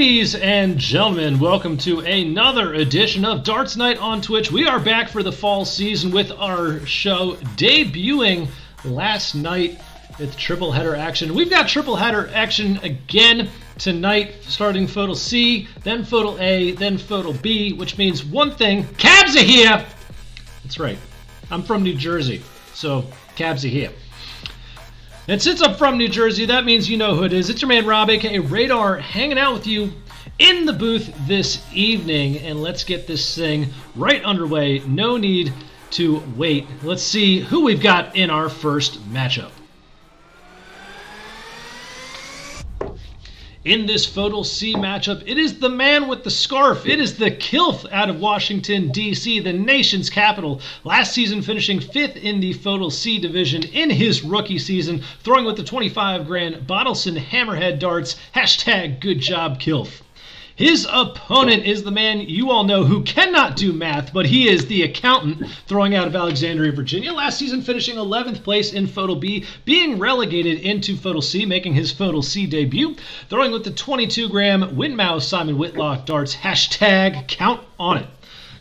Ladies and gentlemen, welcome to another edition of Darts Night on Twitch. We are back for the fall season with our show debuting last night with triple header action. We've got triple header action again tonight, starting FODL C, then FODL A, then FODL B, which means one thing, cabs are here! That's right, I'm from New Jersey, so cabs are here. And since I'm from New Jersey, that means you know who it is. It's your man Rob, aka Radar, hanging out with you in the booth this evening. And let's get this thing right underway. No need to wait. Let's see who we've got in our first matchup. In this FODL C matchup, it is the man with the scarf. It is the Kylf out of Washington, D.C., the nation's capital. Last season finishing 5th in the FODL C division in his rookie season, throwing with the 25 grand Bottleson Hammerhead darts. Hashtag good job, Kylf. His opponent is the man you all know who cannot do math, but he is the accountant throwing out of Alexandria, Virginia. Last season finishing 11th place in FODL B, being relegated into FODL C, making his FODL C debut. Throwing with the 22 gram Windmouse Simon Whitlock darts. Hashtag count on it.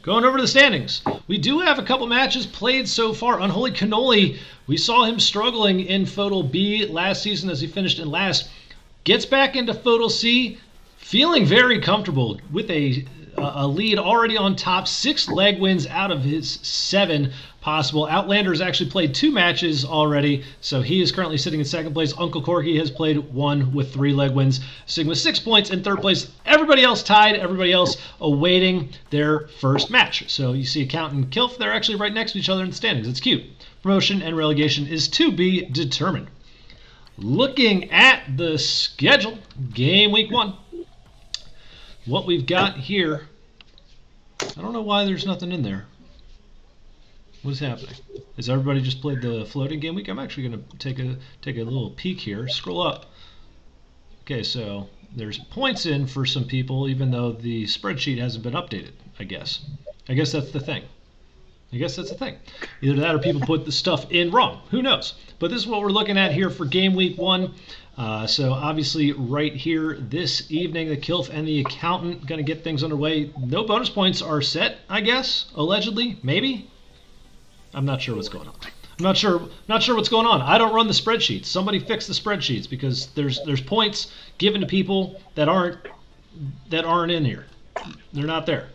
Going over to the standings, we do have a couple matches played so far. Unholy Cannoli, we saw him struggling in FODL B last season as he finished in last. Gets back into FODL C, feeling very comfortable with a lead already on top. 6 leg wins out of his 7 possible. Outlander's actually played 2 matches already, so he is currently sitting in second place. Uncle Corky has played 1 with 3 leg wins, sitting with 6 points in third place. Everybody else tied, everybody else awaiting their first match. So you see Accountant and Kylf, they're actually right next to each other in the standings. It's cute. Promotion and relegation is to be determined. Looking at the schedule, game week 1. What we've got here, I don't know why there's nothing in there. What is happening? Has everybody just played the floating game week? I'm actually going to take a little peek here. Scroll up. Okay, so there's points in for some people, even though the spreadsheet hasn't been updated, I guess. I guess that's the thing. Either that or people put the stuff in wrong. Who knows? But this is what we're looking at here for game week 1. So obviously right here this evening, the Kylf and the accountant going to get things underway. No bonus points are set, I guess, allegedly, maybe. I'm not sure what's going on. I'm not sure what's going on. I don't run the spreadsheets. Somebody fix the spreadsheets because there's points given to people that aren't in here. They're not there.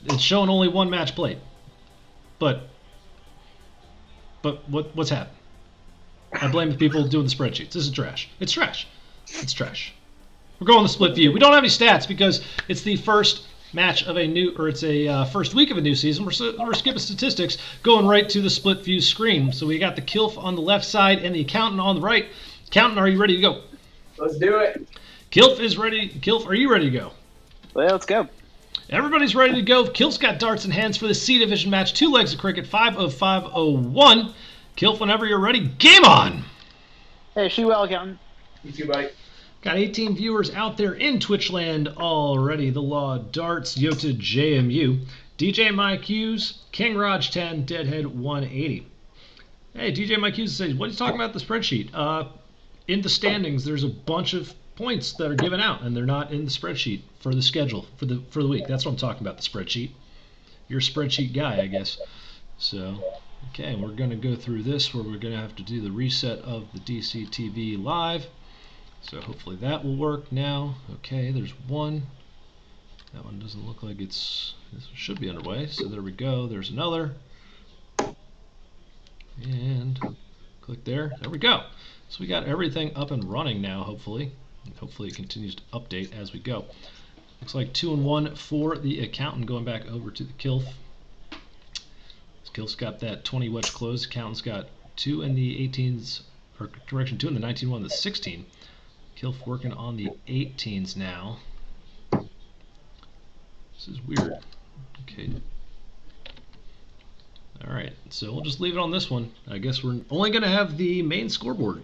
It's showing only 1 match played. But what's happened? I blame the people doing the spreadsheets. This is trash. It's trash. It's trash. We're going to split view. We don't have any stats because it's the first match of a new, or it's a first week of a new season. We're skipping statistics, going right to the split view screen. So we got the Kylf on the left side and the accountant on the right. Accountant, are you ready to go? Let's do it. Kylf is ready. Kylf, are you ready to go? Well, let's go. Everybody's ready to go. Kylf's got darts in hands for the C division match. 2 legs of cricket, 5 of 501. Kylf, whenever you're ready, game on! Hey, she well, accountant. You too, buddy. Got 18 viewers out there in Twitchland already. The Law Darts, Yota JMU, DJ Mike Hughes, King Rodge 10, Deadhead 180. Hey, DJ Mike Hughes says, what are you talking about the spreadsheet? In the standings, there's a bunch of points that are given out, and they're not in the spreadsheet for the schedule for the week. That's what I'm talking about, the spreadsheet. You're a spreadsheet guy, I guess. So, okay, we're going to go through this where we're going to have to do the reset of the DC TV live. So hopefully that will work now. Okay, there's one. That one doesn't look like this should be underway. So there we go. There's another. And click there. There we go. So we got everything up and running now, hopefully. And hopefully it continues to update as we go. Looks like 2 and 1 for the accountant, going back over to the Kylf. Kylf's got that 20 wedge closed. Accountant's got 2 in the 18s, or correction, 2 in the 19, 1 in the 16. Kylf working on the 18s now. This is weird. Okay. Alright, so we'll just leave it on this one. I guess we're only going to have the main scoreboard.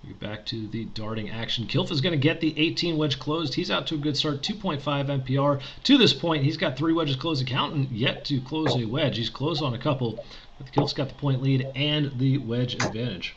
We get back to the darting action. Kylf is going to get the 18 wedge closed. He's out to a good start, 2.5 MPR. To this point, he's got 3 wedges closed. Accountant yet to close a wedge. He's closed on a couple, but Kylf's got the point lead and the wedge advantage.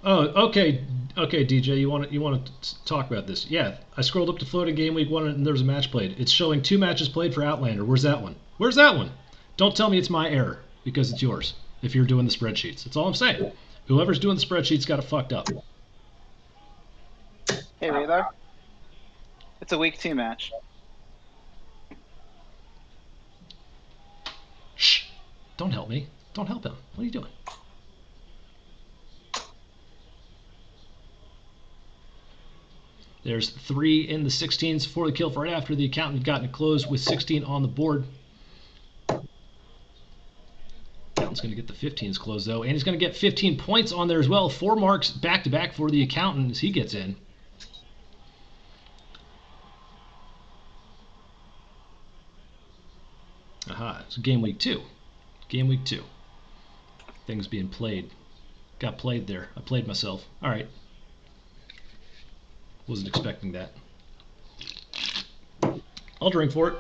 Oh, okay, DJ. You want to talk about this? Yeah, I scrolled up to floating game week 1 and there's a match played. It's showing 2 matches played for Outlander. Where's that one? Where's that one? Don't tell me it's my error because it's yours. If you're doing the spreadsheets, that's all I'm saying. Whoever's doing the spreadsheets got it fucked up. Hey, Radar. It's a week 2 match. Shh! Don't help me. Don't help him. What are you doing? There's 3 in the 16s for the Kylf right after the accountant got it closed with 16 on the board. Accountant's going to get the 15s closed though, and he's going to get 15 points on there as well. 4 marks back to back for the accountant as he gets in. Aha, it's game week 2. Game week 2. Things being played. Got played there. I played myself. All right. Wasn't expecting that. I'll drink for it.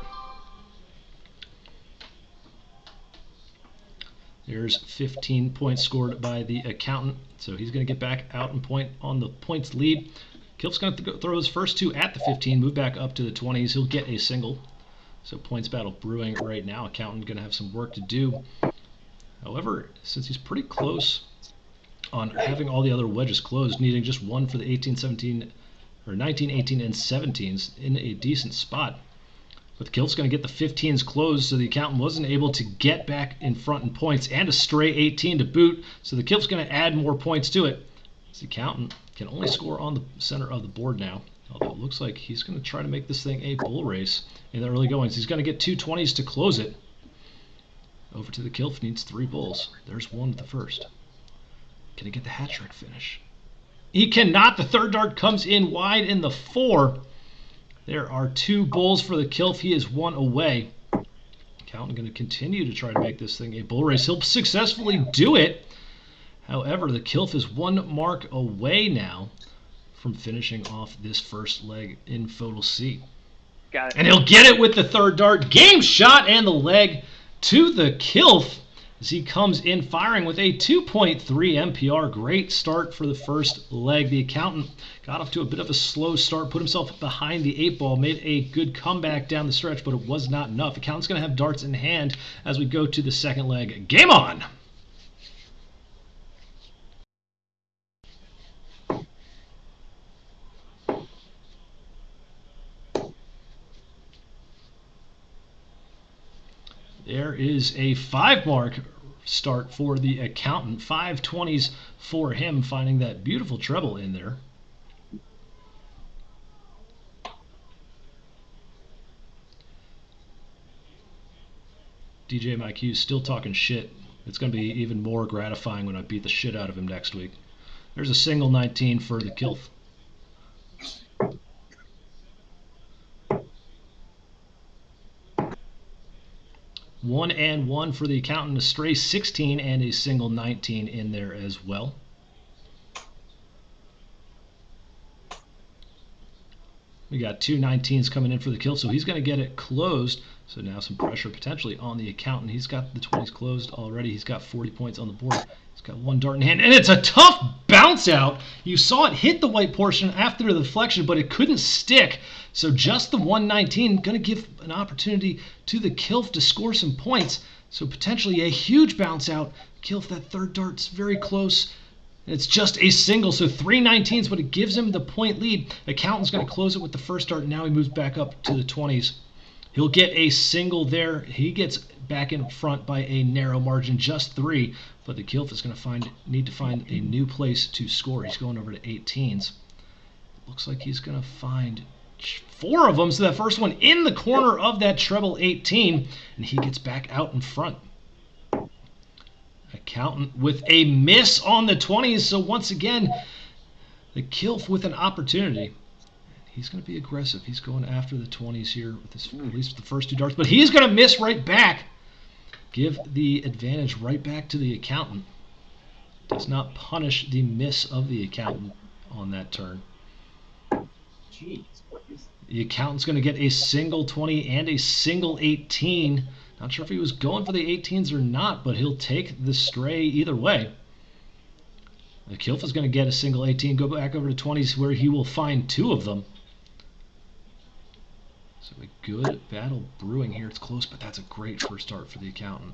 There's 15 points scored by the accountant, so he's going to get back out and point on the points lead. Kylf's going to throw his first 2 at the 15, move back up to the 20s. He'll get a single. So points battle brewing right now. Accountant going to have some work to do. However, since he's pretty close on having all the other wedges closed, needing just 1 for the 18, 17, or 19, 18, and 17s in a decent spot. But Kylf's going to get the 15s closed, so the accountant wasn't able to get back in front in points, and a stray 18 to boot. So the Kylf's going to add more points to it. The accountant can only score on the center of the board now. Although it looks like he's going to try to make this thing a bull race in the early goings. He's going to get 2 20s to close it. Over to the Kylf, needs 3 bulls. There's 1 at the first. Can he get the hat trick finish? He cannot. The third dart comes in wide in the 4. There are 2 bulls for the Kylf. He is 1 away. Accountant going to continue to try to make this thing a bull race. He'll successfully do it. However, the Kylf is 1 mark away now from finishing off this first leg in FODL C. Got it. And he'll get it with the third dart. Game shot and the leg to the Kylf as he comes in firing with a 2.3 MPR. Great start for the first leg. The accountant got off to a bit of a slow start, put himself behind the 8 ball, made a good comeback down the stretch, but it was not enough. Accountant's going to have darts in hand as we go to the second leg. Game on! There is a 5 mark start for the accountant. 5 20s for him, finding that beautiful treble in there. DJ Mike Hughes still talking shit. It's going to be even more gratifying when I beat the shit out of him next week. There's a single 19 for the Kylf. One and 1 for the accountant, a stray 16 and a single 19 in there as well. We got 2 19s coming in for the Kylf, so he's going to get it closed. So now some pressure potentially on the accountant. He's got the 20s closed already. He's got 40 points on the board. He's got 1 dart in hand, and it's a tough bounce out. You saw it hit the white portion after the deflection, but it couldn't stick. So just the 119 going to give an opportunity to the Kylf to score some points. So potentially a huge bounce out. Kylf, that third dart's very close. It's just a single, so 3 19s, but it gives him the point lead. Accountant's going to close it with the first dart. Now he moves back up to the 20s. He'll get a single there. He gets back in front by a narrow margin, just 3. But the Kylf is going to need to find a new place to score. He's going over to 18s. Looks like he's going to find 4 of them. So that first one in the corner of that treble 18, and he gets back out in front. Accountant with a miss on the 20s. So once again, the Kylf with an opportunity. He's going to be aggressive. He's going after the 20s here with his, at least with the first 2 darts, but he's going to miss right back. Give the advantage right back to the accountant. Does not punish the miss of the accountant on that turn. Jeez, what is that? The accountant's going to get a single 20 and a single 18. Not sure if he was going for the 18s or not, but he'll take the stray either way. The Kylf is going to get a single 18, go back over to 20s where he will find 2 of them. So a good battle brewing here. It's close, but that's a great first start for the accountant.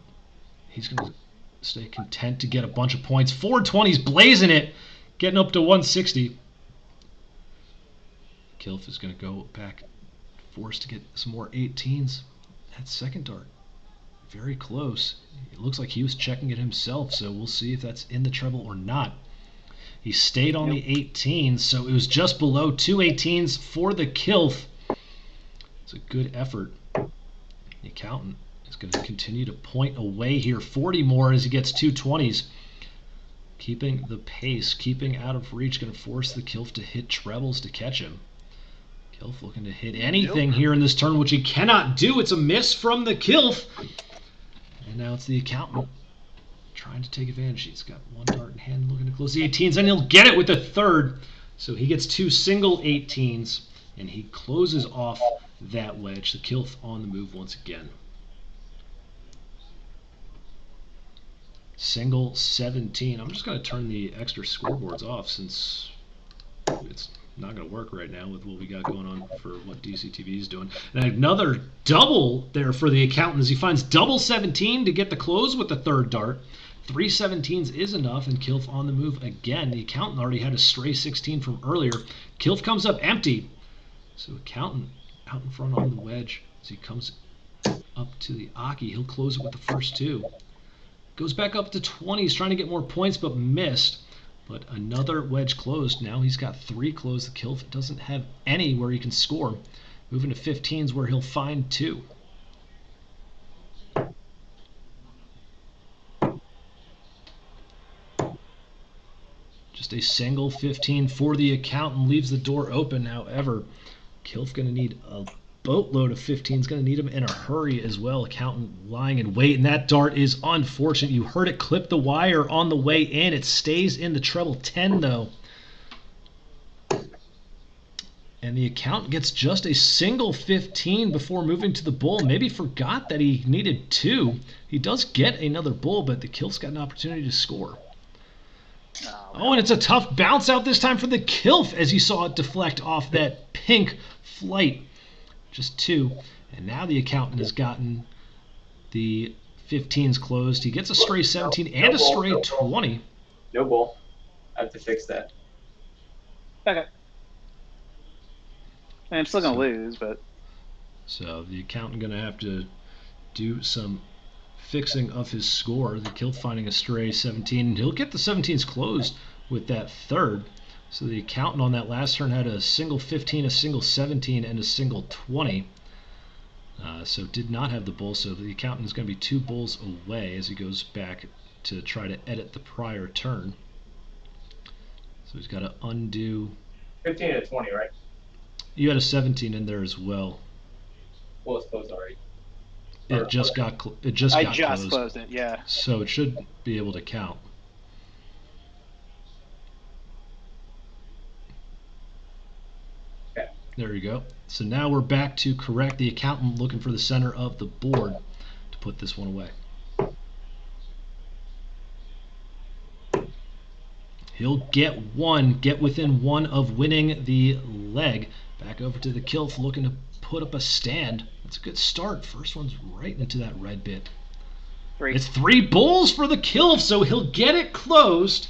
He's going to stay content to get a bunch of points. 420s blazing it, getting up to 160. Kylf is going to go back, forced to get some more 18s. That second dart, very close. It looks like he was checking it himself, so we'll see if that's in the treble or not. He stayed on the 18s, so it was just below 2 18s for the Kylf. It's a good effort. The accountant is going to continue to point away here. 40 more as he gets 2 20s. Keeping the pace, keeping out of reach, going to force the Kylf to hit trebles to catch him. Kylf looking to hit anything here in this turn, which he cannot do. It's a miss from the Kylf. And now it's the accountant trying to take advantage. He's got 1 dart in hand, looking to close the 18s, and he'll get it with the third. So he gets 2 single 18s, and he closes off that wedge. The Kylf on the move once again. Single 17. I'm just going to turn the extra scoreboards off since it's not going to work right now with what we got going on for what DCTV is doing. And another double there for the accountant as he finds double 17 to get the close with the third dart. 3 17s is enough, and Kylf on the move again. The accountant already had a stray 16 from earlier. Kylf comes up empty. So accountant out in front on the wedge as he comes up to the Aki. He'll close it with the first 2. Goes back up to 20s, trying to get more points, but missed. But another wedge closed. Now he's got 3 closed. The Kylf doesn't have any where he can score. Moving to 15s where he'll find 2. Just a single 15 for the accountant leaves the door open. However, Kylf going to need a boatload of 15s. Going to need him in a hurry as well. Accountant lying in wait, and that dart is unfortunate. You heard it clip the wire on the way in. It stays in the treble 10 though. And the accountant gets just a single 15 before moving to the bull. Maybe forgot that he needed 2. He does get another bull, but the Kylf's got an opportunity to score. Oh, and it's a tough bounce out this time for the Kylf as you saw it deflect off that pink flight. Just 2. And now the accountant has gotten the 15s closed. He gets a stray 17 and a stray 20. No bull. I have to fix that. Okay. I'm still going to lose, but... So the accountant going to have to do some fixing of his score. The Kylf finding a stray 17, and he'll get the 17s closed with that third. So the accountant on that last turn had a single 15, a single 17, and a single 20. So did not have the bull, so the accountant is going to be 2 bulls away as he goes back to try to edit the prior turn. So he's got to undo. 15 to 20, right? You had a 17 in there as well. Well, it's closed already. It just got I just closed. closed it, yeah. So it should be able to count. Okay. There you go. So now we're back to correct. The accountant looking for the center of the board to put this one away. He'll get 1, get within 1 of winning the leg. Back over to the Kylf looking to put up a stand. That's a good start. First one's right into that red bit. 3. It's 3 bulls for the Kylf, so he'll get it closed.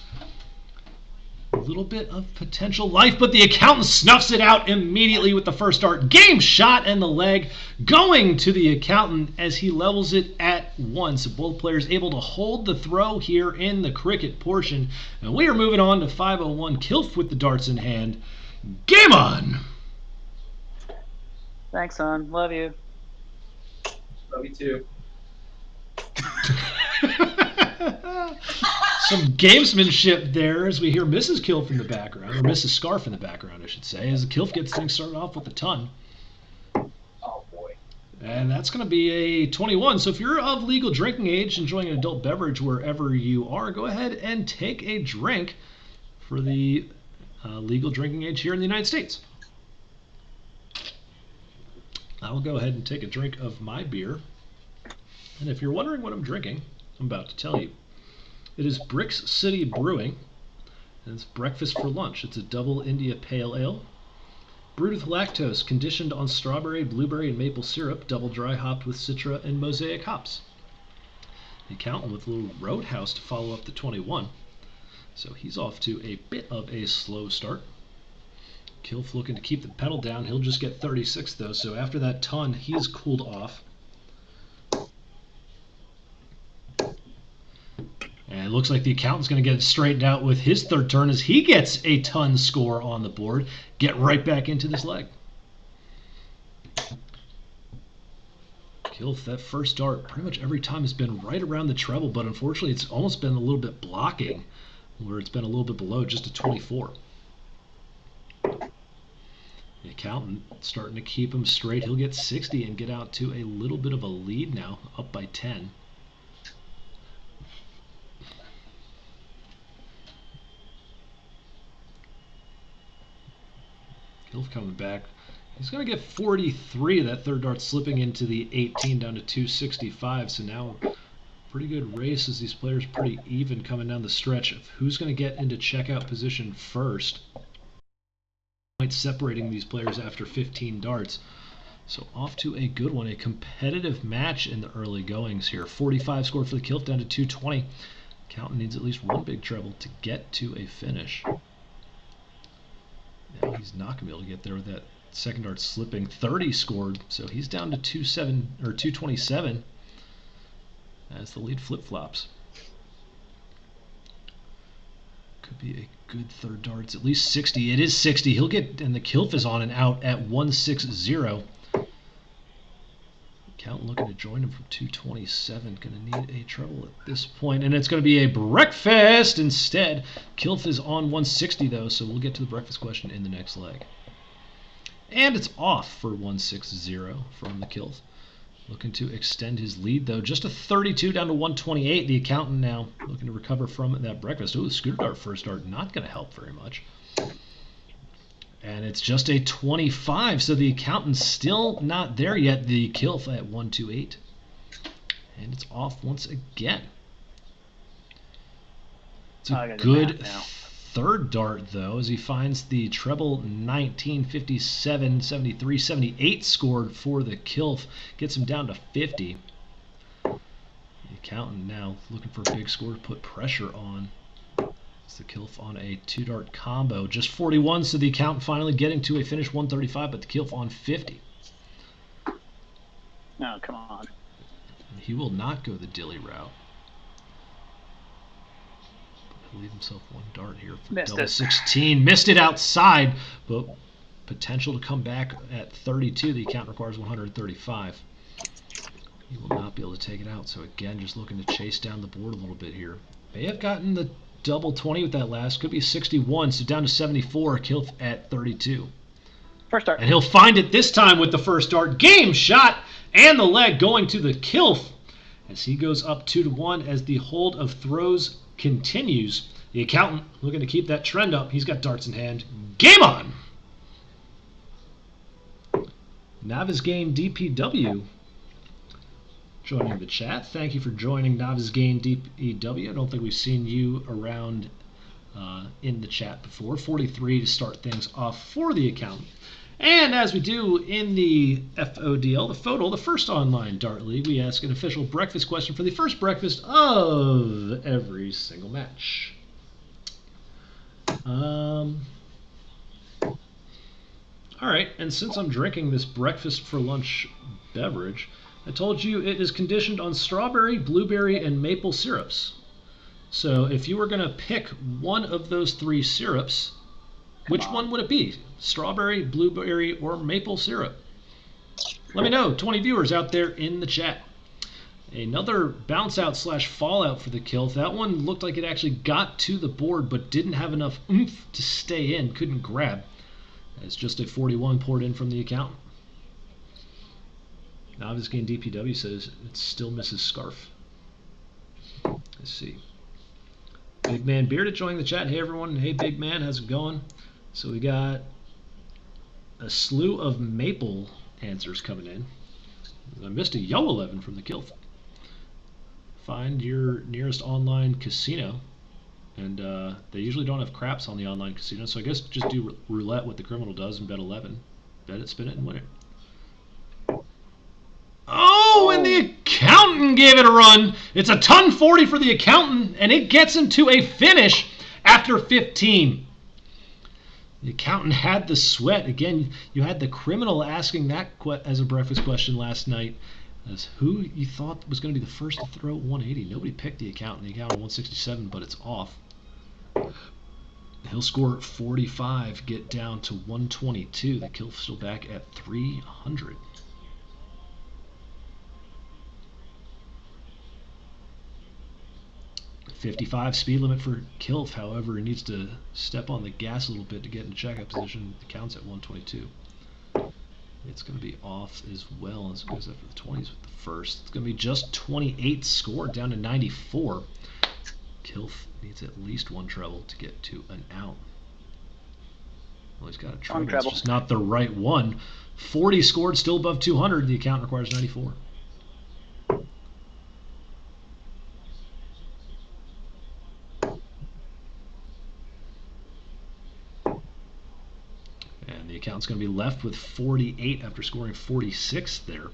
A little bit of potential life, but the accountant snuffs it out immediately with the first dart. Game shot, and the leg going to the accountant as he levels it at 1. So both players able to hold the throw here in the cricket portion. And we are moving on to 501. Kylf with the darts in hand. Game on! Thanks, son. Love you. Love you too. Some gamesmanship there as we hear Mrs. Kylf in the background, or Mrs. Scarf in the background, I should say, as the Kylf gets things started off with a ton. Oh boy. And that's going to be a 21. So if you're of legal drinking age, enjoying an adult beverage wherever you are, go ahead and take a drink for the legal drinking age here in the United States. I will go ahead and take a drink of my beer. And if you're wondering what I'm drinking, I'm about to tell you. It is Bricks City Brewing, And it's breakfast for lunch. It's a double India Pale Ale. Brewed with lactose, conditioned on strawberry, blueberry, and maple syrup, double dry hopped with Citra and Mosaic hops. The accountant with a little Roadhouse to follow up the 21. So he's off to a bit of a slow start. Kylf looking to keep the pedal down. He'll just get 36 though, so after that ton, he's cooled off. And it looks like the accountant's going to get it straightened out with his third turn as he gets a ton score on the board. Get right back into this leg. Kylf, that first dart, pretty much every time has been right around the treble, but unfortunately it's almost been a little bit blocking, where it's been a little bit below, just a 24. The accountant starting to keep him straight. He'll get 60 and get out to a little bit of a lead now, up by 10. Kylf coming back. He's going to get 43. That third dart slipping into the 18 down to 265. So now pretty good race as these players pretty even coming down the stretch of who's going to get into checkout position first. Separating these players after 15 darts. So off to a good one, a competitive match in the early goings here. 45 scored for the Kylf down to 220. Accountant needs at least one big treble to get to a finish. Now he's not going to be able to get there with that second dart slipping. 30 scored, so he's down to 227 as the lead flip-flops. Could be a good third dart. It's at least 60. It is 60. He'll get, and the Kylf is on and out at 160. Count looking to join him from 227. Going to need a treble at this point, and it's going to be a breakfast instead. Kylf is on 160 though, so we'll get to the breakfast question in the next leg. And it's off for 160 from the Kylf. Looking to extend his lead, though. Just a 32 down to 128. The accountant now looking to recover from that breakfast. Oh, the scooter dart first dart not going to help very much. And it's just a 25, so the accountant's still not there yet. The Kylf at 128. And it's off once again. It's a good third dart, though, as he finds the treble 19, 57, 73, 78 scored for the Kylf. Gets him down to 50. The accountant now looking for a big score to put pressure on. It's the Kylf on a two-dart combo. Just 41, so the accountant finally getting to a finish 135, but the Kylf on 50. No, come on. He will not go the Dilly route. Leave himself one dart here for double 16. Missed it outside, but potential to come back at 32. The account requires 135. He will not be able to take it out. So again, just looking to chase down the board a little bit here. May have gotten the double 20 with that last. Could be 61. So down to 74. Kylf at 32. First dart. And he'll find it this time with the first dart. Game shot and the leg going to the Kylf as he goes up 2-1 as the hold of throws continues. The accountant looking to keep that trend up. He's got darts in hand. Game on! Novice Game DPW joining the chat. Thank you for joining Novice Game DPW. I don't think we've seen you around in the chat before. 43 to start things off for the accountant. And as we do in the FODL, the FODL, the first online dart league, we ask an official breakfast question for the first breakfast of every single match. All right, and since I'm drinking this breakfast for lunch beverage, I told you it is conditioned on strawberry, blueberry, and maple syrups. So if you were going to pick one of those three syrups, which one would it be? Strawberry, blueberry, or maple syrup? Let me know. 20 viewers out there in the chat. Another bounce out / fallout for the Kylf. That one looked like it actually got to the board but didn't have enough oomph to stay in. Couldn't grab. It's just a 41 poured in from the accountant. Novice Game DPW says it still misses Scarf. Let's see. Big Man Bearded joining the chat. Hey everyone. Hey Big Man, how's it going? So we got a slew of maple answers coming in. I missed a Yo 11 from the Kylf. Find your nearest online casino. And they usually don't have craps on the online casino, so I guess just do roulette what the criminal does and bet 11. Bet it, spin it, and win it. Oh, and the accountant gave it a run. It's a ton 40 for the accountant, and it gets him to a finish after 15. The accountant had the sweat. Again, you had the criminal asking that as a breakfast question last night, as who you thought was going to be the first to throw 180. Nobody picked the accountant. The accountant 167, but it's off. He'll score 45, get down to 122. The Kylf still back at 300. .55 speed limit for Kylf. However, he needs to step on the gas a little bit to get into checkout position. The count's at 122. It's going to be off as well as it goes after the 20s with the first. It's going to be just 28 scored down to 94. Kylf needs at least one treble to get to an out. Well, he's got a treble. It's just not the right one. 40 scored, still above 200. The account requires 94. And the account's going to be left with 48 after scoring 46 there.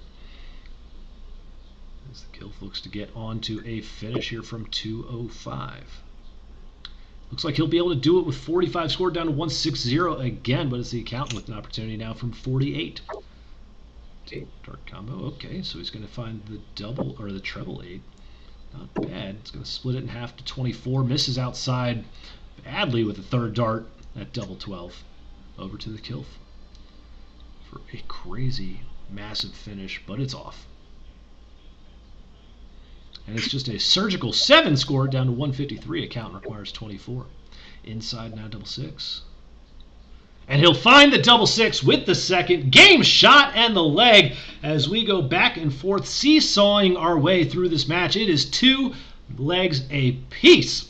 As the Kylf looks to get on to a finish here from 205. Looks like he'll be able to do it with 45 scored down to 160 again, but it's the accountant with an opportunity now from 48. Dark combo, okay, so he's going to find the double or the treble 8. Not bad. It's going to split it in half to 24. Misses outside badly with the third dart at double 12. Over to the Kylf for a crazy, massive finish, but it's off. And it's just a surgical 7 score down to 153. Account requires 24. Inside now double 6. And he'll find the double 6 with the second. Game shot and the leg as we go back and forth, seesawing our way through this match. It is 2 legs apiece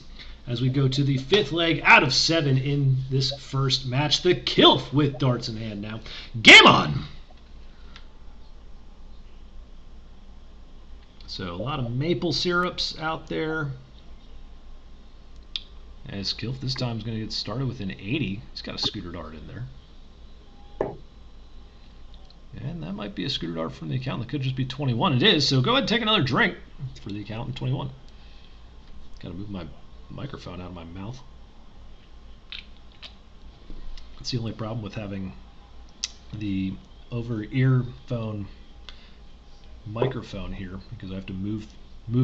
as we go to the 5th leg out of 7 in this first match. The Kylf with darts in hand now. Game on! So a lot of maple syrups out there. As Kylf this time is going to get started with an 80. He's got a scooter dart in there. And that might be a scooter dart from the accountant. That could just be 21. It is, so go ahead and take another drink for the accountant, 21. Got to move my microphone out of my mouth. That's the only problem with having the over-earphone microphone here, because I have to move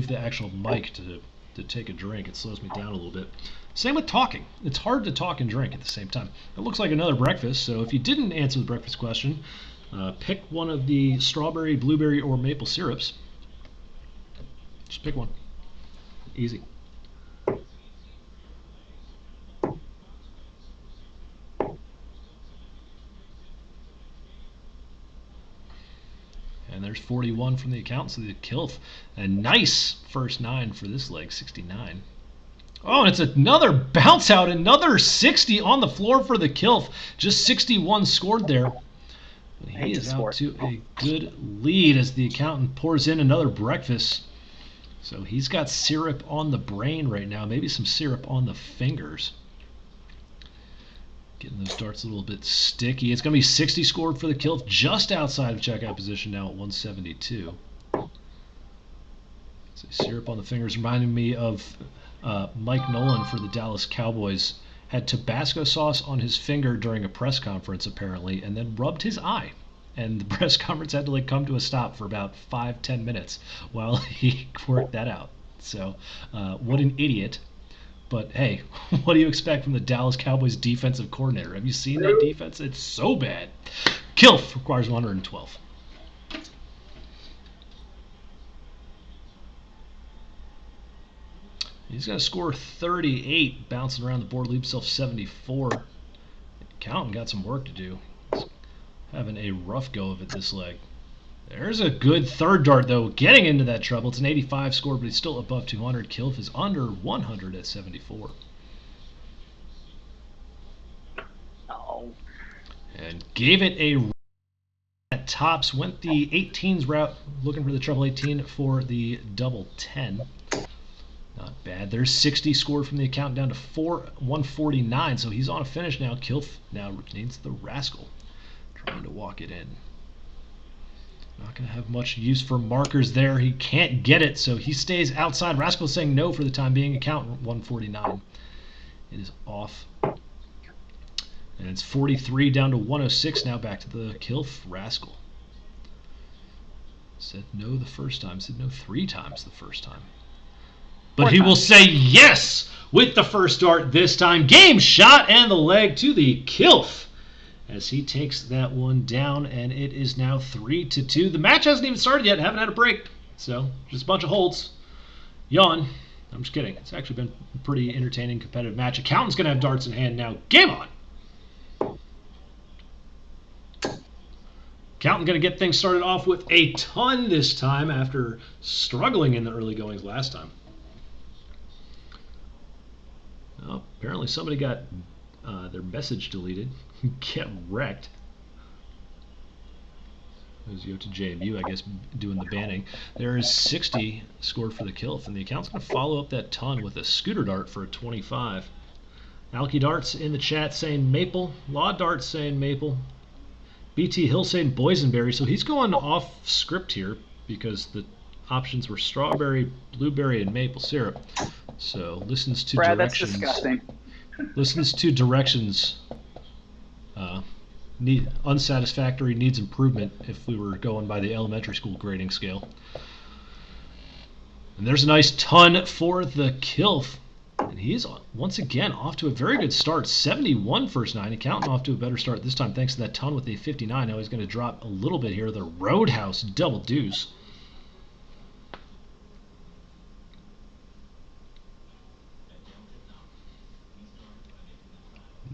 the actual mic to take a drink. It slows me down a little bit. Same with talking. It's hard to talk and drink at the same time. It looks like another breakfast, so if you didn't answer the breakfast question, pick one of the strawberry, blueberry, or maple syrups. Just pick one. Easy. And there's 41 from the account, so the Kylf. A nice first 9 for this leg, 69. Oh, and it's another bounce out, another 60 on the floor for the Kylf. Just 61 scored there. But he is out to a good lead as the accountant pours in another breakfast. So he's got syrup on the brain right now, maybe some syrup on the fingers. Getting those darts a little bit sticky. It's going to be 60 scored for the Kylf, just outside of checkout position now at 172. So syrup on the fingers reminding me of Mike Nolan for the Dallas Cowboys. Had Tabasco sauce on his finger during a press conference, apparently, and then rubbed his eye. And the press conference had to come to a stop for about 5-10 minutes while he worked that out. So, what an idiot. But hey, what do you expect from the Dallas Cowboys defensive coordinator? Have you seen that defense? It's so bad. Kylf requires 112. He's got to score 38, bouncing around the board, leaves himself 74. The accountant got some work to do. He's having a rough go of it this leg. There's a good third dart, though, getting into that trouble. It's an 85 score, but he's still above 200. Kylf is under 100 at 74. Oh. And gave it a at tops. Went the 18s route, looking for the treble 18 for the double 10. Not bad. bad. There's 60 scored from the account down to 149. So he's on a finish now. Kylf now needs the Rascal, trying to walk it in. Not going to have much use for markers there. He can't get it, so he stays outside. Rascal saying no for the time being. Account 149. It is off. And it's 43 down to 106 now. Back to the Kylf. Rascal said no the first time. Said no 3 times the first time. But he will say yes with the first dart this time. Game shot and the leg to the Kylf as he takes that one down, and it is now 3-2. The match hasn't even started yet. Haven't had a break, so just a bunch of holds. Yawn. I'm just kidding. It's actually been a pretty entertaining, competitive match. Accountant's going to have darts in hand now. Game on! Accountant going to get things started off with a ton this time after struggling in the early goings last time. Oh, apparently somebody got their message deleted. Get wrecked. There's Yo to JMU, I guess, doing the banning. There is 60 scored for the Kylf, and the account's going to follow up that ton with a scooter dart for a 25. Alky Darts in the chat saying Maple. Law Darts saying Maple. BT Hill saying Boysenberry. So he's going off script here because the options were strawberry, blueberry, and maple syrup. So listens to Brad, directions. that's disgusting. Listens to directions. Unsatisfactory, needs improvement if we were going by the elementary school grading scale. And there's a nice ton for the Kylf. And he's once again off to a very good start. 71 first 9. Accountant off to a better start this time thanks to that ton with the 59. Now he's going to drop a little bit here. The Roadhouse double deuce.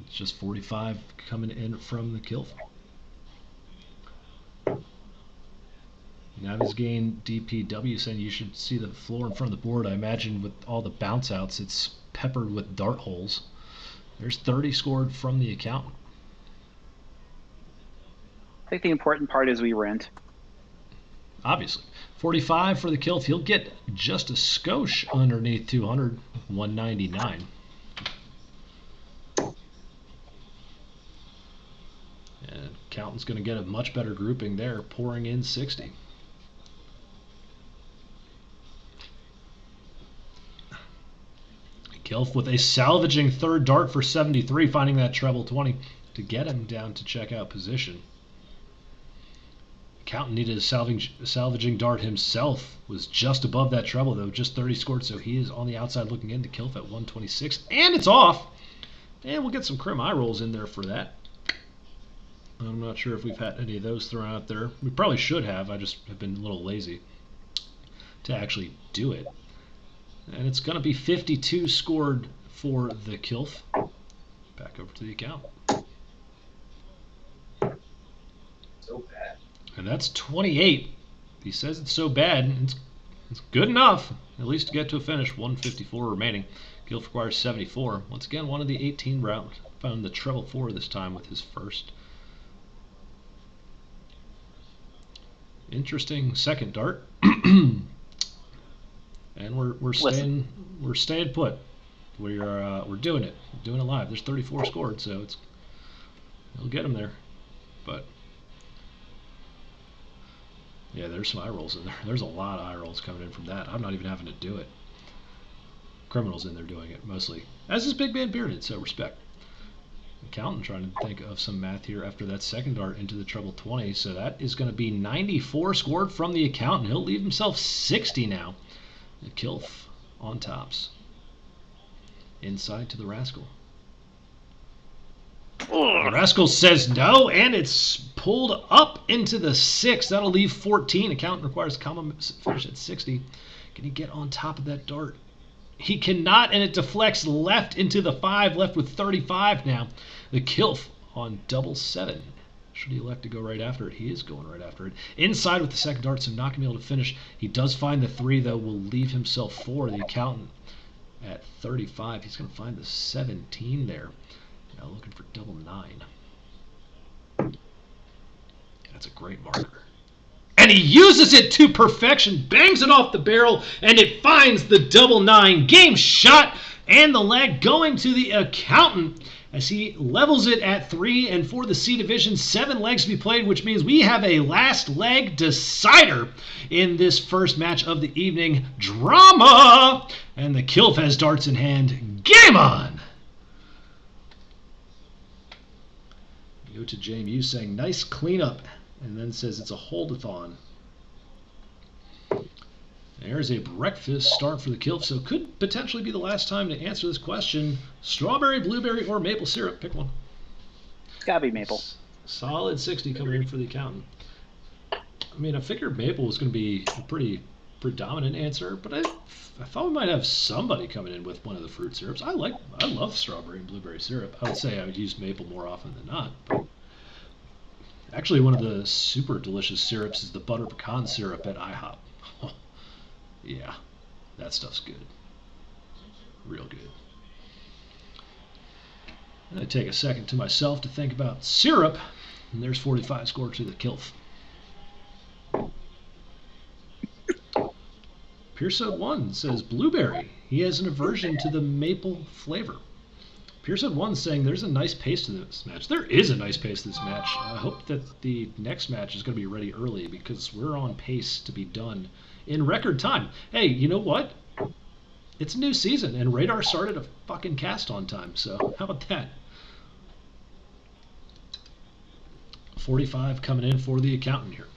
It's just 45 coming in from the Kylf. Now he's gained DPW saying you should see the floor in front of the board. I imagine with all the bounce outs, it's peppered with dart holes. There's 30 scored from the account. I think the important part is we rent. Obviously. 45 for the Kylf. He'll get just a skosh underneath 200. 199. And Accountant's going to get a much better grouping there, pouring in 60. Kylf with a salvaging third dart for 73, finding that treble 20 to get him down to checkout position. Accountant needed a salvaging dart himself, was just above that treble though, just 30 scored, so he is on the outside looking in to Kylf at 126, and it's off. And we'll get some crim eye rolls in there for that. I'm not sure if we've had any of those thrown out there. We probably should have. I just have been a little lazy to actually do it. And it's going to be 52 scored for the Kylf. Back over to the account. So bad. And that's 28. He says it's so bad. It's good enough, at least to get to a finish. 154 remaining. Kylf requires 74. Once again, one of the 18 rounds. Found the treble 4 this time with his first. Interesting second dart. And we're staying put. We're doing it. We're doing it live. There's 34 scored, so it'll get him there. But yeah, there's some eye rolls in there. There's a lot of eye rolls coming in from that. I'm not even having to do it. Criminals in there doing it mostly. As is Big Man Bearded, so respect. Accountant trying to think of some math here after that second dart into the treble 20. So that is going to be 94 scored from the Accountant. He'll leave himself 60 now. The Kylf on tops. Inside to the Rascal. The Rascal says no, and it's pulled up into the 6. That'll leave 14. Accountant requires a comma finish at 60. Can he get on top of that dart? He cannot, and it deflects left into the 5, left with 35 now. The Kylf on double 7. Should he elect to go right after it? He is going right after it. Inside with the second dart, so not going to be able to finish. He does find the 3, though, will leave himself 4. The Accountant at 35. He's going to find the 17 there. Now looking for double 9. That's a great marker. And he uses it to perfection, bangs it off the barrel, and it finds the double 9. Game shot, and the leg going to the accountant as he levels it at 3. And for the C division, 7 legs to be played, which means we have a last leg decider in this first match of the evening. Drama! And the Kylf has darts in hand. Game on! Go to JMU saying, nice cleanup, and then says it's a hold-a-thon. There's a breakfast start for the Kylf, so could potentially be the last time to answer this question. Strawberry, blueberry, or maple syrup? Pick one. It's gotta be maple. Solid 60 coming in for the accountant. I mean, I figured maple was going to be a pretty predominant answer, but I thought we might have somebody coming in with one of the fruit syrups. I love strawberry and blueberry syrup. I would say I would use maple more often than not. But actually, one of the super delicious syrups is the butter pecan syrup at IHOP. Oh, yeah, that stuff's good. Real good. And I take a second to myself to think about syrup, and there's 45 score to the Kylf. Pierceout1 says blueberry. He has an aversion to the maple flavor. Pierceout1 saying there's a nice pace to this match. There is a nice pace to this match. I hope that the next match is going to be ready early because we're on pace to be done in record time. Hey, you know what? It's a new season and Radar started a fucking cast on time, so how about that? 45 coming in for the accountant here.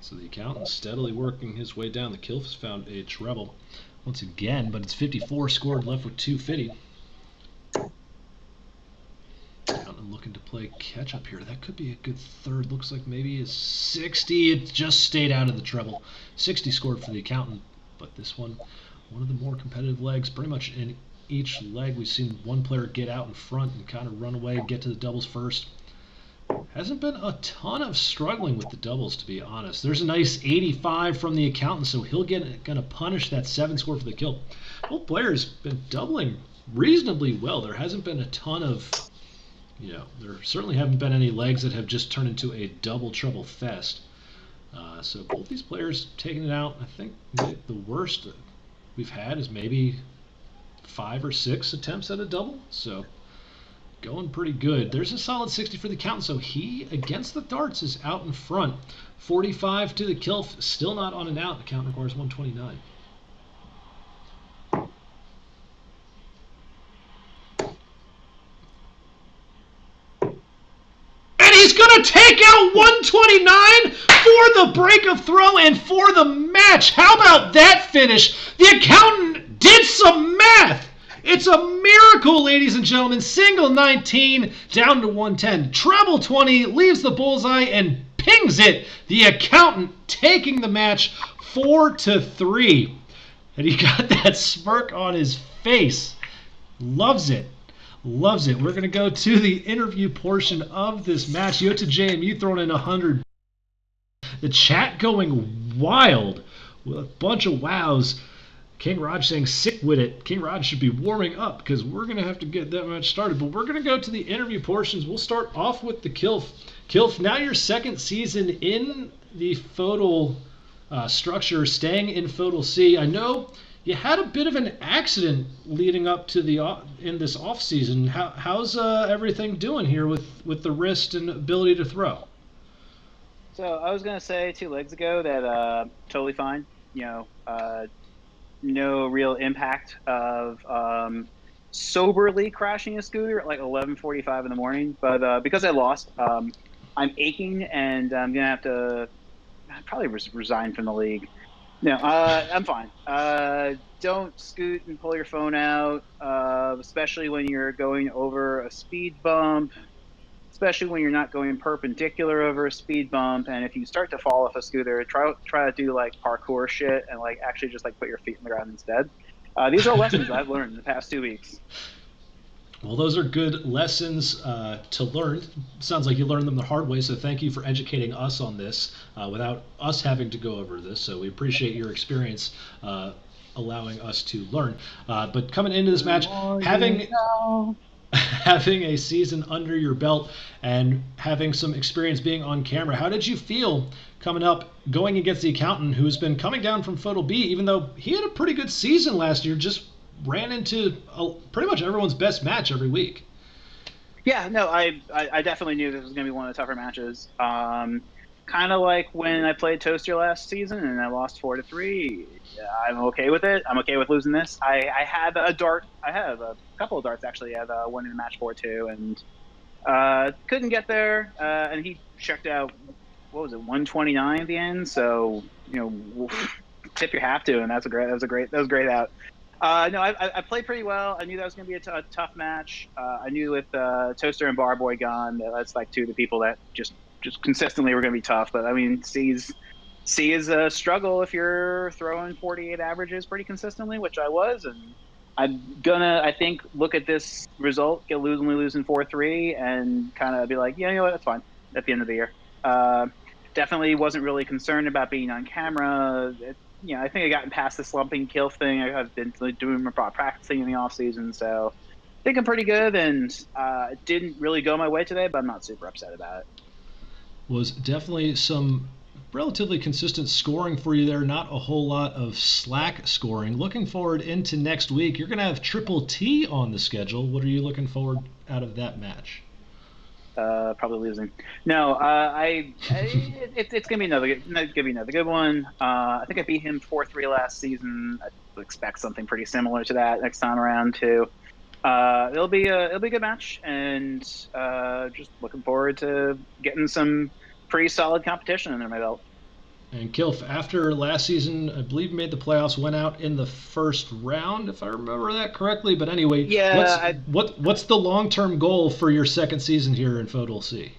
So the accountant's steadily working his way down. The Kylf has found a treble once again, but it's 54 scored, left with 250. Accountant looking to play catch up here. That could be a good third. Looks like maybe a 60. It just stayed out of the treble. 60 scored for the accountant, but this one of the more competitive legs. Pretty much in each leg, we've seen one player get out in front and kind of run away and get to the doubles first. Hasn't been a ton of struggling with the doubles, to be honest. There's a nice 85 from the accountant, so he'll gonna punish that 7 score for the Kylf. Both players been doubling reasonably well. There hasn't been a ton of, there certainly haven't been any legs that have just turned into a double treble fest. So both these players taking it out. I think the worst we've had is maybe 5 or 6 attempts at a double. So going pretty good. There's a solid 60 for the accountant, so he, against the darts, is out in front. 45 to the Kylf, still not on and out. The count requires 129. And he's going to take out 129 for the break of throw and for the match. How about that finish? The accountant did some math. It's a miracle, ladies and gentlemen. Single 19 down to 110. Treble 20 leaves the bullseye and pings it. The accountant taking the match 4-3. And he got that smirk on his face. Loves it. Loves it. We're going to go to the interview portion of this match. You go to JMU throwing in 100. The chat going wild with a bunch of wows. King Rodge saying sick with it. King Rodge should be warming up because we're going to have to get that match started. But we're going to go to the interview portions. We'll start off with the Kylf. Kylf, now your second season in the FODL structure, staying in FODL C. I know you had a bit of an accident leading up to in this off season. How's everything doing here with the wrist and ability to throw? So I was going to say 2 legs ago that totally fine. No real impact of soberly crashing a scooter at like 11:45 in the morning. But because I lost, I'm aching and I'm going to have to probably resign from the league. No, I'm fine. Don't scoot and pull your phone out, especially when you're going over a speed bump, especially when you're not going perpendicular over a speed bump. And if you start to fall off a scooter, try to do like parkour shit and like actually just like put your feet in the ground instead. These are lessons I've learned in the past 2 weeks. Well, those are good lessons to learn. Sounds like you learned them the hard way, so thank you for educating us on this without us having to go over this. So we appreciate your experience allowing us to learn. But coming into this match, having having a season under your belt and having some experience being on camera, how did you feel coming up, going against the accountant who's been coming down from FODL B, even though he had a pretty good season last year, just ran into pretty much everyone's best match every week? Yeah, no, I definitely knew this was going to be one of the tougher matches. Kind of like when I played Toaster last season and I lost 4-3. I'm okay with it. I'm okay with losing this. I had a dart. I have a couple of darts actually. I had one in the match 4-2 and couldn't get there. And he checked out. What was it? 129 at the end. So tip your hat to, and that was great out. No, I played pretty well. I knew that was going to be a tough match. I knew with Toaster and Barboy gone, that's like two of the people that just consistently were going to be tough. But I mean, C is a struggle if you're throwing 48 averages pretty consistently, which I was, and I'm gonna, I think, look at this result, only losing 4-3, and kind of be like, yeah, you know what, that's fine at the end of the year. Definitely wasn't really concerned about being on camera. I think I gotten past the slumping Kylf thing. I've been doing practicing in the off season, so I think I'm pretty good. And it didn't really go my way today, but I'm not super upset about it. Was definitely some relatively consistent scoring for you there, not a whole lot of slack scoring. Looking forward into next week, you're going to have Triple T on the schedule. What are you looking forward out of that match? Probably losing. No, it's gonna be another good one. I think I beat him 4-3 last season. I expect something pretty similar to that next time around too. It'll be a good match, and just looking forward to getting some pretty solid competition under my belt. And Kylf, after last season, I believe made the playoffs, went out in the first round, if I remember that correctly. But anyway, yeah, what's the long-term goal for your second season here in FODL C?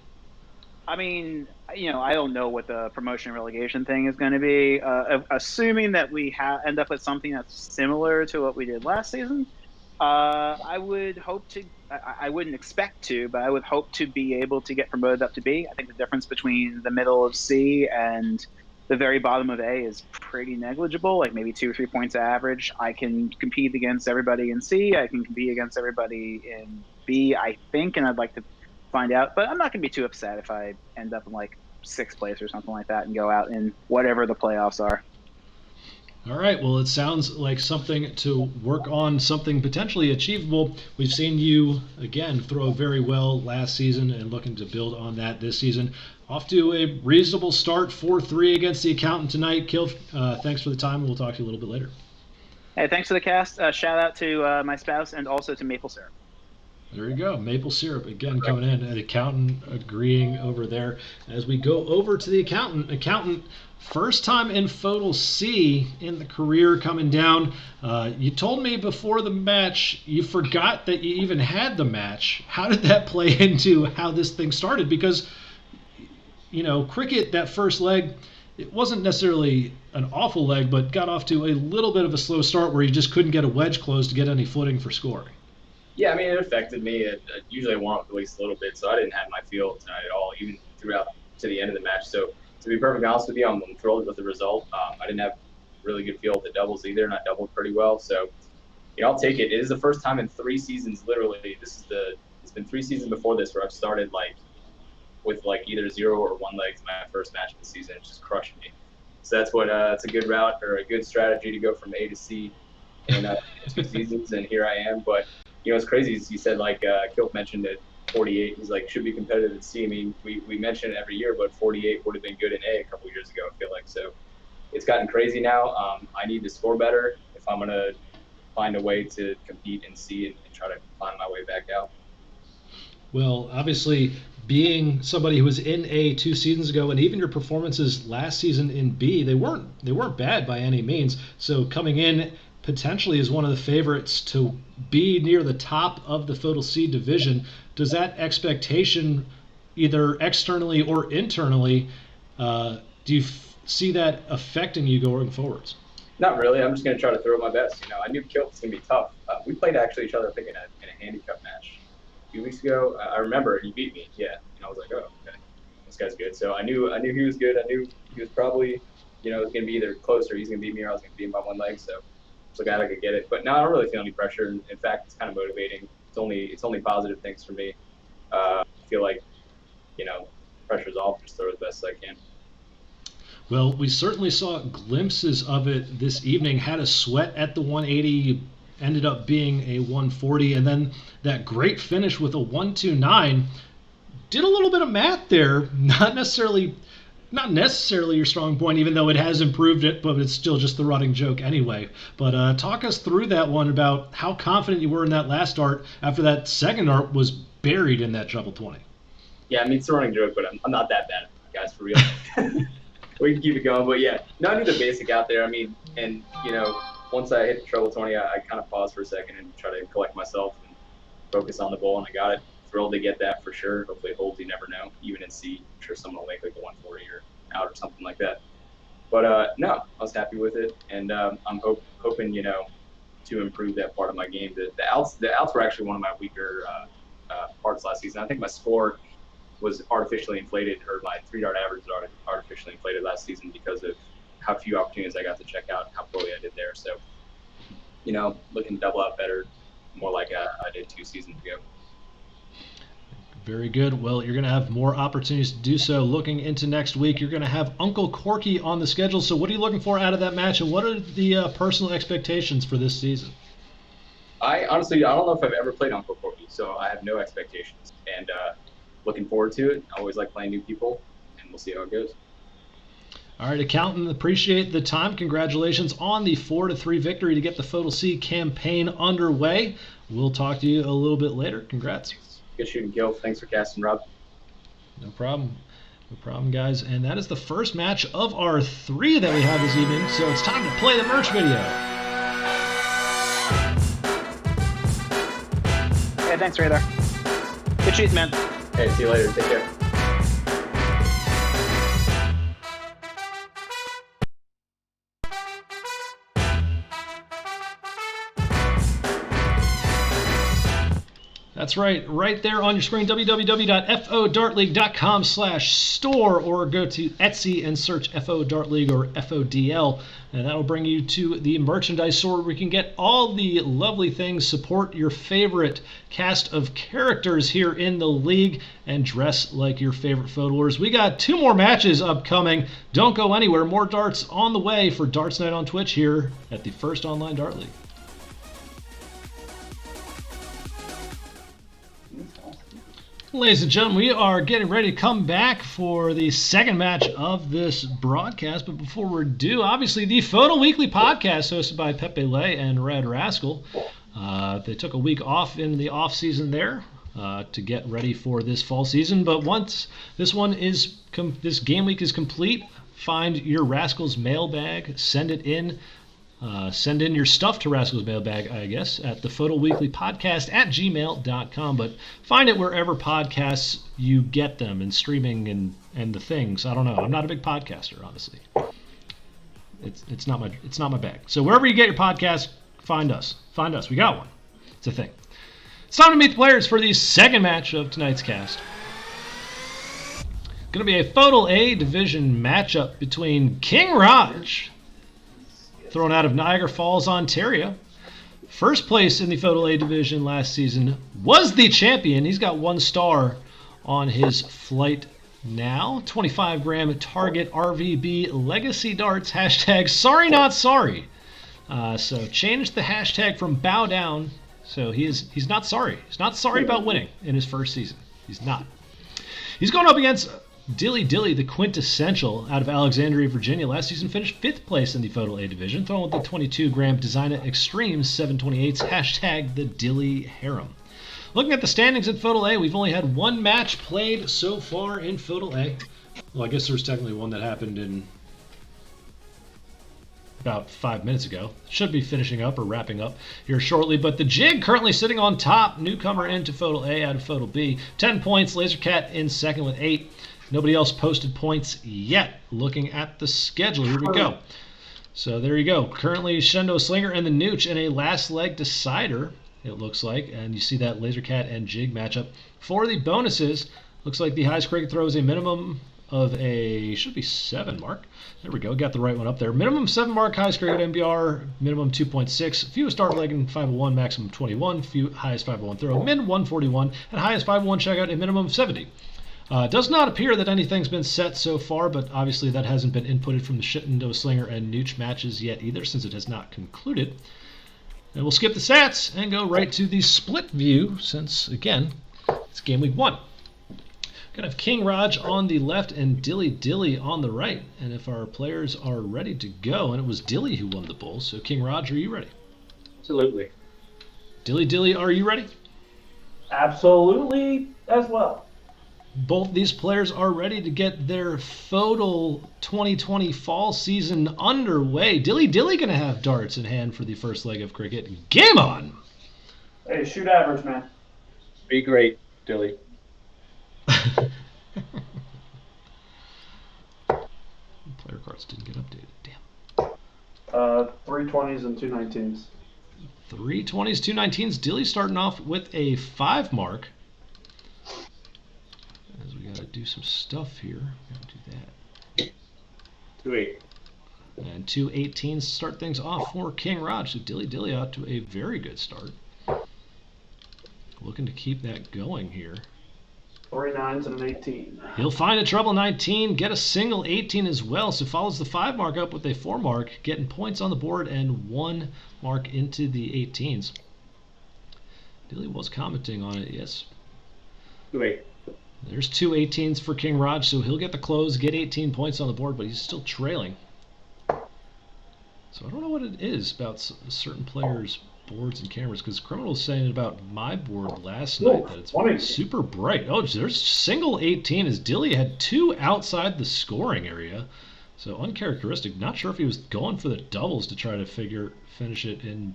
I mean, I don't know what the promotion relegation thing is going to be. Assuming that we end up with something that's similar to what we did last season, I would hope to. I wouldn't expect to, but I would hope to be able to get promoted up to B. I think the difference between the middle of C and the very bottom of A is pretty negligible, like maybe 2 or 3 points average. I can compete against everybody in C. I can compete against everybody in B, I think, and I'd like to find out. But I'm not going to be too upset if I end up in like 6th place or something like that and go out in whatever the playoffs are. All right, well, it sounds like something to work on, something potentially achievable. We've seen you, again, throw very well last season and looking to build on that this season. Off to a reasonable start, 4-3 against the accountant tonight. Kylf, thanks for the time. We'll talk to you a little bit later. Hey, thanks for the cast. Shout out to my spouse and also to Maple Syrup. There you go. Maple Syrup, again, coming in. An accountant agreeing over there. As we go over to the accountant, first time in FODL C in the career coming down. You told me before the match you forgot that you even had the match. How did that play into how this thing started? Because, cricket, that first leg, it wasn't necessarily an awful leg, but got off to a little bit of a slow start where you just couldn't get a wedge closed to get any footing for scoring. Yeah, I mean, it affected me. Usually I warm up at least a little bit, so I didn't have my feel tonight at all, even throughout to the end of the match. So to be perfectly honest with you, I'm thrilled with the result. I didn't have really good feel at the doubles either, and I doubled pretty well. So, I'll take it. It is the first time in 3 seasons, literally. It's been 3 seasons before this where I've started with either 0 or 1 legs my first match of the season. It's just crushed me. So that's what it's a good route or a good strategy to go from A to C in 2 seasons, and here I am. But it's crazy. You said Kylf mentioned that 48. He's should be competitive at C. I mean, we mention it every year, but 48 would have been good in A couple years ago. I feel like so. It's gotten crazy now. I need to score better if I'm gonna find a way to compete in C and try to find my way back out. Well, obviously, being somebody who was in A 2 seasons ago, and even your performances last season in B, they weren't bad by any means. So coming in potentially is one of the favorites to be near the top of the FODL C division. Does that expectation, either externally or internally, do you see that affecting you going forwards? Not really. I'm just going to try to throw my best. I knew Kylf was going to be tough. We played actually each other, I think, in a handicap match a few weeks ago. I remember he beat me. Yeah, and I was like, oh, okay, this guy's good. So I knew he was good. I knew he was probably, it was going to be either close or he's going to beat me or I was going to beat him by 1 leg. So glad I could get it. But now I don't really feel any pressure. In fact, it's kind of motivating it's only positive things for me. I feel like, pressure's off, just throw as best as I can. Well, we certainly saw glimpses of it this evening. Had a sweat at the 180, ended up being a 140, and then that great finish with a 129. Did a little bit of math there. Not necessarily your strong point, even though it has improved it, but it's still just the running joke anyway. But talk us through that one about how confident you were in that last dart after that second dart was buried in that treble 20. Yeah, I mean, it's a running joke, but I'm not that bad, guys, for real. We can keep it going, but yeah, no, I knew the basic out there. I mean, and once I hit the treble 20, I kind of paused for a second and try to collect myself and focus on the ball, and I got it. Thrilled to get that for sure. Hopefully it holds, you never know. Even in C, I'm sure someone will make like a 140 or out or something like that. But no, I was happy with it, and I'm hoping to improve that part of my game. The outs were actually one of my weaker parts last season. I think my score was artificially inflated, or my 3-dart average was artificially inflated last season because of how few opportunities I got to check out and how poorly I did there. So, looking to double out better, more like I did 2 seasons ago. Very good. Well, you're going to have more opportunities to do so looking into next week. You're going to have Uncle Corky on the schedule. So what are you looking for out of that match, and what are the personal expectations for this season? I don't know if I've ever played Uncle Corky, so I have no expectations. And looking forward to it. I always like playing new people, and we'll see how it goes. All right, Accountant, appreciate the time. Congratulations on the 4-3 victory to get the FODL C campaign underway. We'll talk to you a little bit later. Congrats. Good shooting, Kylf. Thanks for casting, Rob. No problem. No problem, guys. And that is the first match of our 3 that we have this evening. So it's time to play the merch video. Hey, thanks, Radar. Good shoots, man. Hey, see you later. Take care. That's right there on your screen, www.fodartleague.com/store, or go to Etsy and search FO Dart League or FODL, and that'll bring you to the merchandise store where you can get all the lovely things, support your favorite cast of characters here in the league, and dress like your favorite FODLers. We got 2 more matches upcoming. Don't go anywhere. More darts on the way for Darts Night on Twitch here at the First Online Dart League. Ladies and gentlemen, we are getting ready to come back for the second match of this broadcast. But before we do, obviously, the FODL Weekly podcast hosted by Pepe Le and Red Rascal. They took a week off in the off season there to get ready for this fall season. But once this game week is complete, find your Rascals mailbag, send it in. Send in your stuff to Rascals Mailbag, I guess, at the FODL Weekly Podcast at gmail.com. But find it wherever podcasts you get them, and streaming and the things. I don't know. I'm not a big podcaster, honestly. It's not my bag. So wherever you get your podcast, find us. Find us. We got one. It's a thing. It's time to meet the players for the second match of tonight's cast. Going to be a FODL A division matchup between King Rodge, thrown out of Niagara Falls, Ontario. First place in the FODL A division last season, was the champion. He's got 1 star on his flight now. 25-gram target RVB legacy darts, hashtag sorry not sorry. So changed the hashtag from bow down. So he's not sorry. He's not sorry about winning in his first season. He's not. He's going up against Dilly Dilly, the quintessential, out of Alexandria, Virginia. Last season finished 5th place in the FODL A division, throwing with the 22-gram Designa Extreme 728s, hashtag the Dilly Harem. Looking at the standings in FODL A, we've only had 1 match played so far in FODL A. Well, I guess there's technically one that happened in about 5 minutes ago. Should be finishing up or wrapping up here shortly. But the Jig currently sitting on top, newcomer into FODL A out of FODL B. 10 points, Lasercat in second with 8. Nobody else posted points yet. Looking at the schedule, here we go. So there you go. Currently, Shendo Slinger and the Nooch in a last leg decider, it looks like. And you see that Lasercat and Jig matchup. For the bonuses, looks like the highest cricket throw is a minimum of a, should be 7 mark. There we go, got the right one up there. Minimum 7 mark, highest grade MBR, minimum 2.6, fewest start leg in 501, maximum 21, highest 501 throw, min 141, and highest 501 checkout, a minimum of 70. Does not appear that anything's been set so far, but obviously that hasn't been inputted from the Shittendo Slinger and Nooch matches yet either, since it has not concluded. And we'll skip the stats and go right to the split view, since, again, it's game week 1. Gonna have King Rodge on the left and Dilly Dilly on the right. And if our players are ready to go, and it was Dilly who won the bowl, so King Rodge, are you ready? Absolutely. Dilly Dilly, are you ready? Absolutely as well. Both these players are ready to get their FODL 2020 fall season underway. Dilly Dilly gonna have darts in hand for the first leg of cricket. Game on! Hey, shoot average, man. Be great, Dilly. Player cards didn't get updated. Damn. 3 20s and 2 19s. 3 20s, 2 19s. Dilly starting off with a 5 mark. As we gotta do some stuff here. Gotta do that. 2 8. And 2 18s start things off for King Rodge. So Dilly Dilly out to a very good start. Looking to keep that going here. 3 9s and an 18. He'll find a treble 19, get a single 18 as well, so follows the 5 mark up with a 4 mark, getting points on the board and 1 mark into the 18s. Dilly was commenting on it, yes. 2 8. There's 2 18s for King Rodge, so he'll get the close, get 18 points on the board, but he's still trailing. So I don't know what it is about certain players' boards and cameras, because Criminal was saying about my board last night that it's 20. super bright. Oh, there's single 18 as Dilly had 2 outside the scoring area. So uncharacteristic. Not sure if he was going for the doubles to try to finish it in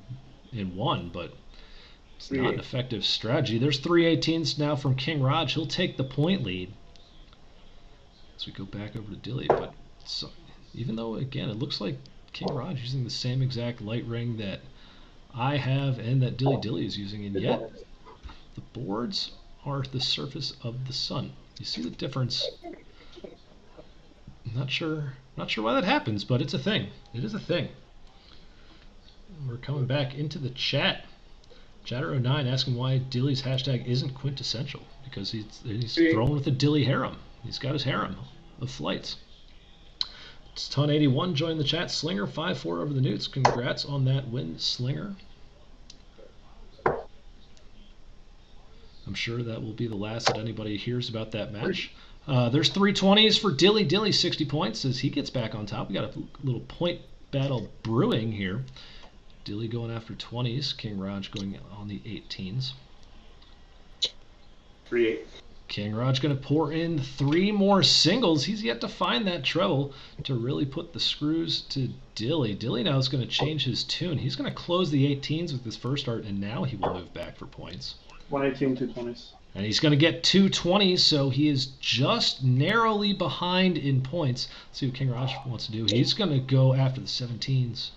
1, but it's not an effective strategy. There's 3 18s now from King Rodge. He'll take the point lead as we go back over to Dilly. But so, even though, again, it looks like King Rodge using the same exact light ring that I have and that Dilly Dilly is using, and yet the boards are the surface of the sun. You see the difference? Not sure why that happens, but it's a thing. It is a thing. We're coming back into the chat. Chatter09 asking why Dilly's hashtag isn't quintessential, because he's thrown with a Dilly harem. He's got his harem of flights. It's Ton81 joined the chat. Slinger 5-4 over the Newts. Congrats on that win, Slinger. I'm sure that will be the last that anybody hears about that match. There's 3 20s for Dilly Dilly, 60 points as he gets back on top. We got a little point battle brewing here. Dilly going after 20s. King Rodge going on the 18s. 3 8. King Rodge going to pour in 3 more singles. He's yet to find that treble to really put the screws to Dilly. Dilly now is going to change his tune. He's going to close the 18s with his first start, and now he will move back for points. 1 18, 2 20s. And he's going to get 2 20s, so he is just narrowly behind in points. Let's see what King Rodge wants to do. He's going to go after the 17s.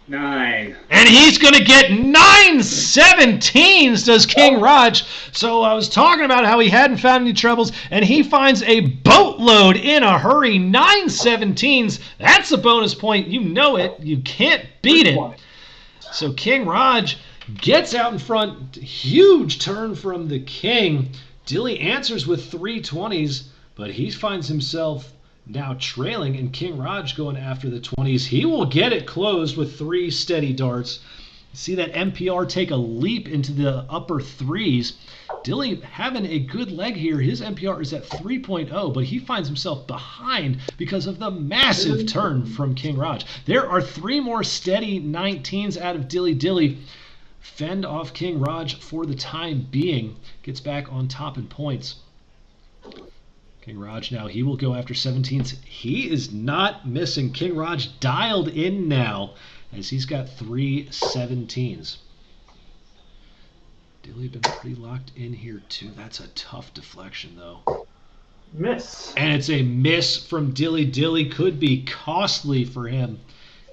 9. And he's going to get 9 17s, does King Rodge. So I was talking about how he hadn't found any trebles, and he finds a boatload in a hurry. 9 17s. That's a bonus point. You know it. You can't beat it. So King Rodge gets out in front. Huge turn from the King. Dilly answers with 3 20s, but he finds himself now trailing, and King Rodge going after the 20s. He will get it closed with 3 steady darts. See that MPR take a leap into the upper 3s. Dilly having a good leg here. His MPR is at 3.0, but he finds himself behind because of the massive turn from King Rodge. There are 3 more steady 19s out of Dilly Dilly. Fend off King Rodge for the time being. Gets back on top in points. King Rodge now, he will go after 17s. He is not missing. King Rodge dialed in now as he's got 3 17s. Dilly been pretty locked in here too. That's a tough deflection though. Miss. And it's a miss from Dilly Dilly. Could be costly for him.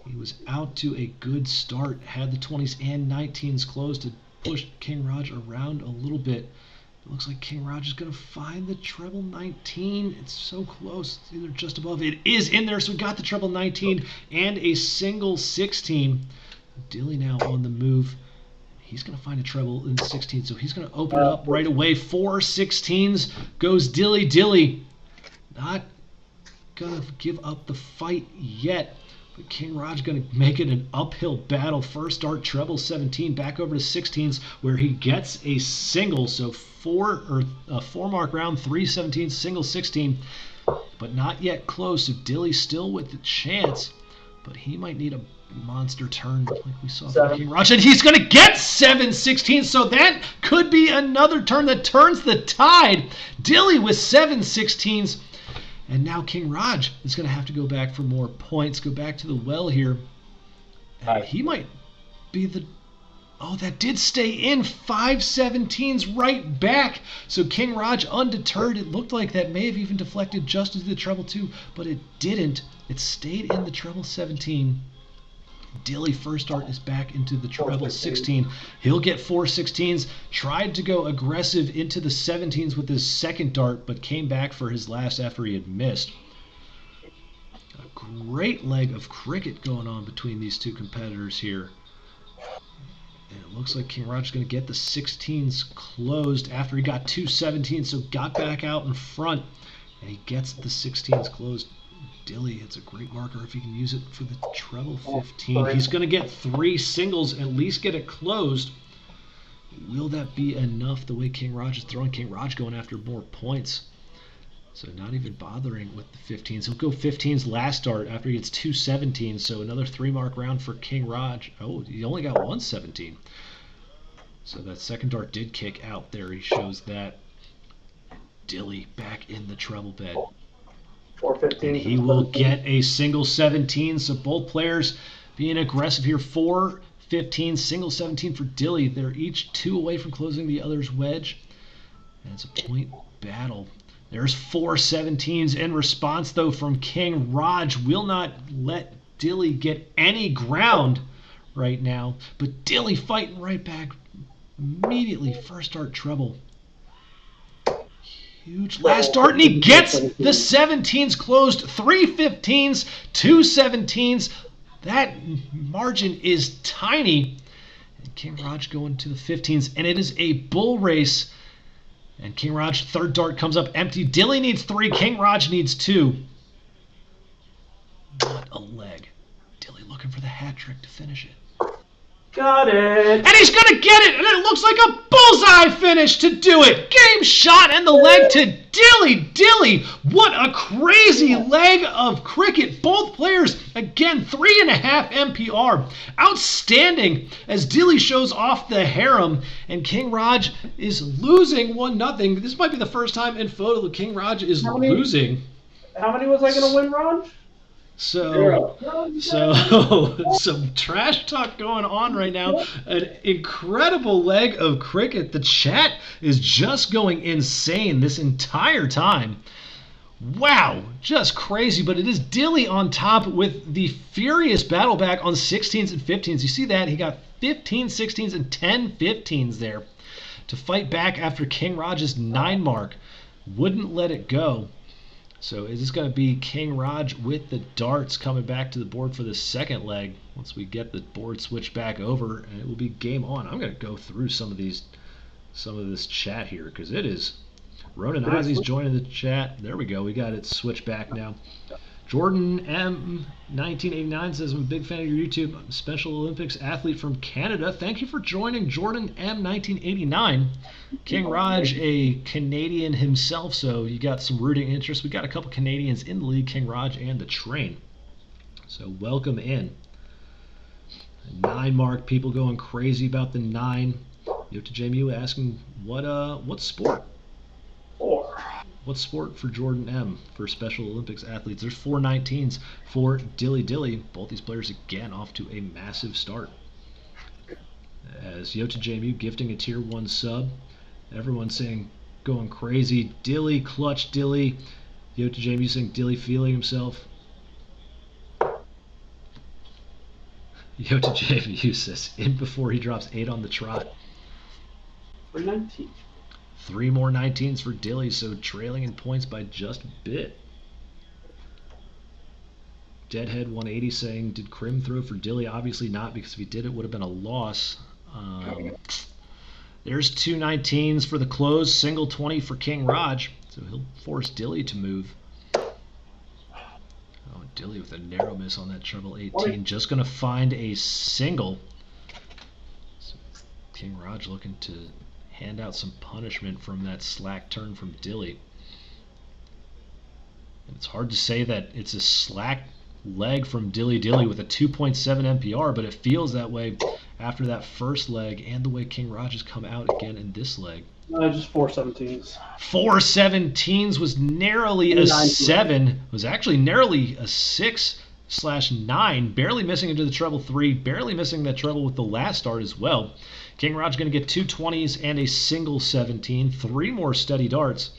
He was out to a good start. Had the 20s and 19s closed to push King Rodge around a little bit. It looks like King Rodge is going to find the treble 19. It's so close. It's either just above. It is in there, so we got the treble 19 and a single 16. Dilly now on the move. He's going to find a treble in the 16, so he's going to open it up right away. 4 16s goes Dilly Dilly. Not going to give up the fight yet. But King Rodge going to make it an uphill battle. First start, treble 17, back over to 16s, where he gets a single. So 4-mark round, 3 17, single 16, but not yet close. So Dilly still with the chance, but he might need a monster turn like we saw from King Rodge, and he's going to get 7 16. So that could be another turn that turns the tide. Dilly with 7 16s. And now King Rodge is going to have to go back for more points, go back to the well here. And he might be the... Oh, that did stay in. 5 17s right back. So King Rodge undeterred. It looked like that may have even deflected just into the treble 2, but it didn't. It stayed in the treble 17. Dilly first start is back into the treble 16. He'll get 4 16s. Tried to go aggressive into the 17s with his second dart, but came back for his last after he had missed. A great leg of cricket going on between these two competitors here. And it looks like King Rodge is going to get the 16s closed after he got 2 17s, so got back out in front, and he gets the 16s closed. Dilly hits a great marker if he can use it for the treble 15. He's going to get 3 singles, at least get it closed. Will that be enough the way King Rodge is throwing? King Rodge going after more points. So not even bothering with the 15s. He'll go 15s last start after he gets 2 17s. So another 3-mark round for King Rodge. Oh, he only got 1 17. So that second dart did kick out there. He shows that. Dilly back in the treble bed. 4 15. And he will get a single 17. So both players being aggressive here. 4 15, single 17 for Dilly. They're each 2 away from closing the other's wedge. And it's a point battle. There's 4 17s in response, though, from King Rodge. Will not let Dilly get any ground right now. But Dilly fighting right back immediately. First start treble. Huge last start, and he gets the 17s closed. 3 15s, 2 17s. That margin is tiny. And King Rodge going to the 15s, and it is a bull race. And King Rodge, third dart comes up empty. Dilly needs 3, King Rodge needs 2. What a leg. Dilly looking for the hat trick to finish it. Got it. And he's going to get it, and it looks like a bullseye finish to do it. Game shot and the leg to Dilly Dilly. What a crazy leg of cricket. Both players, again, 3.5 MPR. Outstanding as Dilly shows off the harem, and King Rodge is losing 1-0. This might be the first time in FODL King Rodge is losing. How many was I going to win, Ron? So some trash talk going on right now. An incredible leg of cricket. The chat is just going insane this entire time. Wow, just crazy. But it is Dilly on top with the furious battle back on 16s and 15s. You see that? He got 15 16s and 10 15s there to fight back after King Rodge's 9 mark. Wouldn't let it go. So is this going to be King Rodge with the darts coming back to the board for the second leg once we get the board switched back over, and it will be game on. I'm going to go through some of this chat here because it is. Ronan Ozzy's joining the chat. There we go. We got it switched back now. Jordan M 1989 says, I'm a big fan of your YouTube. I'm a Special Olympics athlete from Canada. Thank you for joining, Jordan M 1989. King Rodge, a Canadian himself, so you got some rooting interest. We got a couple Canadians in the league, King Rodge and the Train. So welcome in. 9 mark, people going crazy about the 9. Yota JMU asking what sport? 4. What sport for Jordan M for Special Olympics athletes? There's 4 19s for Dilly Dilly. Both these players again off to a massive start. As Yota JMU gifting a tier 1 sub. Everyone saying going crazy. Dilly, clutch Dilly. Yota JMU saying Dilly feeling himself. Yota JMU says in before he drops 8 on the trot. 319. 3 more 19s for Dilly, so trailing in points by just a bit. Deadhead 180 saying, did Krim throw for Dilly? Obviously not, because if he did, it would have been a loss. There's 2 19s for the close, single 20 for King Rodge, so he'll force Dilly to move. Oh, Dilly with a narrow miss on that treble 18, just going to find a single. So King Rodge looking to hand out some punishment from that slack turn from Dilly. And it's hard to say that it's a slack leg from Dilly Dilly with a 2.7 MPR, but it feels that way after that first leg and the way King Rodge has come out again in this leg. Just 4 17s. 4 17s was narrowly a 7, was actually narrowly a 6/9, barely missing into the treble 3, barely missing that treble with the last start as well. King Rodge going to get 2 20s and a single 17, 3 more steady darts.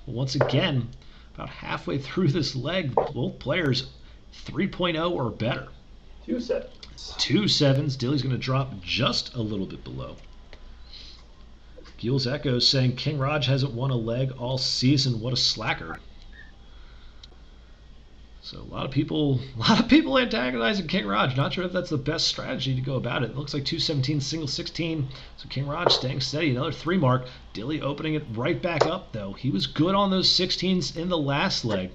Once again, about halfway through this leg, both players 3.0 or better. 2 7s. 2 7s. Dilly's going to drop just a little bit below. Gil's Echo saying King Rodge hasn't won a leg all season. What a slacker. So a lot of people antagonizing King Rodge. Not sure if that's the best strategy to go about it. It looks like 2 17, single 16. So King Rodge staying steady. Another 3 mark. Dilly opening it right back up though. He was good on those 16s in the last leg.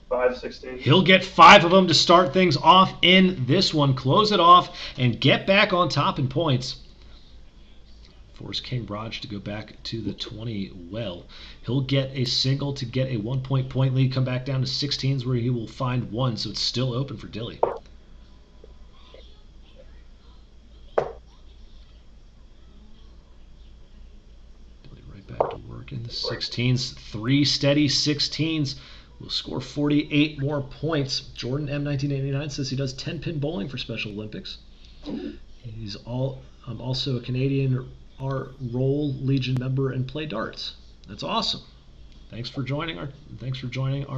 5 16. He'll get 5 of them to start things off in this one. Close it off and get back on top in points. Force King Rodge to go back to the 20 well. He'll get a single to get a 1 point lead, come back down to 16s where he will find 1, so it's still open for Dilly. Dilly right back to work in the 16s. 3 steady 16s. Will score 48 more points. Jordan M1989 says he does 10-pin bowling for Special Olympics. He's also a Canadian Roll Legion member and play darts. That's awesome. Thanks for joining our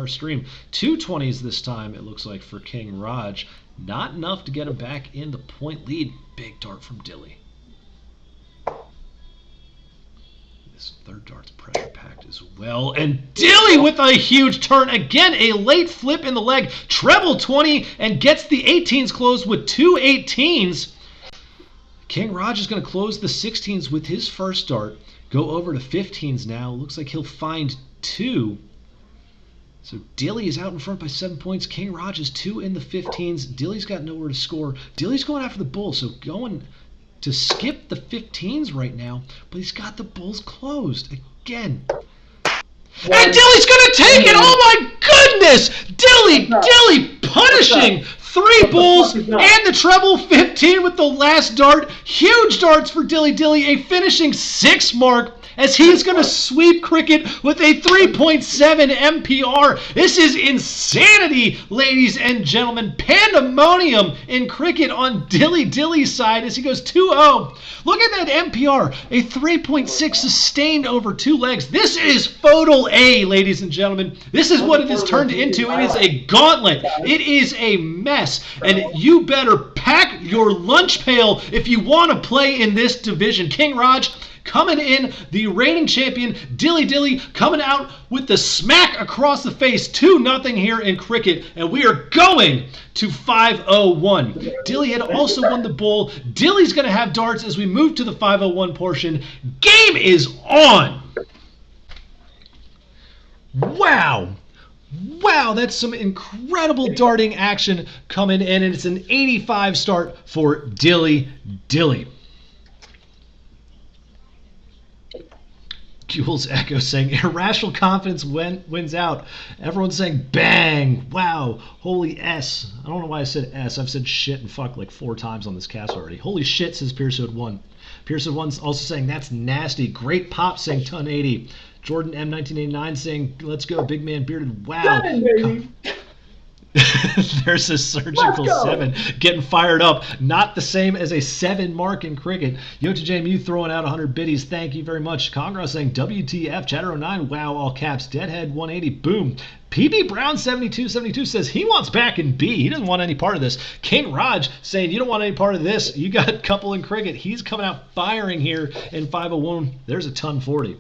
stream. 2 20s this time it looks like for King Rodge. Not enough to get him back in the point lead. Big dart from Dilly. This third dart's pressure packed as well. And Dilly with a huge turn. Again, a late flip in the leg. Treble 20 and gets the 18s closed with 2 18s. King Rodge is going to close the 16s with his first dart. Go over to 15s now. Looks like he'll find 2. So Dilly is out in front by 7 points. King Rodge is 2 in the 15s. Dilly's got nowhere to score. Dilly's going after the bull, so going to skip the 15s right now, but he's got the bulls closed again. And Dilly's going to take it! Oh my goodness! Dilly punishing 3 bulls and the treble 15 with the last dart. Huge darts for Dilly Dilly, a finishing 6 mark as he's going to sweep cricket with a 3.7 MPR. This is insanity, ladies and gentlemen. Pandemonium in cricket on Dilly Dilly's side as he goes 2-0. Look at that MPR, a 3.6 sustained over 2 legs. This is FODL A, ladies and gentlemen. This is what it has turned into. It is a gauntlet. It is a mess. And you better pack your lunch pail if you want to play in this division. King Rodge coming in, the reigning champion. Dilly Dilly coming out with the smack across the face. 2-0 here in cricket, and we are going to 501. Dilly had also won the bull. Dilly's going to have darts as we move to the 501 portion. Game is on. Wow, that's some incredible darting action coming in, and it's an 85 start for Dilly Dilly. Jules Echo saying irrational confidence wins out. Everyone's saying bang. Wow. Holy S. I don't know why I said S. I've said shit and fuck like 4 times on this cast already. Holy shit, says Piercewood1. Piercewood1's also saying that's nasty. Great pop saying ton 80. Jordan M1989 saying let's go big man bearded. Wow. There's a surgical 7 getting fired up. Not the same as a 7 mark in cricket. Yota JMU throwing out 100 biddies. Thank you very much. Congra saying WTF. Chatter09. Wow. All caps. Deadhead 180. Boom. PB Brown 7272 says he wants back in B. He doesn't want any part of this. King Rodge saying you don't want any part of this. You got a couple in cricket. He's coming out firing here in 501. There's a ton 40.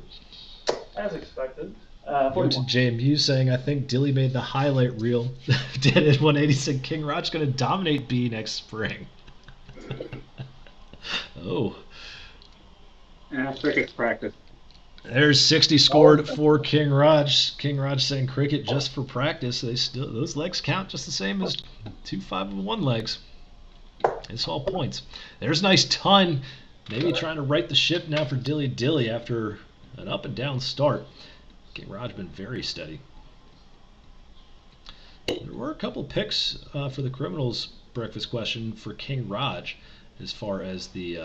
As expected. Go to 41. JMU saying, I think Dilly made the highlight reel. Did it 180 said King Rodge going to dominate B next spring. Oh. Cricket's practice. There's 60 scored for King Rodge. King Rodge saying cricket just for practice. Those legs count just the same as 2 5-1 legs. It's all points. There's a nice ton. Maybe trying to right the ship now for Dilly Dilly after an up and down start. King Rodge been very steady. There were a couple picks for the Criminals breakfast question for King Rodge as far as the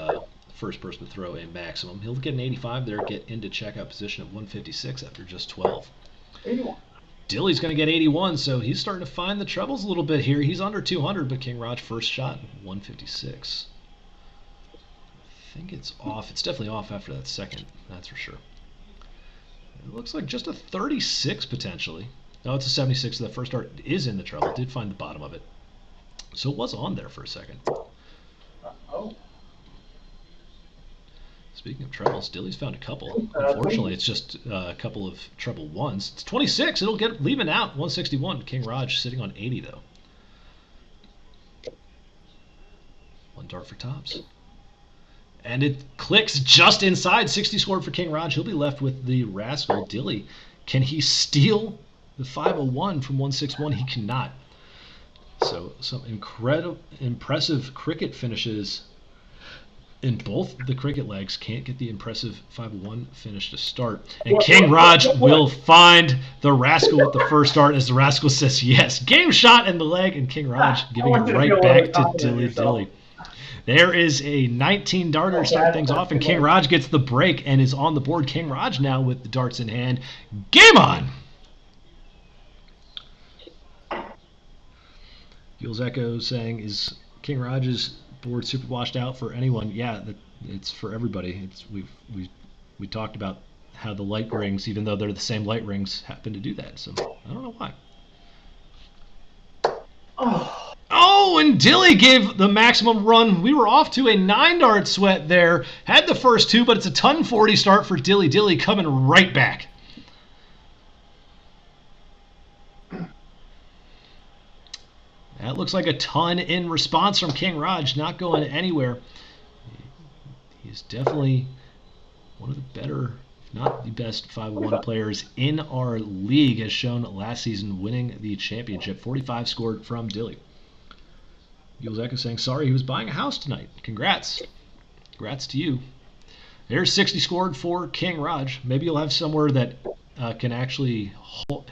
first person to throw a maximum. He'll get an 85 there, get into checkout position at 156 after just 12. 81. Dilly's going to get 81, so he's starting to find the trebles a little bit here. He's under 200, but King Rodge first shot, 156. I think it's off. It's definitely off after that second, that's for sure. It looks like just a 36 potentially. No, it's a 76, so the first dart is in the treble. Did find the bottom of it. So it was on there for a second. Oh. Speaking of trebles, Dilly's found a couple. Unfortunately, it's just a couple of treble ones. It's 26. It'll get leaving out 161. King Rodge sitting on 80 though. One dart for tops. And it clicks just inside. 60 scored for King Rodge. He'll be left with the rascal Dilly. Can he steal the 501 from 161? He cannot. So some impressive cricket finishes in both the cricket legs. Can't get the impressive 501 finish to start. And King Rodge will find the rascal with the first start as the rascal says yes. Game shot in the leg, and King Rodge giving it right back to Dilly Dilly. There is a 19 darter to start things off, and King Rodge gets the break and is on the board. King Rodge now with the darts in hand. Game on! Gil's Echo saying, is King Rodge's board super washed out for anyone? Yeah, it's for everybody. We talked about how the light rings, even though they're the same light rings, happen to do that. So I don't know why. Oh, and Dilly gave the maximum run. We were off to a 9-dart sweat there. Had the first two, but it's a ton 40 start for Dilly Dilly coming right back. That looks like a ton in response from King Rodge, not going anywhere. He's definitely one of the better, if not the best 501 players in our league, as shown last season, winning the championship. 45 scored from Dilly. Gil's Echo saying, sorry, he was buying a house tonight. Congrats. Congrats to you. There's 60 scored for King Rodge. Maybe you'll have somewhere that can actually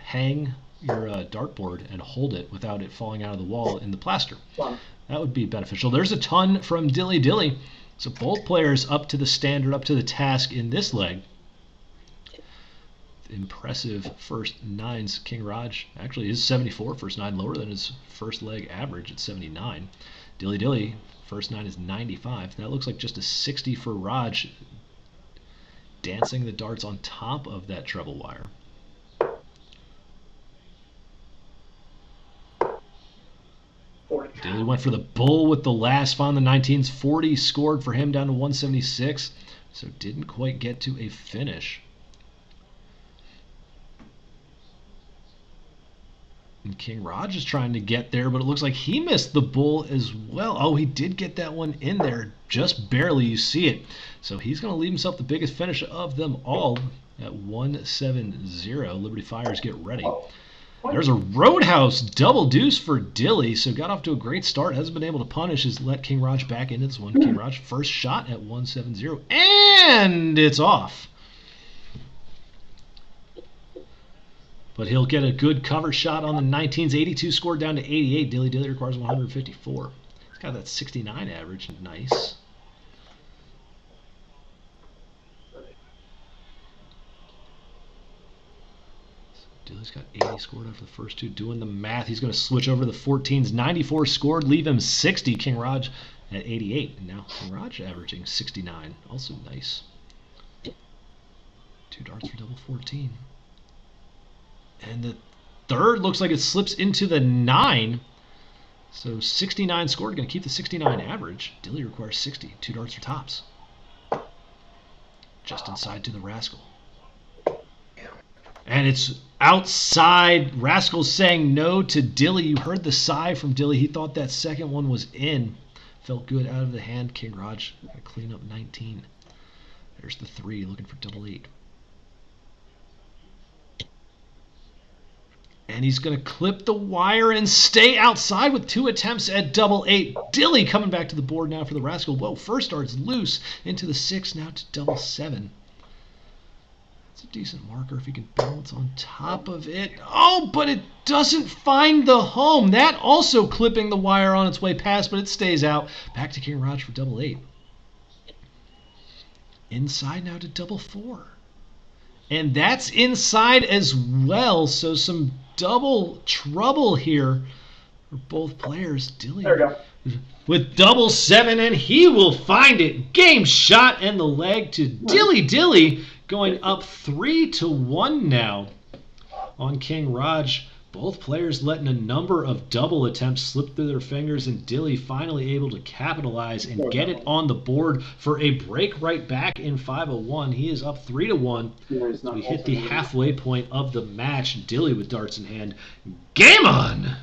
hang your dartboard and hold it without it falling out of the wall in the plaster. That would be beneficial. There's a ton from Dilly Dilly. So both players up to the standard, up to the task in this leg. Impressive first nines. King Rodge actually is 74 first nine, lower than his first leg average at 79. Dilly Dilly first nine is 95. That looks like just a 60 for Rodge, dancing the darts on top of that treble wire. Dilly went for the bull with the last, found the 19s. 40 scored for him down to 176, so didn't quite get to a finish. And King Rodge is trying to get there, but it looks like he missed the bull as well. Oh, he did get that one in there, just barely. You see it. So he's going to leave himself the biggest finish of them all at 170. Liberty Fires get ready. There's a Roadhouse double deuce for Dilly, so got off to a great start. Hasn't been able to punish, has let King Rodge back into this one. King Rodge first shot at 170, and it's off. But he'll get a good cover shot on the 19s. 82 scored down to 88. Dilly Dilly requires 154. He's got that 69 average. Nice. Dilly's got 80 scored after the first two. Doing the math, he's going to switch over the 14s. 94 scored, leave him 60. King Rodge at 88. And now King Rodge averaging 69. Also nice. 2 darts for double 14. And the third looks like it slips into the 9. So 69 scored, going to keep the 69 average. Dilly requires 60. 2 darts for tops. Just inside to the rascal. And it's outside. Rascal's saying no to Dilly. You heard the sigh from Dilly. He thought that second one was in. Felt good out of the hand. King Rodge got to clean up 19. There's the 3, looking for double 8. And he's going to clip the wire and stay outside with 2 attempts at double 8. Dilly coming back to the board now for the Rascal. Whoa, first dart's loose into the 6, now to double 7. That's a decent marker if he can balance on top of it. Oh, but it doesn't find the home. That also clipping the wire on its way past, but it stays out. Back to King Rodge for double 8. Inside now to double 4. And that's inside as well, so some double trouble here for both players. Dilly There we go. with double 7, and he will find it. Game shot and the leg to Dilly Dilly, going up 3-1 now on King Rodge. Both players letting a number of double attempts slip through their fingers, and Dilly finally able to capitalize and get it on the board for a break right back in 501. He is up 3-1. We hit the halfway point of the match. Dilly with darts in hand. Game on!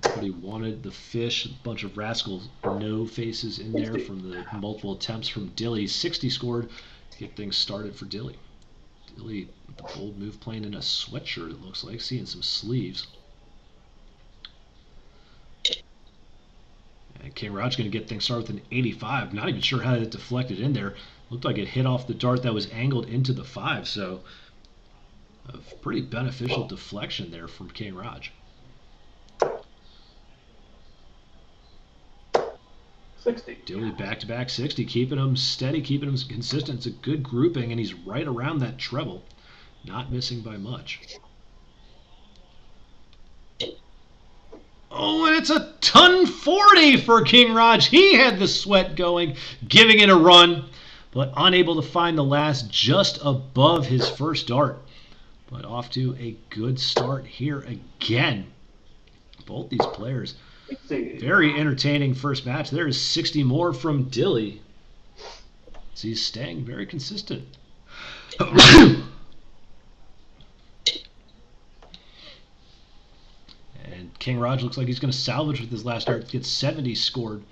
Everybody wanted the fish. A bunch of Rascals no faces in there from the multiple attempts from Dilly. 60 scored to get things started for Dilly. Dilly with the bold move playing in a sweatshirt, it looks like, seeing some sleeves. And King Rodge going to get things started with an 85. Not even sure how that deflected in there. Looked like it hit off the dart that was angled into the 5, so a pretty beneficial deflection there from King Rodge. 60. Dilly back-to-back 60, keeping him steady, keeping him consistent. It's a good grouping, and he's right around that treble. Not missing by much. Oh, and it's a ton 40 for King Rodge. He had the sweat going, giving it a run, but unable to find the last just above his first dart. But off to a good start here again. Both these players. Very entertaining first match. There is 60 more from Dilly. So he's staying very consistent. And King Rodge looks like he's going to salvage with his last dart. Gets 70 scored.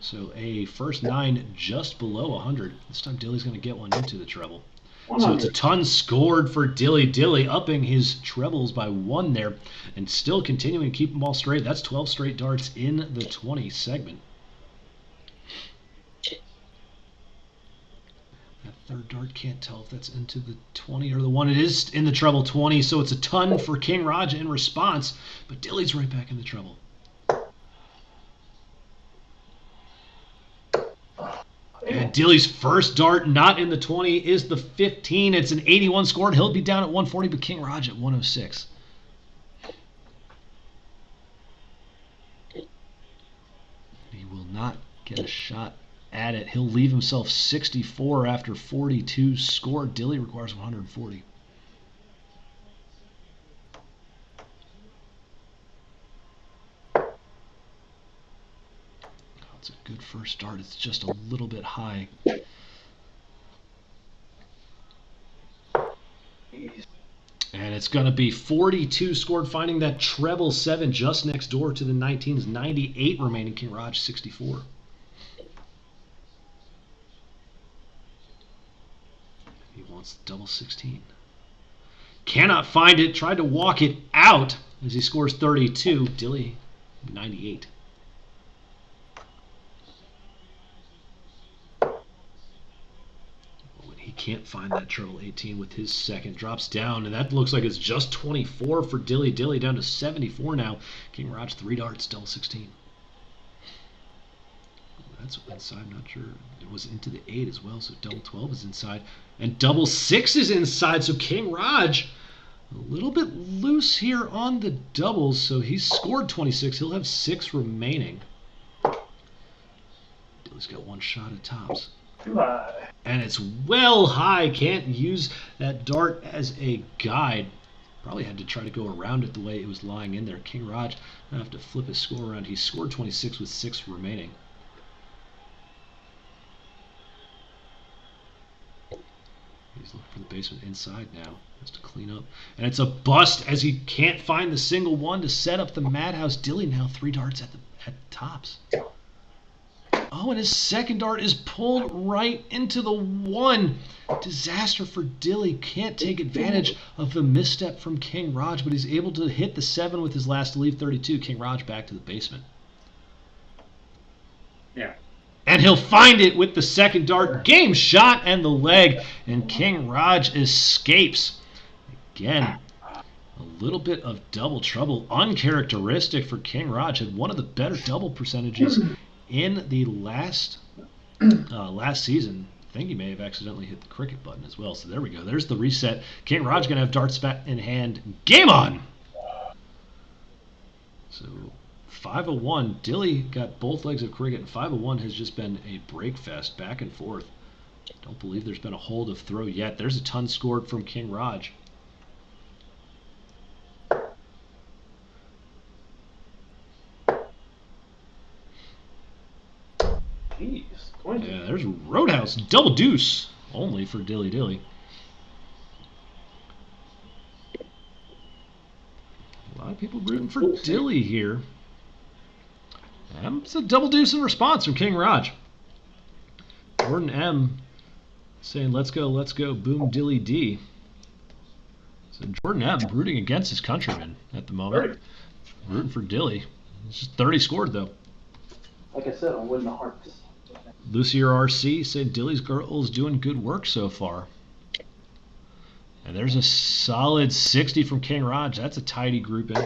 So a first 9 just below 100. This time Dilly's going to get one into the treble. 100. So it's a ton scored for Dilly Dilly, upping his trebles by 1 there, and still continuing to keep them all straight. That's 12 straight darts in the 20 segment. That third dart, can't tell if that's into the 20 or the 1. It is in the treble 20, so it's a ton for King Rodge in response, but Dilly's right back in the treble. And Dilly's first dart not in the 20 is the 15. It's an 81 scored. He'll be down at 140, but King Rodge at 106. He will not get a shot at it. He'll leave himself 64 after 42 scored. Dilly requires 140. It's a good first start. It's just a little bit high. And it's going to be 42 scored, finding that treble 7 just next door to the 19's 98 remaining. King Rodge 64. He wants double 16. Cannot find it. Tried to walk it out as he scores 32. Dilly 98. Can't find that treble 18 with his second. Drops down, and that looks like it's just 24 for Dilly Dilly, down to 74 now. King Rodge 3 darts, double 16. That's inside, not sure. It was into the 8 as well, so double 12 is inside. And double 6 is inside, so King Rodge a little bit loose here on the doubles, so he's scored 26. He'll have 6 remaining. Dilly's got 1 shot at tops. Too high. And it's well high. Can't use that dart as a guide. Probably had to try to go around it the way it was lying in there. King Rodge going to have to flip his score around. He scored 26 with 6 remaining. He's looking for the basement inside now. Has to clean up. And it's a bust as he can't find the single one to set up the MADhouse. Dilly now 3 darts at the tops. Oh, and his second dart is pulled right into the 1. Disaster for Dilly. Can't take advantage of the misstep from King Rodge, but he's able to hit the 7 with his last to leave 32. King Rodge back to the basement. Yeah. And he'll find it with the second dart. Game shot and the leg. And King Rodge escapes. Again, a little bit of double trouble. Uncharacteristic for King Rodge. Had one of the better double percentages in the last season. I think he may have accidentally hit the cricket button as well. So there we go. There's the reset. King Rodge going to have darts back in hand. Game on! So 501. Dilly got both legs of cricket, and 501 has just been a break fest back and forth. Don't believe there's been a hold of throw yet. There's a ton scored from King Rodge. Jeez, 20. Yeah, there's Roadhouse. Double deuce. Only for Dilly Dilly. A lot of people rooting for Dilly here. It's a double deuce in response from King Rodge. Jordan M saying, let's go, boom, Dilly D. So Jordan M rooting against his countrymen at the moment. Rooting for Dilly. It's just 30 scored, though. Like I said, I'll win the hearts. Lucier RC said Dilly's girl is doing good work so far. And there's a solid 60 from King Rodge. That's a tidy grouping.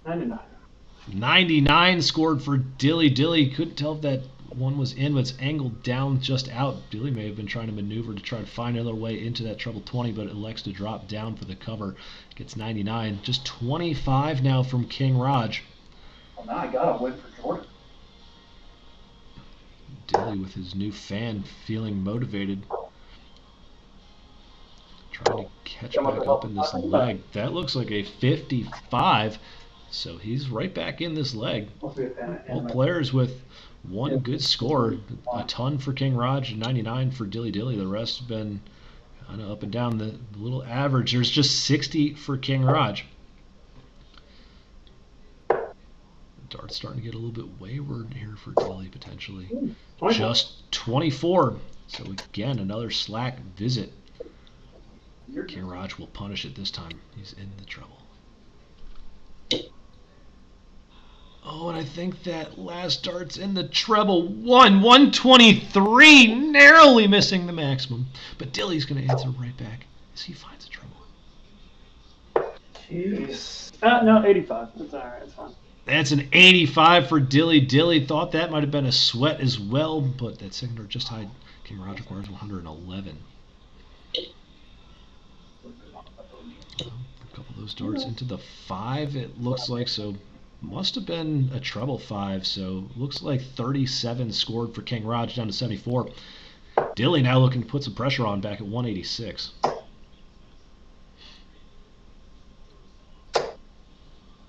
$99. 99 scored for Dilly. Dilly couldn't tell if that one was in, but it's angled down just out. Dilly may have been trying to maneuver to try to find another way into that treble 20, but elects to drop down for the cover. Gets 99. Just 25 now from King Rodge. Well, now I gotta win for Jordan. Dilly with his new fan feeling motivated. Trying to catch back up in this leg. That looks like a 55. So he's right back in this leg. Both players with one good score. A ton for King Rodge, 99 for Dilly Dilly. The rest have been kind of up and down the little average. There's just 60 for King Rodge. Dart's starting to get a little bit wayward here for Dilly potentially. Just 24. So again, another slack visit. King Rodge will punish it this time. He's in the trouble. Oh, and I think that last dart's in the treble. 123, narrowly missing the maximum. But Dilly's going to answer right back as he finds a treble. Jeez. No, 85. That's all right. It's fine. That's an 85 for Dilly. Dilly thought that might have been a sweat as well, but that second dart just high. King Rodge requires 111. A couple of those darts into the 5, it looks like, so must have been a treble 5, so looks like 37 scored for King Rodge down to 74. Dilly now looking to put some pressure on back at 186.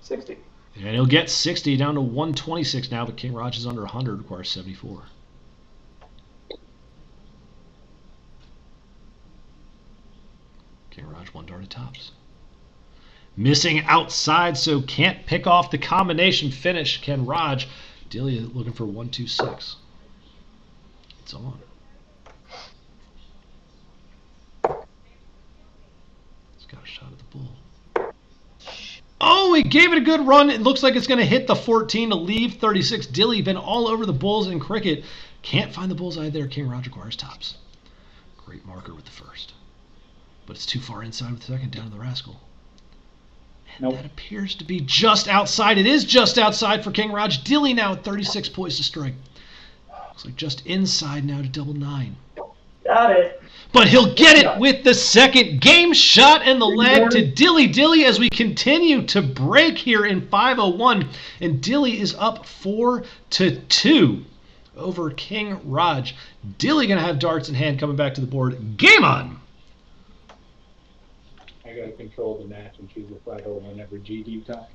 60. And he'll get 60 down to 126 now, but King Rodge is under 100, requires 74. King Rodge one dart at tops. Missing outside, so can't pick off the combination finish. King Rodge. Dilly looking for 126. It's on. He's got a shot at the bull. Oh, he gave it a good run. It looks like it's going to hit the 14 to leave 36. Dilly been all over the bulls in cricket. Can't find the bullseye there. King Rodge requires tops. Great marker with the first. But it's too far inside with the second, down to the rascal. And that appears to be just outside. It is just outside for King Rodge. Dilly now at 36 poised to strike. Looks like just inside now to double 9. Got it. But he'll get it with the second. Game shot and the leg to Dilly Dilly as we continue to break here in 501. And Dilly is up 4-2 over King Rodge. Dilly going to have darts in hand coming back to the board. Game on! I got to control the match and choose a 501 every GD time.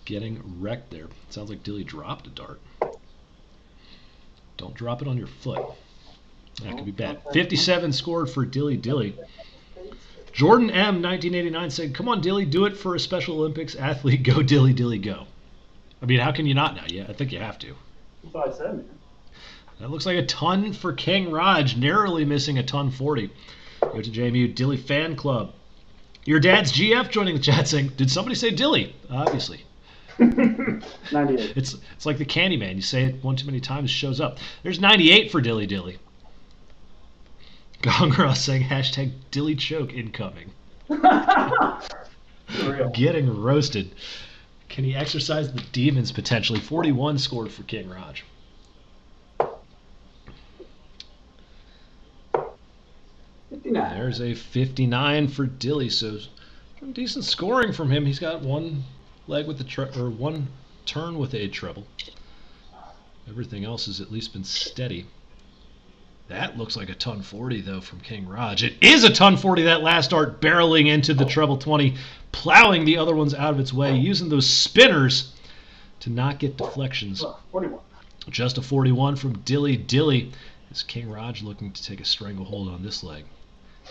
Getting wrecked there. Sounds like Dilly dropped a dart. Don't drop it on your foot. That could be bad. 57 scored for Dilly Dilly. Jordan M. 1989 said, "Come on, Dilly, do it for a Special Olympics athlete. Go, Dilly Dilly, go." I mean, how can you not now? Yeah, I think you have to. That's what I said, man. That looks like a ton for King Rodge, narrowly missing a ton 40. Go to JMU Dilly Fan Club. Your dad's GF joining the chat saying, "Did somebody say Dilly?" Obviously. 98. It's like the Candyman. You say it one too many times, it shows up. There's 98 for Dilly Dilly. Gongra saying hashtag Dilly Choke incoming. For real. Getting roasted. Can he exercise the demons potentially? 41 scored for King Rodge. There's a 59 for Dilly, so some decent scoring from him. He's got one leg with the one turn with a treble. Everything else has at least been steady. That looks like a ton 40 though from King Rodge. It is a ton 40. That last dart barreling into the treble 20, plowing the other ones out of its way, using those spinners to not get deflections. 41. Just a 41 from Dilly Dilly. Is King Rodge looking to take a stranglehold on this leg?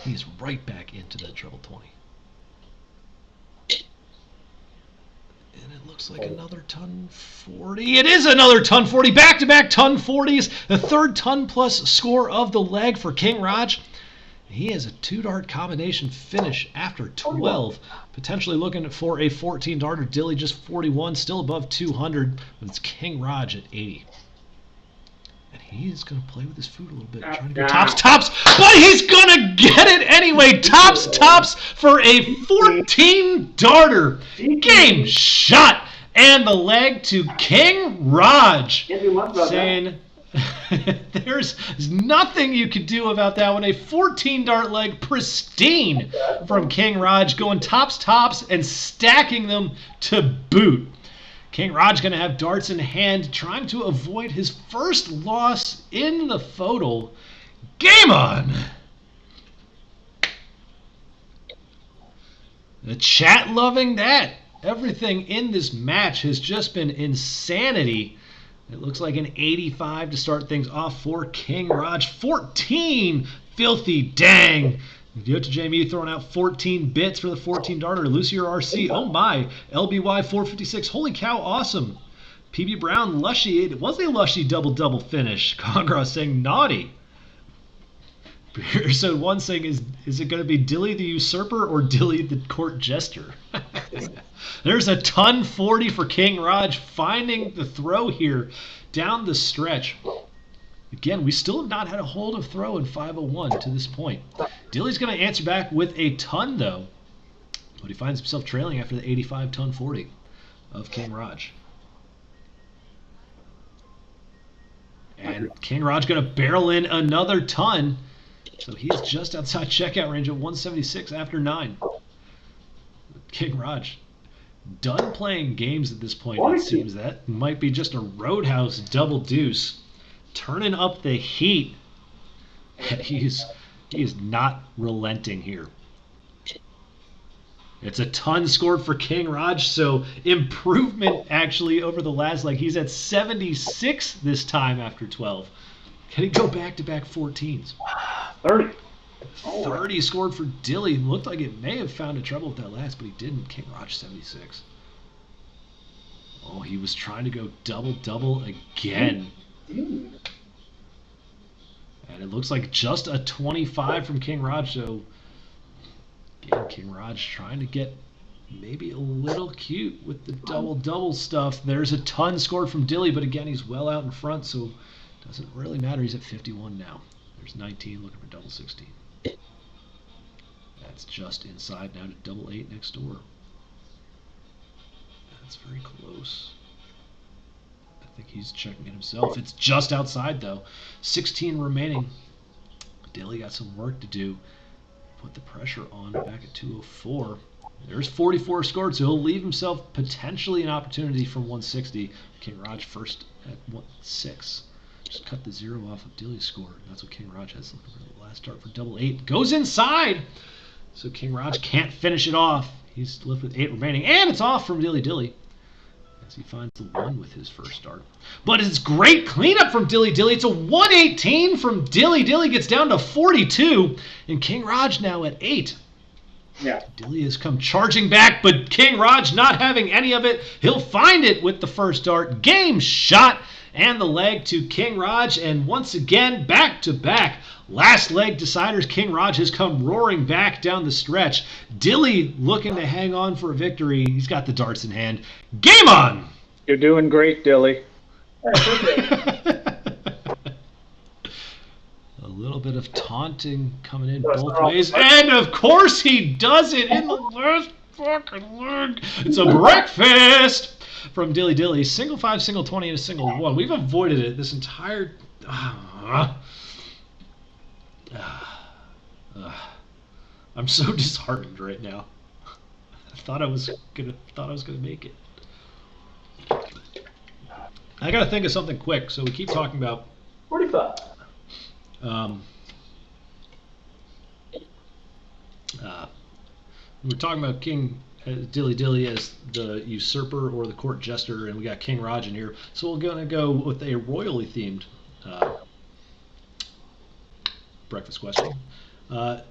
He's right back into that treble 20. And it looks like another ton 40. It is another ton 40. Back-to-back ton 40s. The third ton-plus score of the leg for King Rodge. He has a 2-dart combination finish after 12. Potentially looking for a 14-darter. Dilly just 41, still above 200. But it's King Rodge at 80. And he's going to play with his food a little bit. Trying to go tops. But he's going to get it anyway. Tops for a 14-darter. Game shot. And the leg to King Rodge. Can't do much about saying there's nothing you could do about that one. A 14-dart leg, pristine from King Rodge, going tops, and stacking them to boot. King Rodge going to have darts in hand, trying to avoid his first loss in the FODL. Game on! The chat loving that. Everything in this match has just been insanity. It looks like an 85 to start things off for King Rodge. 14 filthy dang. Go to JMU throwing out 14 bits for the 14-darter. Lucier RC, oh my. LBY 456, holy cow, awesome. PB Brown, lushy, it was a lushy double-double finish. Congra saying naughty. Episode 1 saying, is it going to be Dilly the Usurper or Dilly the Court Jester? There's a ton 40 for King Rodge, finding the throw here down the stretch. Again, we still have not had a hold of throw in 501 to this point. Dilly's going to answer back with a ton, though. But he finds himself trailing after the 85 ton 40 of King Rodge. And King Rodge going to barrel in another ton. So he's just outside checkout range of 176 after 9. King Rodge done playing games at this point, it seems. That might be just a roadhouse double deuce. Turning up the heat. He is not relenting here. It's a ton scored for King Rodge, so improvement actually over the last leg. He's at 76 this time after 12. Can he go back-to-back 14s? 30. 30 scored for Dilly. Looked like it may have found a treble with that last, but he didn't. King Rodge 76. Oh, he was trying to go double-double again. Dude. And it looks like just a 25 from King Rodge. So, again, King Rodge trying to get maybe a little cute with the double-double stuff. There's a ton scored from Dilly, but again, he's well out in front, so it doesn't really matter. He's at 51 now. There's 19 looking for double 16. That's just inside now to double 8 next door. That's very close. I think he's checking it himself. It's just outside, though. 16 remaining. Dilly got some work to do. Put the pressure on back at 204. There's 44 scored, so he'll leave himself potentially an opportunity from 160. King Rodge first at 6. Just cut the 0 off of Dilly's score. That's what King Rodge has looking for the last start for double 8. Goes inside. So King Rodge can't finish it off. He's left with 8 remaining, and it's off from Dilly Dilly as he finds the 1 with his first start. But it's great cleanup from Dilly Dilly. It's a 118 from Dilly Dilly, gets down to 42, and King Rodge now at 8. Yeah. Dilly has come charging back, but King Rodge not having any of it. He'll find it with the first dart. Game shot and the leg to King Rodge, and once again, back to back. Last leg deciders. King Rodge has come roaring back down the stretch. Dilly looking to hang on for a victory. He's got the darts in hand. Game on! You're doing great, Dilly. A little bit of taunting coming in both ways. And of course he does it in the last fucking leg. It's a breakfast from Dilly Dilly. Single 5, single 20, and a single 1. We've avoided it this entire... I'm so disheartened right now. I thought I was gonna make it. I gotta think of something quick. So we keep talking about 45. We're talking about King Dilly Dilly as the usurper or the court jester, and we got King Rodge in here. So we're gonna go with a royally themed breakfast question.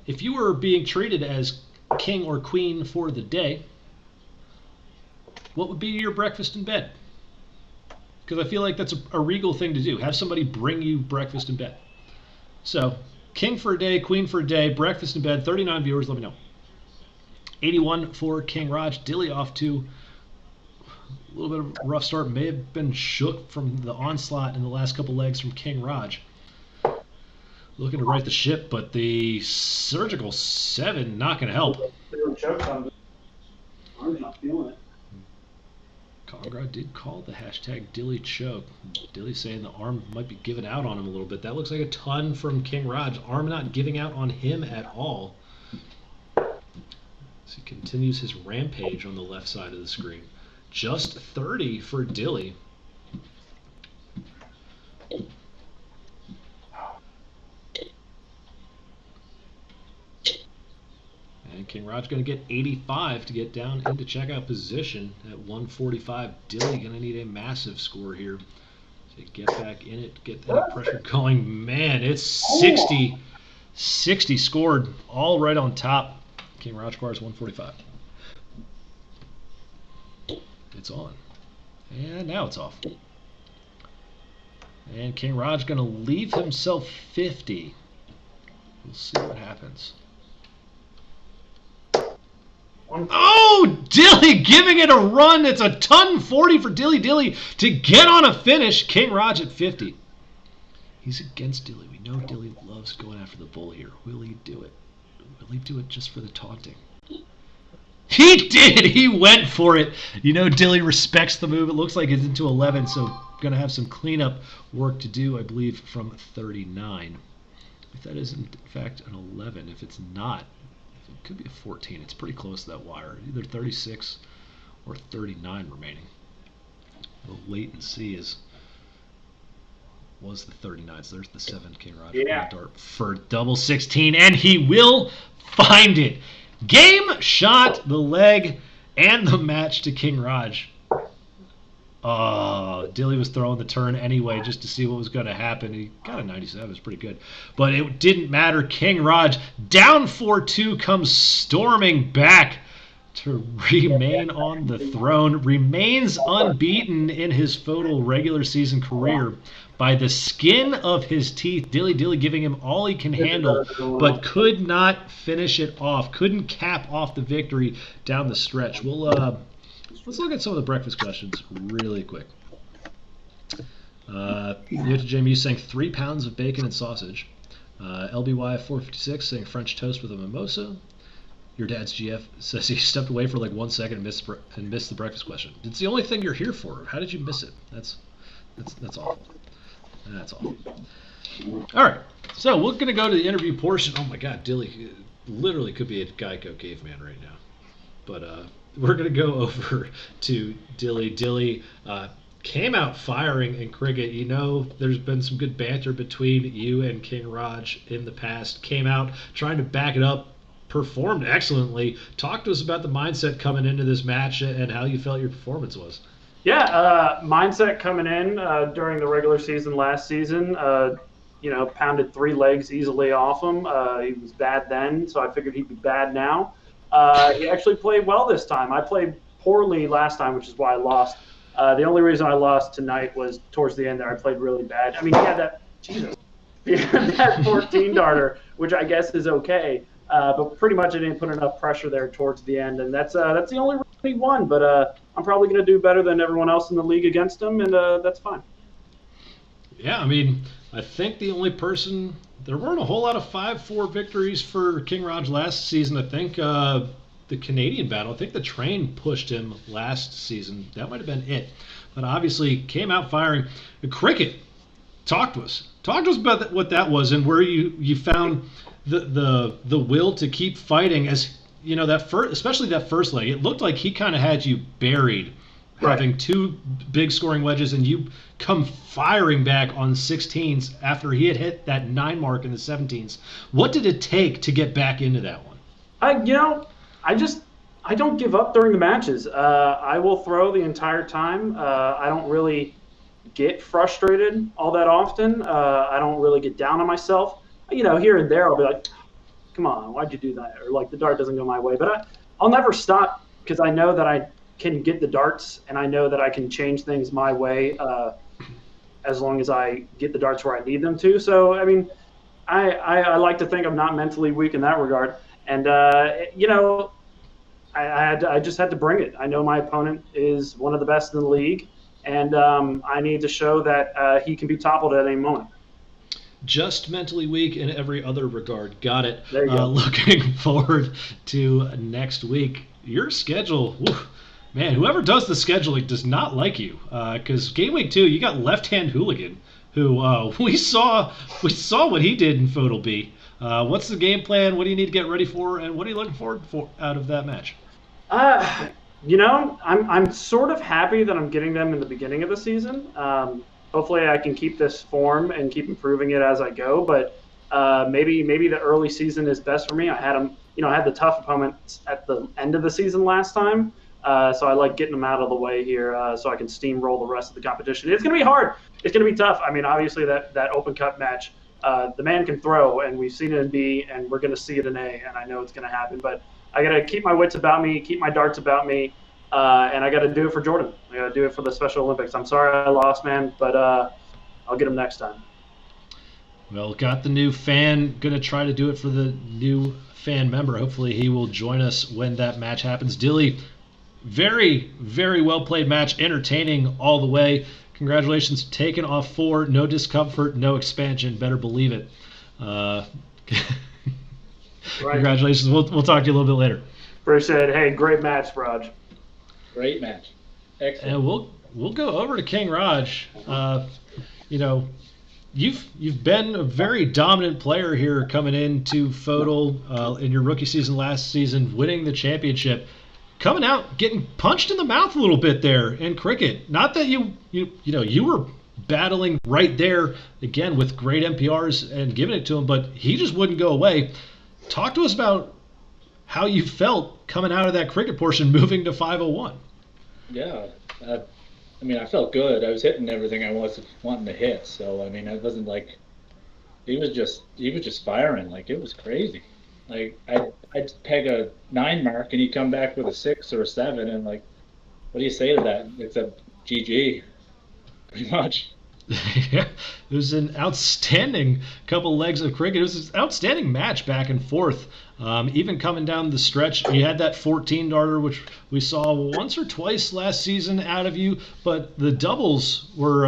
If you were being treated as king or queen for the day, what would be your breakfast in bed? Because I feel like that's a regal thing to do. Have somebody bring you breakfast in bed. So, king for a day, queen for a day, breakfast in bed. 39 viewers, let me know. 81 for King Rodge. Dilly off to a little bit of a rough start. May have been shook from the onslaught in the last couple legs from King Rodge. Looking to right the ship, but the surgical 7 not going to help. I'm not feeling it. Congrad did call the hashtag Dilly choke. Dilly saying the arm might be giving out on him a little bit. That looks like a ton from King Rodge. Arm not giving out on him at all. So he continues his rampage on the left side of the screen. Just 30 for Dilly. And King Rodge going to get 85 to get down into checkout position at 145. Dilly going to need a massive score here to get back in it, get that pressure going. Man, it's 60 scored, all right on top. King Rodge requires 145. It's on. And now it's off. And King Rodge going to leave himself 50. We'll see what happens. Oh, Dilly giving it a run. It's a ton 40 for Dilly Dilly to get on a finish. King Rodge at 50. He's against Dilly. We know Dilly loves going after the bull here. Will he do it? Will he do it just for the taunting? He did. He went for it. You know Dilly respects the move. It looks like it's into 11, so going to have some cleanup work to do, I believe, from 39. If that isn't, in fact, an 11, if it's not, it could be a 14. It's pretty close to that wire. Either 36 or 39 remaining. We'll wait and see. Was the 39. So there's the 7 King Rodge. Yeah. Dart for double 16, and he will find it. Game shot, the leg, and the match to King Rodge. Dilly was throwing the turn anyway just to see what was going to happen. He got a 97. It's pretty good. But it didn't matter. King Rodge, down 4-2, comes storming back to remain on the throne. Remains unbeaten in his FODL regular season career by the skin of his teeth. Dilly Dilly giving him all he can handle, but could not finish it off. Couldn't cap off the victory down the stretch. We'll let's look at some of the breakfast questions really quick. Yota JMU saying 3 pounds of bacon and sausage. LBY 456 saying French toast with a mimosa. Your dad's GF says he stepped away for like 1 second and missed the breakfast question. It's the only thing you're here for. How did you miss it? That's awful. That's awful. All right, so we're gonna go to the interview portion. Oh my God, Dilly literally could be a Geico caveman right now. But we're going to go over to Dilly. Dilly came out firing in cricket. You know, there's been some good banter between you and King Rodge in the past. Came out trying to back it up performed excellently. Talk to us about the mindset coming into this match and how you felt your performance was. Yeah, mindset coming in during the regular season last season, pounded 3 legs easily off him. He was bad then, so I figured he'd be bad now. He actually played well this time. I played poorly last time, which is why I lost. The only reason I lost tonight was towards the end there. I played really bad. I mean, he had that 14 darter, which I guess is okay. But pretty much I didn't put enough pressure there towards the end, and that's the only reason he won. But I'm probably going to do better than everyone else in the league against him, and that's fine. Yeah, I mean, I think the only person there weren't a whole lot of 5-4 victories for King Rodge last season. I think the Canadian battle. I think the train pushed him last season. That might have been it. But obviously came out firing. The cricket. Talk to us. Talk to us about what that was and where you found the will to keep fighting. As you know, especially that first leg, it looked like he kind of had you buried, having 2 big scoring wedges, and you come firing back on 16s after he had hit that 9 mark in the 17s. What did it take to get back into that one? I don't give up during the matches. I will throw the entire time. I don't really get frustrated all that often. I don't really get down on myself. Here and there I'll be like, come on, why'd you do that? Or like the dart doesn't go my way. But I'll never stop because I know that I can get the darts and I know that I can change things my way as long as I get the darts where I need them to. So, I mean, I like to think I'm not mentally weak in that regard. And, I just had to bring it. I know my opponent is one of the best in the league, and I need to show that he can be toppled at any moment. Just mentally weak in every other regard. Got it. There you go. Looking forward to next week. Your schedule, man, whoever does the scheduling does not like you. Because Gameweek 2, you got Left-Hand Hooligan, who we saw what he did in FODL B. What's the game plan? What do you need to get ready for? And what are you looking forward for out of that match? I'm sort of happy that I'm getting them in the beginning of the season. Hopefully I can keep this form and keep improving it as I go. But maybe the early season is best for me. I had the tough opponents at the end of the season last time. So I like getting them out of the way here so I can steamroll the rest of the competition. It's going to be hard. It's going to be tough. I mean, obviously that Open Cup match, the man can throw, and we've seen it in B, and we're going to see it in A, and I know it's going to happen. But I got to keep my wits about me, keep my darts about me, and I got to do it for Jordan. I got to do it for the Special Olympics. I'm sorry I lost, man, but I'll get him next time. Well, got the new fan. Going to try to do it for the new fan member. Hopefully he will join us when that match happens. Dilly, very, very well played match. Entertaining all the way. Congratulations. Taken off 4. No discomfort, no expansion. Better believe it. Right. Congratulations. We'll talk to you a little bit later. Appreciate it. Hey, great match, Rodge. Great match. Excellent. And we'll go over to King Rodge. You've been a very dominant player here coming into FODL in your rookie season last season, winning the championship, coming out getting punched in the mouth a little bit there in cricket. Not that you were battling right there again with great MPRs and giving it to him, but he just wouldn't go away. Talk to us about how you felt coming out of that cricket portion, moving to 501. Yeah, I felt good. I was hitting everything I was wanting to hit. So it wasn't like he was just firing. Like, it was crazy. Like, I'd peg a 9 mark and he'd come back with a 6 or a 7, and like, what do you say to that? Except GG, pretty much. Yeah, it was an outstanding couple legs of cricket. It was an outstanding match back and forth. Even coming down the stretch, you had that 14 darter, which we saw once or twice last season out of you, but the doubles were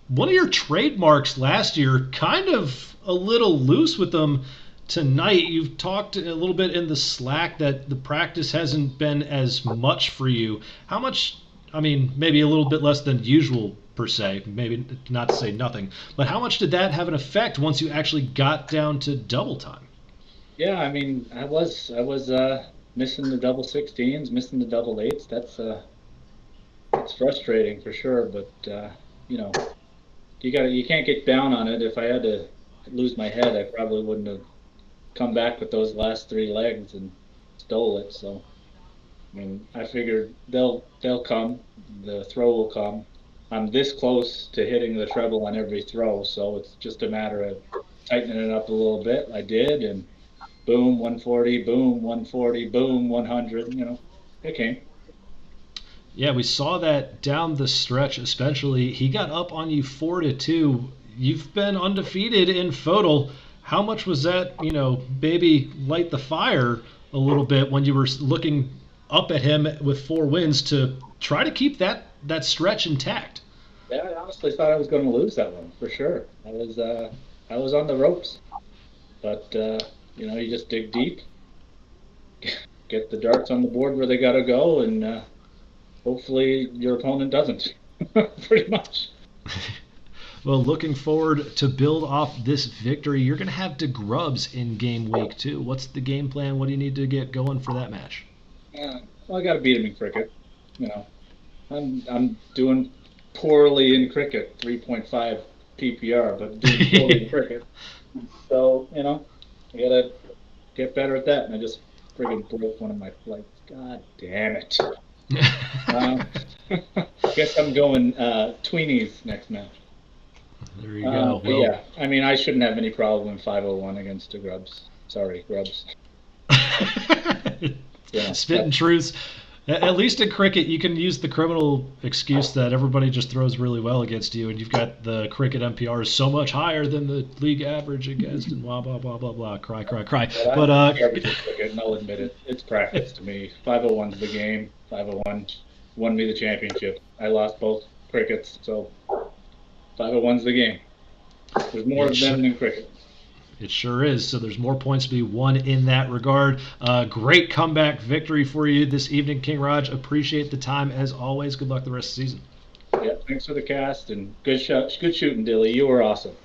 one of your trademarks last year, kind of a little loose with them tonight. You've talked a little bit in the Slack that the practice hasn't been as much for you. How much, maybe a little bit less than usual per se, maybe not to say nothing, but how much did that have an effect once you actually got down to double time? Yeah, I was missing the double 16s, missing the double 8s. That's frustrating for sure. But you can't get down on it. If I had to lose my head, I probably wouldn't have come back with those last 3 legs and stole it. So, I mean, I figured they'll come. The throw will come. I'm this close to hitting the treble on every throw, so it's just a matter of tightening it up a little bit. I did, and boom, 140, boom, 140, boom, 100. You know, it came. Yeah, we saw that down the stretch, especially. He got up on you 4-2. You've been undefeated in FODL. How much was that, maybe light the fire a little bit when you were looking up at him with 4 wins to try to keep that stretch intact? Yeah, I honestly thought I was going to lose that one for sure. I was on the ropes, but you just dig deep, get the darts on the board where they got to go, and hopefully your opponent doesn't. Pretty much. Well, looking forward to build off this victory. You're going to have DeGrubs in game week 2. What's the game plan? What do you need to get going for that match? Well, I got to beat him in cricket. I'm doing poorly in cricket, 3.5 PPR, but doing poorly in cricket. So, I got to get better at that. And I just friggin' broke one of my flights. God damn it. Guess I'm going tweenies next match. There you go. Well, yeah, I mean, I shouldn't have any problem in 501 against the Grubs. Sorry, Grubs. Spitting truths. At least in cricket, you can use the criminal excuse that everybody just throws really well against you, and you've got the cricket MPR so much higher than the league average against, and blah, blah, blah, blah, blah. Cry, cry, cry. But cricket, and I'll admit it. It's practice to me. 501's the game. 501 won me the championship. I lost both crickets, so 501's the game. There's more of them than cricket. It sure is. So there's more points to be won in that regard. Great comeback victory for you this evening, King Rodge. Appreciate the time as always. Good luck the rest of the season. Yeah, thanks for the cast and good shooting, Dilly. You were awesome.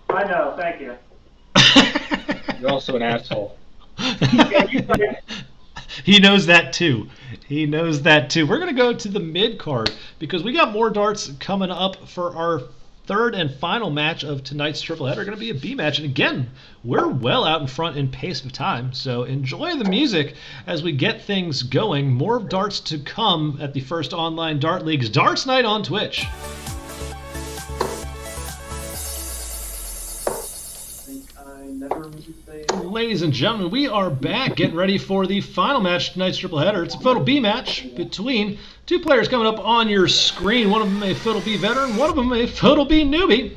I know. Thank you. You're also an asshole. He knows that too. We're going to go to the mid card because we got more darts coming up for our third and final match of tonight's tripleheader. Going to be a B match, and again, we're well out in front in pace of time. So enjoy the music as we get things going. More darts to come at the first online Dart League's Darts Night on Twitch. Ladies and gentlemen, we are back getting ready for the final match of tonight's tripleheader. It's a FODL B match between 2 players coming up on your screen. One of them a FODL B veteran, one of them a FODL B newbie.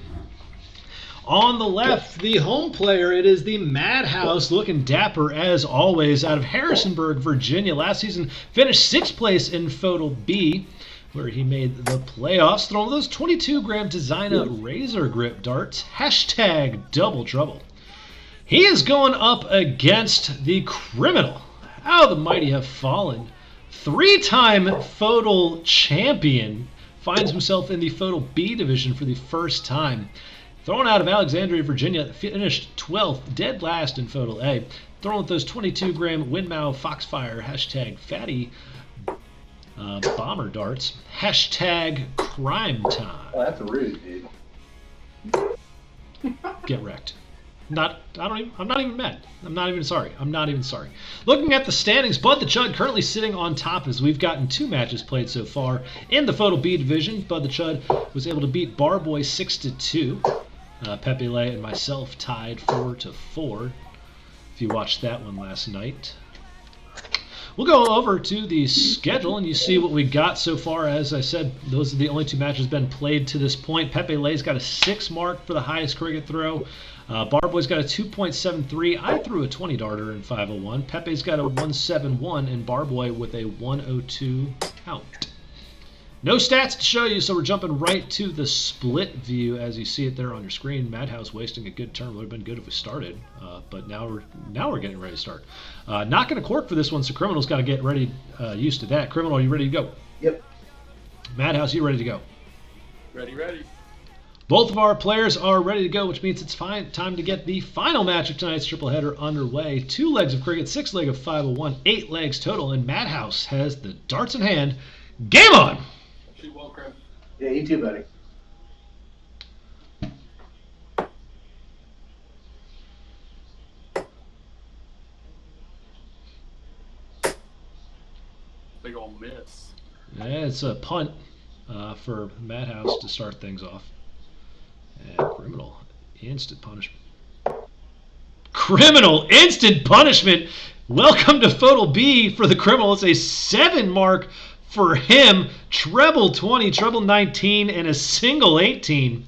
On the left, the home player, it is the MADhouse, looking dapper as always, out of Harrisonburg, Virginia. Last season finished 6th place in FODL B, where he made the playoffs, throwing those 22-gram Designer razor grip darts. # double trouble. He is going up against the criminal. How the mighty have fallen. 3-time FODL champion. Finds himself in the FODL B division for the first time. Thrown out of Alexandria, Virginia. Finished 12th, dead last in FODL A. Throwing with those 22-gram Windmow Foxfire. # fatty bomber darts. # crime time. Oh, that's rude, dude. Get wrecked. I'm not even mad. I'm not even sorry. Looking at the standings, Bud the Chud currently sitting on top as we've gotten 2 matches played so far in the FODL B division. Bud the Chud was able to beat Barboy 6-2. Pepe Le and myself tied 4-4. If you watched that one last night. We'll go over to the schedule and you see what we got so far. As I said, those are the only 2 matches been played to this point. Pepe Le's got a 6 mark for the highest cricket throw. Barboy's got a 2.73. I threw a 20 darter in 501. Pepe's got a 171 and Barboy with a 102 count. No stats to show you, so we're jumping right to the split view as you see it there on your screen. MADhouse wasting a good turn. Would have been good if we started, but now we're getting ready to start. Not going to cork for this one, so Criminal's got to get ready, used to that. Criminal, are you ready to go? Yep. MADhouse, you ready to go? Ready. Both of our players are ready to go, which means it's time to get the final match of tonight's tripleheader underway. 2 legs of cricket, 6 leg of 501, 8 legs total, and MADhouse has the darts in hand. Game on! Shoot well, Crim. Yeah, you too, buddy. miss. Yeah, it's a punt for MADhouse to start things off. And Criminal, instant punishment. Criminal, instant punishment! Welcome to FODL B for the Criminal. It's a 7 mark for him. Treble 20, treble 19, and a single 18.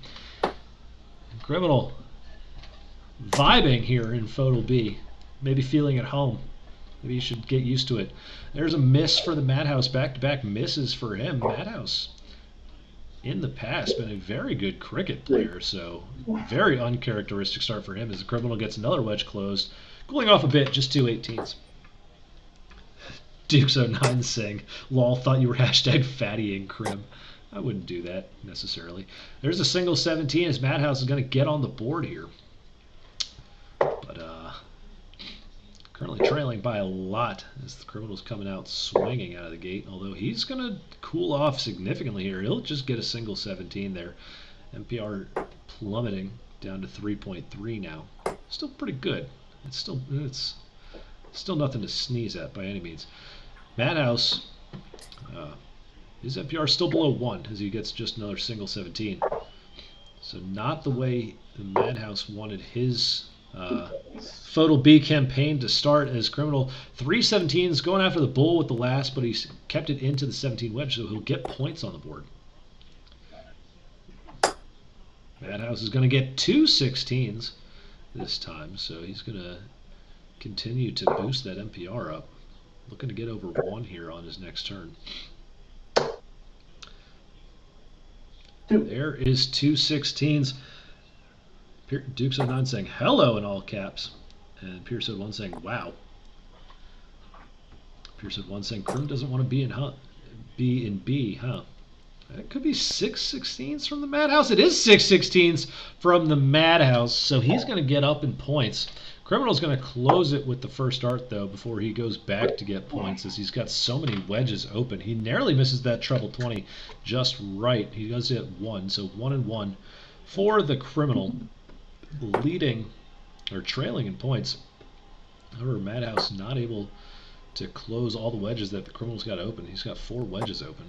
Criminal vibing here in FODL B. Maybe feeling at home. Maybe you should get used to it. There's a miss for the MADhouse. Back-to-back misses for him. MADhouse, in the past, been a very good cricket player, so very uncharacteristic start for him as the Criminal gets another wedge closed. Cooling off a bit, just 2 18s. Dukes09 saying, lol, thought you were hashtag fattying Crim. I wouldn't do that necessarily. There's a single 17 as MADhouse is going to get on the board here. But currently trailing by a lot as the Criminal's coming out swinging out of the gate, although he's going to cool off significantly here. He'll just get a single 17 there. MPR plummeting down to 3.3 now. Still pretty good. It's still nothing to sneeze at by any means. MADhouse, his MPR still below 1 as he gets just another single 17. So not the way the MADhouse wanted his FODL B campaign to start, as Criminal 3 17s going after the bull with the last, but he's kept it into the 17 wedge, so he'll get points on the board. MADhouse is going to get 2 16s this time, so he's going to continue to boost that MPR up. Looking to get over 1 here on his next turn. There is 2 16s. Dukes09 saying hello in all caps. And Pierce01 saying wow. Pierce01 saying Crim doesn't want to be in B, huh? It could be 6 16s from the MADhouse. It is 6 16s from the MADhouse, so he's going to get up in points. Criminal's going to close it with the first dart, though, before he goes back to get points, as he's got so many wedges open. He narrowly misses that treble 20 just right. He does it 1, so 1 and 1 for the Criminal, leading or trailing in points. However, MADhouse not able to close all the wedges that the Criminal's got open. He's got 4 wedges open.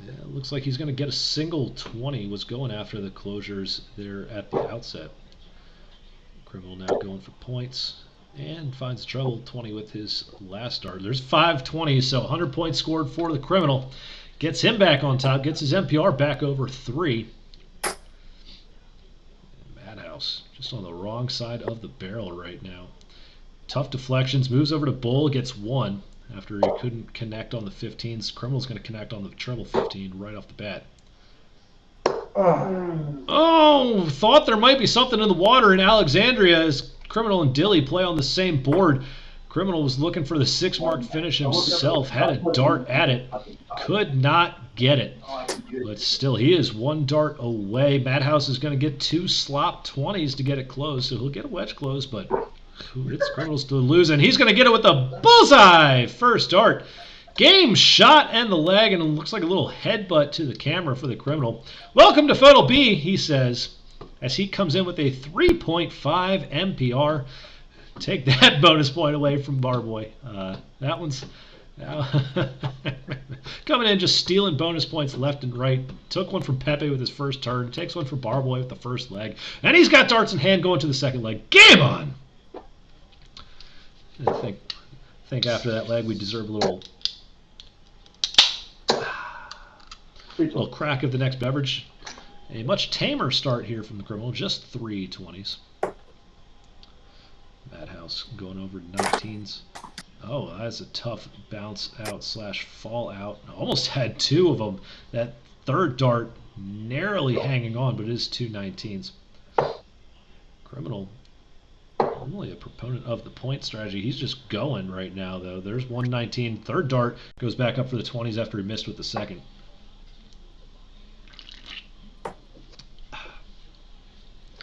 Yeah, it looks like he's going to get a single 20. Was going after the closures there at the outset. Criminal now going for points and finds treble 20 with his last dart. There's 5 20s, so 100 points scored for the Criminal. Gets him back on top, gets his MPR back over 3. MADhouse just on the wrong side of the barrel right now. Tough deflections, moves over to Bull, gets 1 after he couldn't connect on the 15s. Criminal's going to connect on the treble 15 right off the bat. Oh, thought there might be something in the water in Alexandria as Criminal and Dilly play on the same board. Criminal was looking for the 6 mark finish himself, had a dart at it, could not get it. But still, he is 1 dart away. MADhouse is going to get 2 slop 20s to get it closed, so he'll get a wedge close, but it's Criminal's to lose, and he's going to get it with a bullseye first dart. Game shot and the leg, and it looks like a little headbutt to the camera for the Criminal. Welcome to FODL B, he says, as he comes in with a 3.5 MPR. Take that bonus point away from Barboy. That one's coming in just stealing bonus points left and right. Took one from Pepe with his first turn. Takes one from Barboy with the first leg. And he's got darts in hand going to the second leg. Game on! I think after that leg we deserve a little crack of the next beverage. A much tamer start here from the Criminal. Just 3 20s. MADhouse going over 19s. Oh, that's a tough bounce out / fall out. Almost had 2 of them. That third dart narrowly hanging on, but it is 2 19s. Criminal, normally a proponent of the point strategy. He's just going right now, though. There's 119. Third dart goes back up for the 20s after he missed with the second.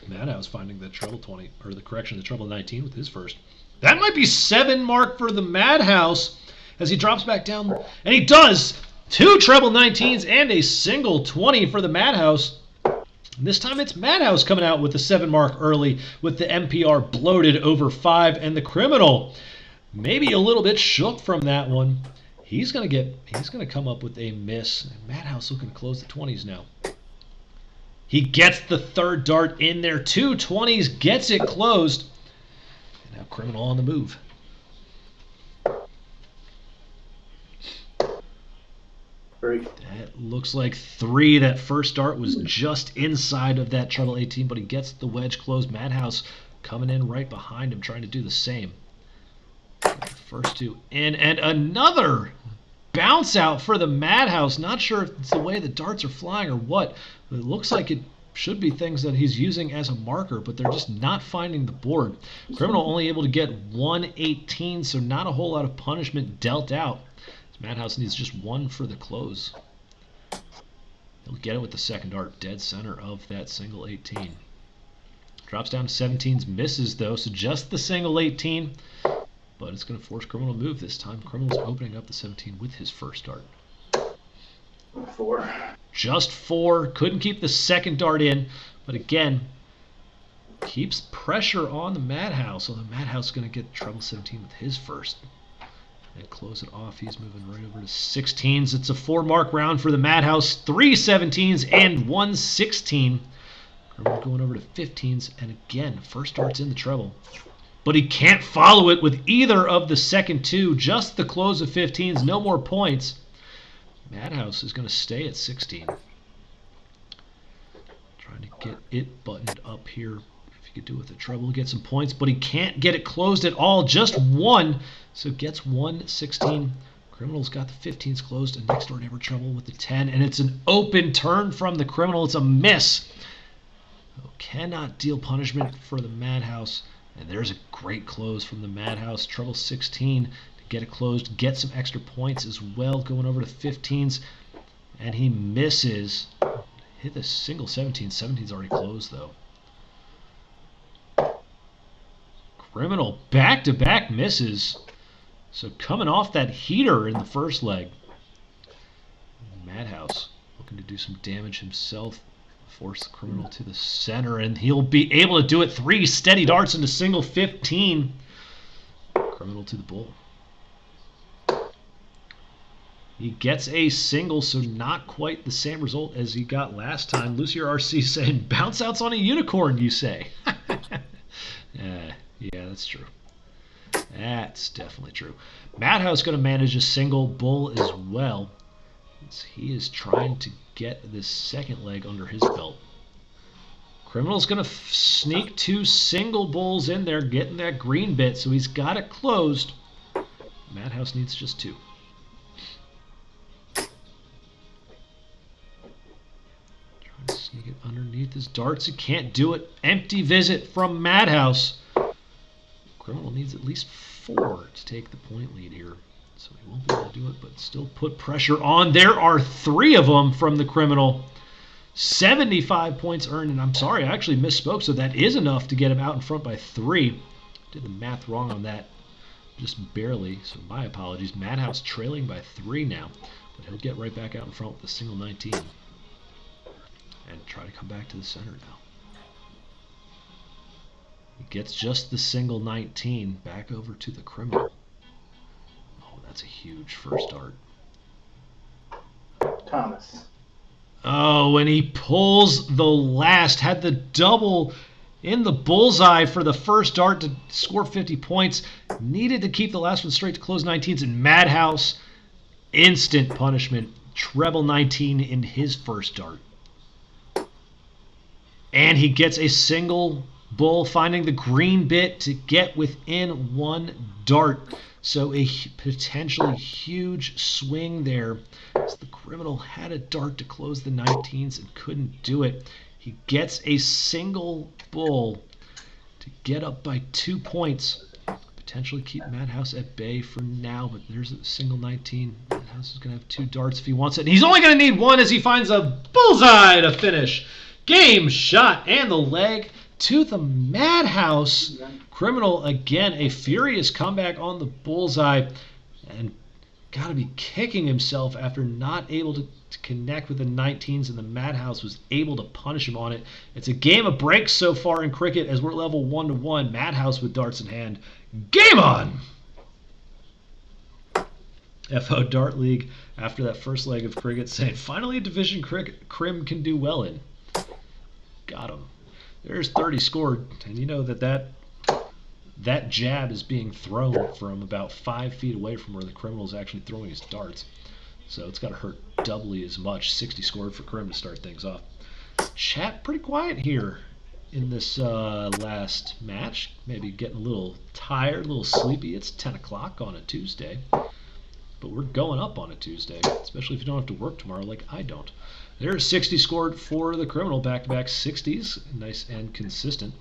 MADhouse finding the treble 20, or the correction, the treble 19 with his first. That might be 7 mark for the MADhouse as he drops back down, and he does 2 treble 19s and a single 20 for the MADhouse. And this time it's MADhouse coming out with the 7 mark early with the MPR bloated over 5, and the Criminal maybe a little bit shook from that one. He's gonna come up with a miss. MADhouse looking to close the 20s now. He gets the third dart in there. 2 20s, gets it closed. And now Criminal on the move. That looks like 3. That first dart was just inside of that treble 18, but he gets the wedge closed. MADhouse coming in right behind him, trying to do the same. First 2 in, and another bounce out for the MADhouse. Not sure if it's the way the darts are flying or what. But it looks like it should be things that he's using as a marker, but they're just not finding the board. Criminal only able to get 118, so not a whole lot of punishment dealt out. MADhouse needs just 1 for the close. He'll get it with the second dart, dead center of that single 18. Drops down to 17s, misses though, so just the single 18. But it's going to force Criminal to move this time. Criminal's opening up the 17 with his first dart. 4. Just 4. Couldn't keep the second dart in. But again, keeps pressure on the MADhouse. Although MADhouse is going to get treble 17 with his first. And close it off. He's moving right over to 16s. It's a 4-mark round for the MADhouse. 3 17s and 1 16. Criminal going over to 15s. And again, first dart's in the treble. But he can't follow it with either of the second 2. Just the close of 15s. No more points. MADhouse is going to stay at 16. Trying to get it buttoned up here. If he could do it with the treble, get some points. But he can't get it closed at all. Just 1. So gets 1 16. Criminal's got the 15s closed. And next door neighbor treble with the 10. And it's an open turn from the Criminal. It's a miss. Cannot deal punishment for the MADhouse. And there's a great close from the MADhouse. Treble 16 to get it closed. Get some extra points as well. Going over to 15s. And he misses. Hit the single 17. 17's already closed though. Criminal back-to-back misses. So coming off that heater in the first leg. MADhouse looking to do some damage himself. Force the Criminal to the center, and he'll be able to do it. 3 steady darts into single 15. Criminal to the bull. He gets a single, so not quite the same result as he got last time. Lucier RC saying, bounce outs on a unicorn, you say. Yeah, that's true. That's definitely true. MADhouse going to manage a single bull as well. He is trying to get this second leg under his belt. Criminal's going to sneak 2 single bulls in there, getting that green bit, so he's got it closed. MADhouse needs just 2. Trying to sneak it underneath his darts. He can't do it. Empty visit from MADhouse. Criminal needs at least 4 to take the point lead here. So he won't be able to do it, but still put pressure on. There are 3 of them from the Criminal. 75 points earned, and I'm sorry, I actually misspoke, so that is enough to get him out in front by 3. Did the math wrong on that, just barely, so my apologies. MADhouse trailing by 3 now, but he'll get right back out in front with the single 19. And try to come back to the center now. He gets just the single 19 back over to the Criminal. That's a huge first dart. Thomas. Oh, and he pulls the last. Had the double in the bullseye for the first dart to score 50 points. Needed to keep the last one straight to close 19s. And MADhouse, instant punishment. Treble 19 in his first dart. And he gets a single bull, finding the green bit to get within 1 dart. So a potentially huge swing there, as the Criminal had a dart to close the 19s and couldn't do it. He gets a single bull to get up by 2 points. Potentially keep MADhouse at bay for now, but there's a single 19. MADhouse is going to have 2 darts if he wants it. And he's only going to need 1 as he finds a bullseye to finish. Game shot and the leg to the MADhouse. Criminal, again, a furious comeback on the bullseye. And got to be kicking himself after not able to connect with the 19s, and the MADhouse was able to punish him on it. It's a game of breaks so far in cricket as we're level 1-1. MADhouse with darts in hand. Game on! FO Dart League after that first leg of cricket saying, finally a division Crim can do well in. Got him. There's 30 scored, and you know that jab is being thrown from about 5 feet away from where the criminal is actually throwing his darts. So it's got to hurt doubly as much. 60 scored for Crim to start things off. Chat pretty quiet here in this last match. Maybe getting a little tired, a little sleepy. It's 10 o'clock on a Tuesday. But we're going up on a Tuesday, especially if you don't have to work tomorrow like I don't. There's 60 scored for the criminal, back-to-back 60s. Nice and consistent.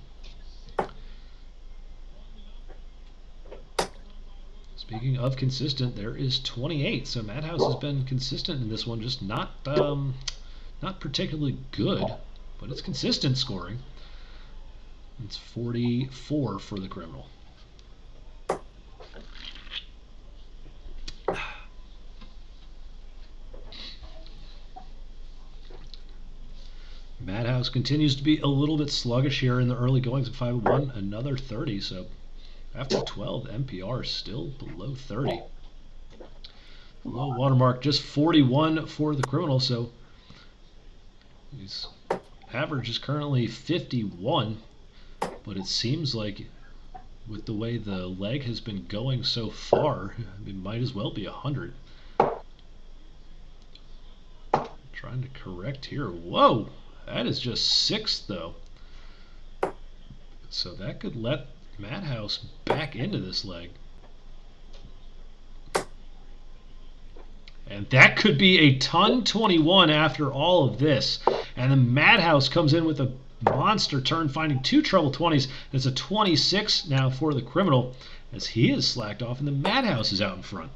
Speaking of consistent, there is 28. So MADhouse has been consistent in this one, just not particularly good, but it's consistent scoring. It's 44 for the criminal. MADhouse continues to be a little bit sluggish here in the early goings of 5-1. Another 30, so after 12, MPR is still below 30. Low watermark, just 41 for the criminal, so his average is currently 51, but it seems like with the way the leg has been going so far, it might as well be 100. Trying to correct here. Whoa! That is just 6, though. So that could let MADhouse back into this leg. And that could be a ton 21 after all of this. And then MADhouse comes in with a monster turn, finding 2 treble 20s. It's a 26 now for the criminal, as he is slacked off, and the MADhouse is out in front.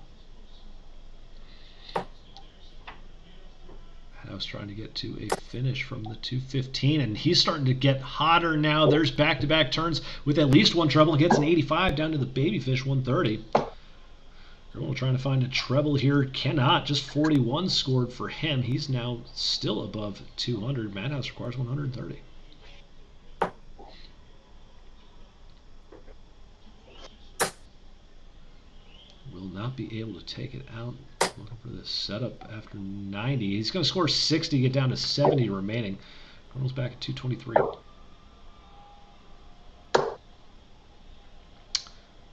MADhouse trying to get to a finish from the 215, and he's starting to get hotter now. There's back-to-back turns with at least 1 treble. Gets an 85 down to the babyfish 130. Criminal trying to find a treble here. Cannot. Just 41 scored for him. He's now still above 200. MADhouse requires 130. Will not be able to take it out. Looking for this setup after 90. He's going to score 60, get down to 70 remaining. Criminal's back at 223.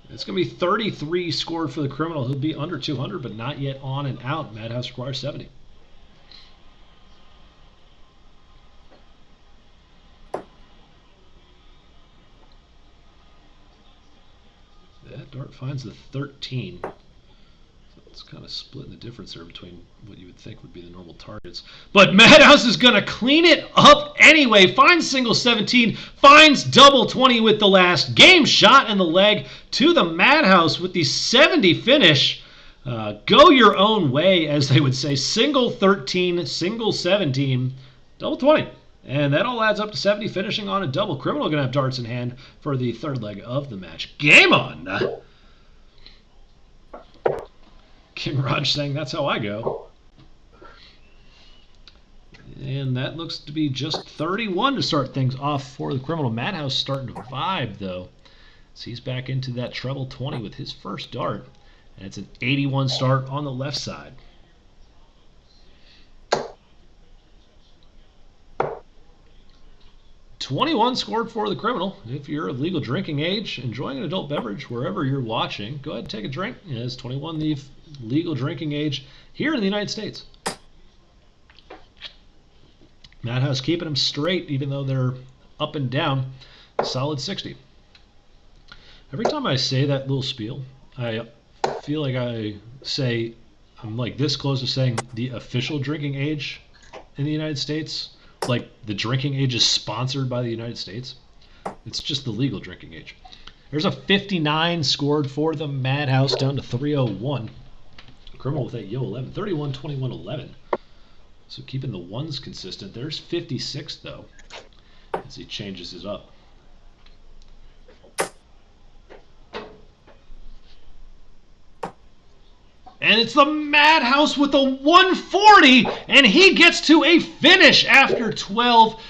It's going to be 33 scored for the criminal. He'll be under 200, but not yet on and out. MADhouse requires 70. That dart finds the 13. It's kind of splitting the difference there between what you would think would be the normal targets. But MADhouse is going to clean it up anyway. Finds single 17. Finds double 20 with the last game shot in the leg to the MADhouse with the 70 finish. Go your own way, as they would say. Single 13, single 17, double 20. And that all adds up to 70, finishing on a double. Criminal going to have darts in hand for the third leg of the match. Game on! King Rodge saying, that's how I go. And that looks to be just 31 to start things off for the criminal. MADhouse starting to vibe, though. So he's back into that treble 20 with his first dart. And it's an 81 start on the left side. $21 scored for the criminal. If you're of legal drinking age, enjoying an adult beverage wherever you're watching, go ahead and take a drink. It's 21 the legal drinking age here in the United States. MADhouse keeping them straight, even though they're up and down. Solid 60. Every time I say that little spiel, I feel like I'm like this close to saying the official drinking age in the United States. Like the drinking age is sponsored by the United States. It's just the legal drinking age. There's a 59 scored for the MADhouse down to 301. Criminal with that 11. 31, 21, 11. So keeping the ones consistent. There's 56 though, as he changes it up. And it's the MADhouse with a 140, and he gets to a finish after 12.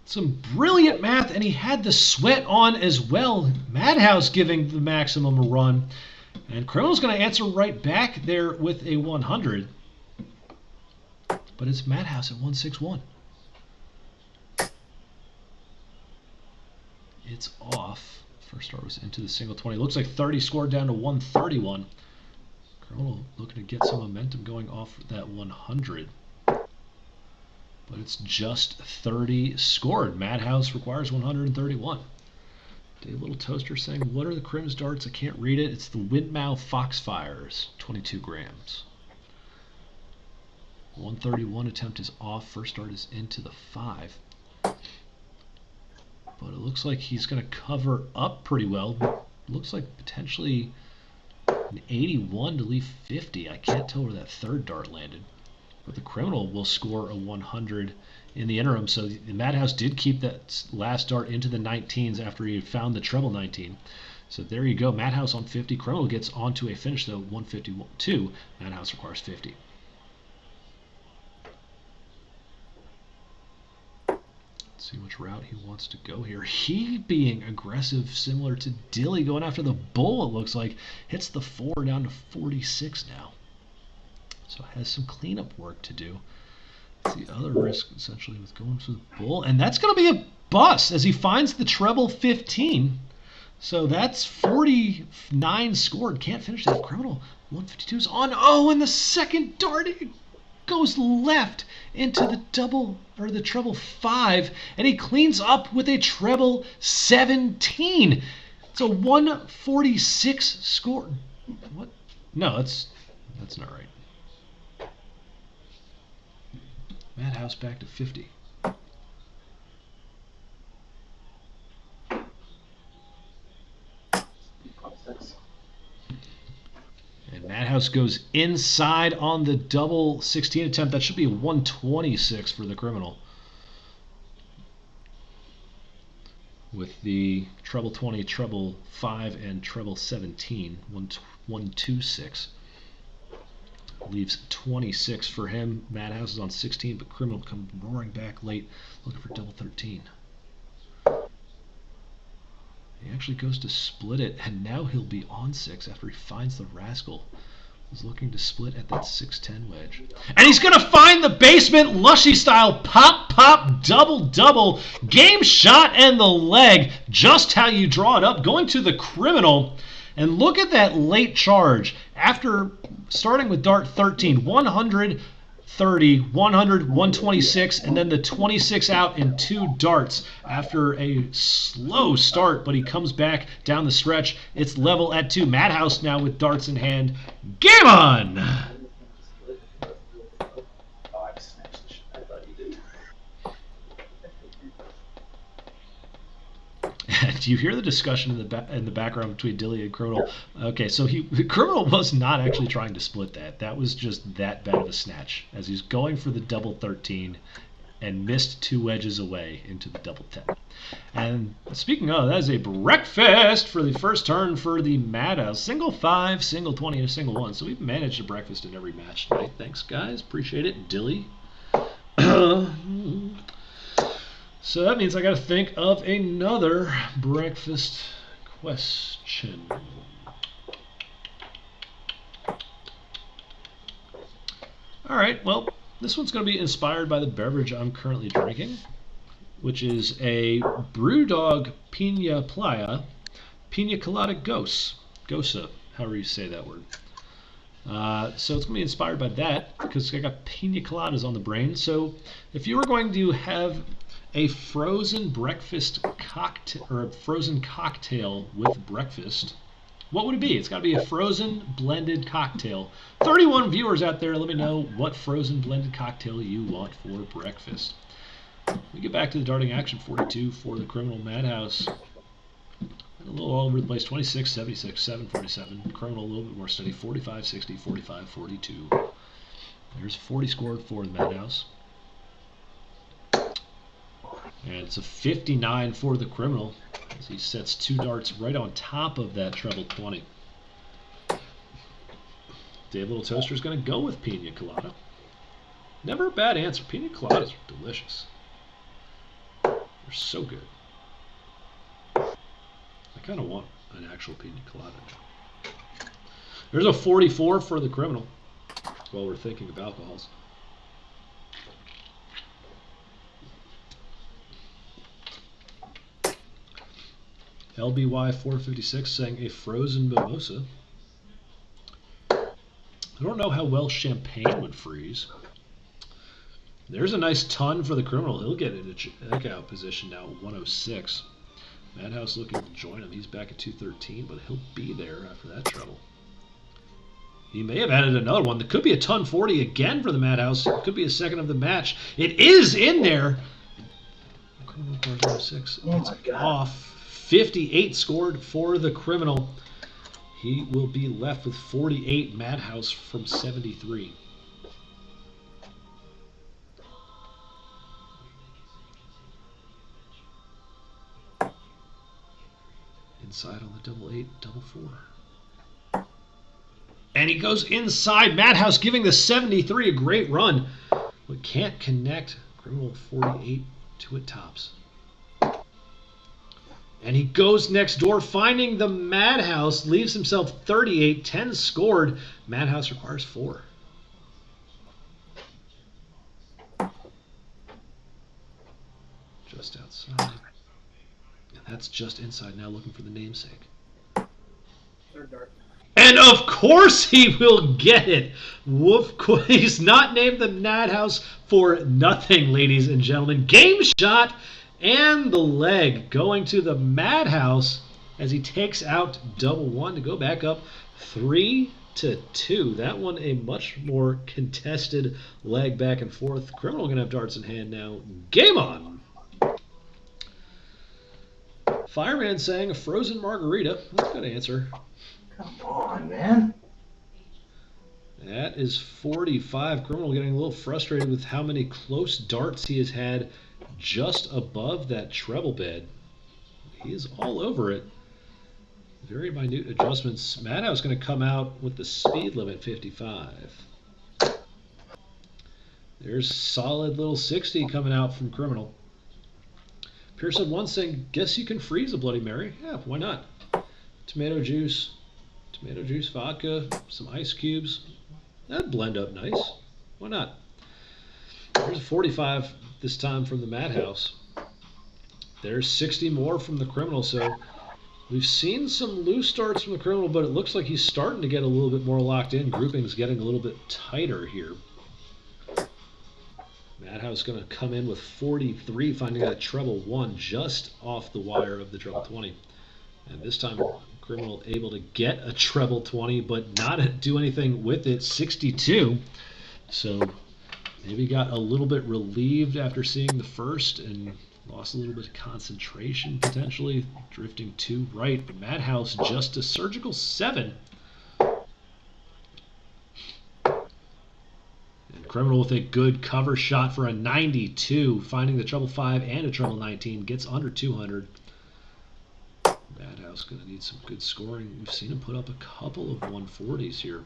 Some brilliant math, and he had the sweat on as well. MADhouse giving the maximum a run And Criminal's going to answer right back there with a 100. But it's MADhouse at 161. It's off. First start was into the single 20. Looks like 30 scored down to 131. Criminal looking to get some momentum going off that 100. But it's just 30 scored. MADhouse requires 131. Dave Little Toaster saying, what are the Crim's darts? I can't read it. It's the Windmouth Foxfires, 22 grams. 131 attempt is off. First dart is into the 5. But it looks like he's going to cover up pretty well. Looks like potentially an 81 to leave 50. I can't tell where that third dart landed. But the Criminal will score a 100 in the interim. So the MADhouse did keep that last dart into the 19s after he had found the treble 19. So there you go. MADhouse on 50. Criminal gets onto a finish, though, 152. MADhouse requires 50. See which route he wants to go here. He being aggressive, similar to Dilly, going after the bull, it looks like. Hits the 4 down to 46 now. So has some cleanup work to do. That's the other risk, essentially, with going for the bull. And that's going to be a bust as he finds the treble 15. So that's 49 scored. Can't finish that. Criminal 152 is on. Oh, and the second dart goes left into the double or the treble 5, and he cleans up with a treble 17. It's a 146 score. What? No, that's not right. MADhouse back to 50. And MADhouse goes inside on the double 16 attempt. That should be a 126 for the Criminal. With the treble 20, treble 5, and treble 17. 126. Leaves 26 for him. MADhouse is on 16, but Criminal comes roaring back late, looking for double 13. He actually goes to split it, and now he'll be on 6 after he finds the Rascal. He's looking to split at that 6-10 wedge. And he's going to find the basement Lushy style pop, double, game shot and the leg. Just how you draw it up. Going to the Criminal. And look at that late charge. After starting with dart 13, 130, 100, 126, and then the 26 out in 2 darts after a slow start, but he comes back down the stretch. It's level at 2. MADhouse now with darts in hand. Game on! Do you hear the discussion in the background between Dilly and Criminal? Okay, so Criminal was not actually trying to split that. That was just that bad of a snatch, as he's going for the double 13 and missed 2 wedges away into the double 10. And speaking of, that is a breakfast for the first turn for the MADhouse. Single 5, single 20, and a single 1. So we've managed a breakfast in every match tonight. Thanks, guys. Appreciate it. Dilly. So that means I got to think of another breakfast question. All right, well, this one's going to be inspired by the beverage I'm currently drinking, which is a Brewdog Pina Colada Gosa, however you say that word. So it's going to be inspired by that because I got pina coladas on the brain. So if you were going to have a frozen breakfast cocktail or a frozen cocktail with breakfast, what would it be? It's got to be a frozen blended cocktail. 31 viewers out there, let me know what frozen blended cocktail you want for breakfast. We get back to the darting action. 42 for the Criminal MADhouse. A little all over the place. 26, 76, 7, 47. Criminal a little bit more steady. 45, 60, 45, 42. There's 40 scored for the MADhouse. And it's a 59 for the Criminal as he sets 2 darts right on top of that treble 20. Dave Little Toaster is going to go with pina colada. Never a bad answer. Pina coladas are delicious. They're so good. I kind of want an actual pina colada. There's a 44 for the criminal while we're thinking of alcohols. LBY 456 saying a frozen mimosa. I don't know how well champagne would freeze. There's a nice ton for the criminal. He'll get into checkout position now, 106. MADhouse looking to join him. He's back at 213, but he'll be there after that trouble. He may have added another one. There could be a ton 40 again for the MADhouse. It could be a second of the match. It is in there. Criminal card 106. It's off. 58 scored for the criminal. He will be left with 48. MADhouse from 73. Inside on the double 8, double 4. And he goes inside. MADhouse giving the 73 a great run, but can't connect. Criminal 48 to it tops. And he goes next door, finding the MADhouse, leaves himself 38, 10 scored. MADhouse requires 4. Just outside. And that's just inside now, looking for the namesake. Third dart. And of course he will get it. Woof, he's not named the MADhouse for nothing, ladies and gentlemen. Game shot and the leg going to the MADhouse as he takes out double 1 to go back up 3-2. That one a much more contested leg back and forth. Criminal gonna have darts in hand now. Game on. Fireman saying a frozen margarita. That's a good answer. Come on, man. That is 45. Criminal getting a little frustrated with how many close darts he has had just above that treble bed. He is all over it. Very minute adjustments. MADhouse going to come out with the speed limit 55. There's solid little 60 coming out from Criminal. Pearson one saying, guess you can freeze a Bloody Mary. Yeah, why not? Tomato juice, vodka, some ice cubes. That'd blend up nice. Why not? There's a 45 this time from the MADhouse. There's 60 more from the Criminal. So we've seen some loose starts from the Criminal, but it looks like he's starting to get a little bit more locked in. Grouping's getting a little bit tighter here. MADhouse going to come in with 43, finding that treble 1 just off the wire of the treble 20. And this time, Criminal able to get a treble 20, but not do anything with it. 62. So maybe got a little bit relieved after seeing the first and lost a little bit of concentration potentially. Drifting to right. MADhouse just a surgical 7. And Criminal with a good cover shot for a 92, finding the treble 5 and a treble 19. Gets under 200. MADhouse going to need some good scoring. We've seen him put up a couple of 140s here.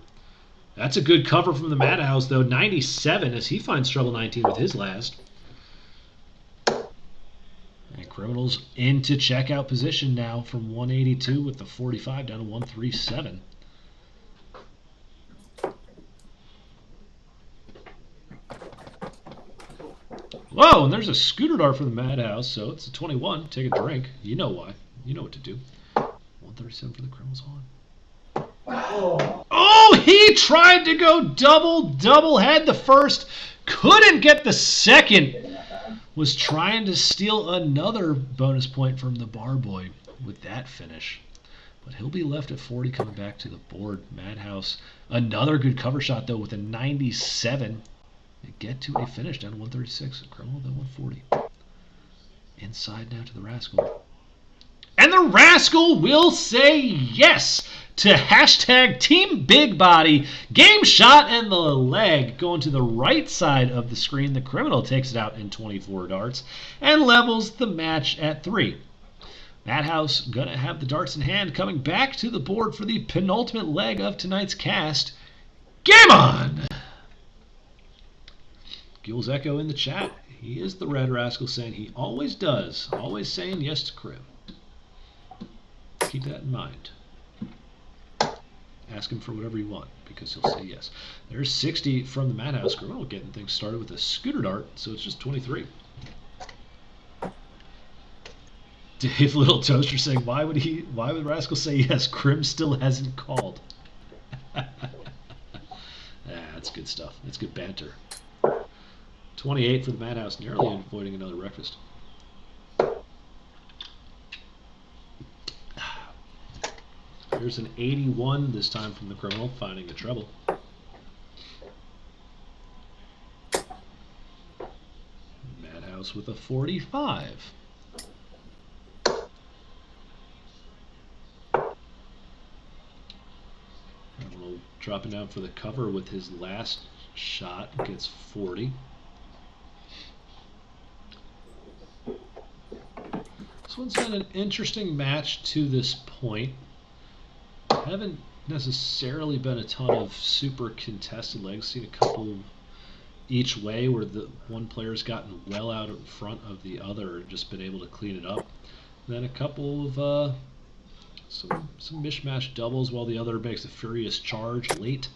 That's a good cover from the MADhouse, though. 97 as he finds treble 19 with his last. And Criminal's into checkout position now from 182 with the 45 down to 137. Whoa, and there's a scooter dart for the MADhouse, so it's a 21. Take a drink. You know why. You know what to do. 137 for the Criminals on. Oh, he tried to go double head the first. Couldn't get the second. Was trying to steal another bonus point from the bar boy with that finish. But he'll be left at 40 coming back to the board. MADhouse, another good cover shot, though, with a 97. They get to a finish down to 136. Criminal then 140. Inside now to the Rascal. And the Rascal will say yes to hashtag Team Big Body. Game shot and the leg going to the right side of the screen. The Criminal takes it out in 24 darts and levels the match at 3. MADhouse going to have the darts in hand, coming back to the board for the penultimate leg of tonight's cast. Game on! Gil's Echo in the chat. He is the Red Rascal, saying he always does. Always saying yes to Crib. Keep that in mind. Ask him for whatever you want, because he'll say yes. There's 60 from the MADhouse. Criminal getting things started with a scooter dart, so it's just 23. Dave Little Toaster saying, why would Rascal say yes? Crim still hasn't called. That's good stuff. That's good banter. 28 for the MADhouse, narrowly avoiding another breakfast. There's an 81 this time from the Criminal, finding the treble. MADhouse with a 45. Criminal dropping down for the cover with his last shot, gets 40. This one's been an interesting match to this point. Haven't necessarily been a ton of super contested legs. Seen a couple each way where the one player's gotten well out in front of the other and just been able to clean it up. And then a couple of some mishmash doubles while the other makes a furious charge late.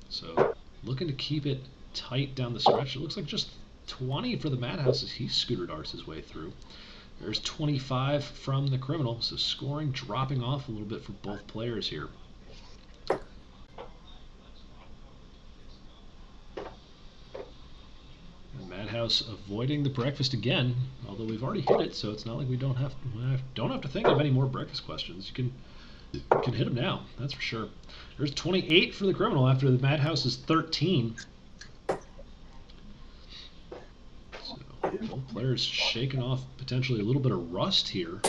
So looking to keep it tight down the stretch. It looks like just 20 for the MADhouse as he scooter darts his way through. There's 25 from the Criminal, so scoring dropping off a little bit for both players here. The MADhouse avoiding the breakfast again, although we've already hit it, so it's not like we don't have to think of any more breakfast questions. You can hit them now, that's for sure. There's 28 for the Criminal after the MADhouse's 13. Both players shaking off potentially a little bit of rust here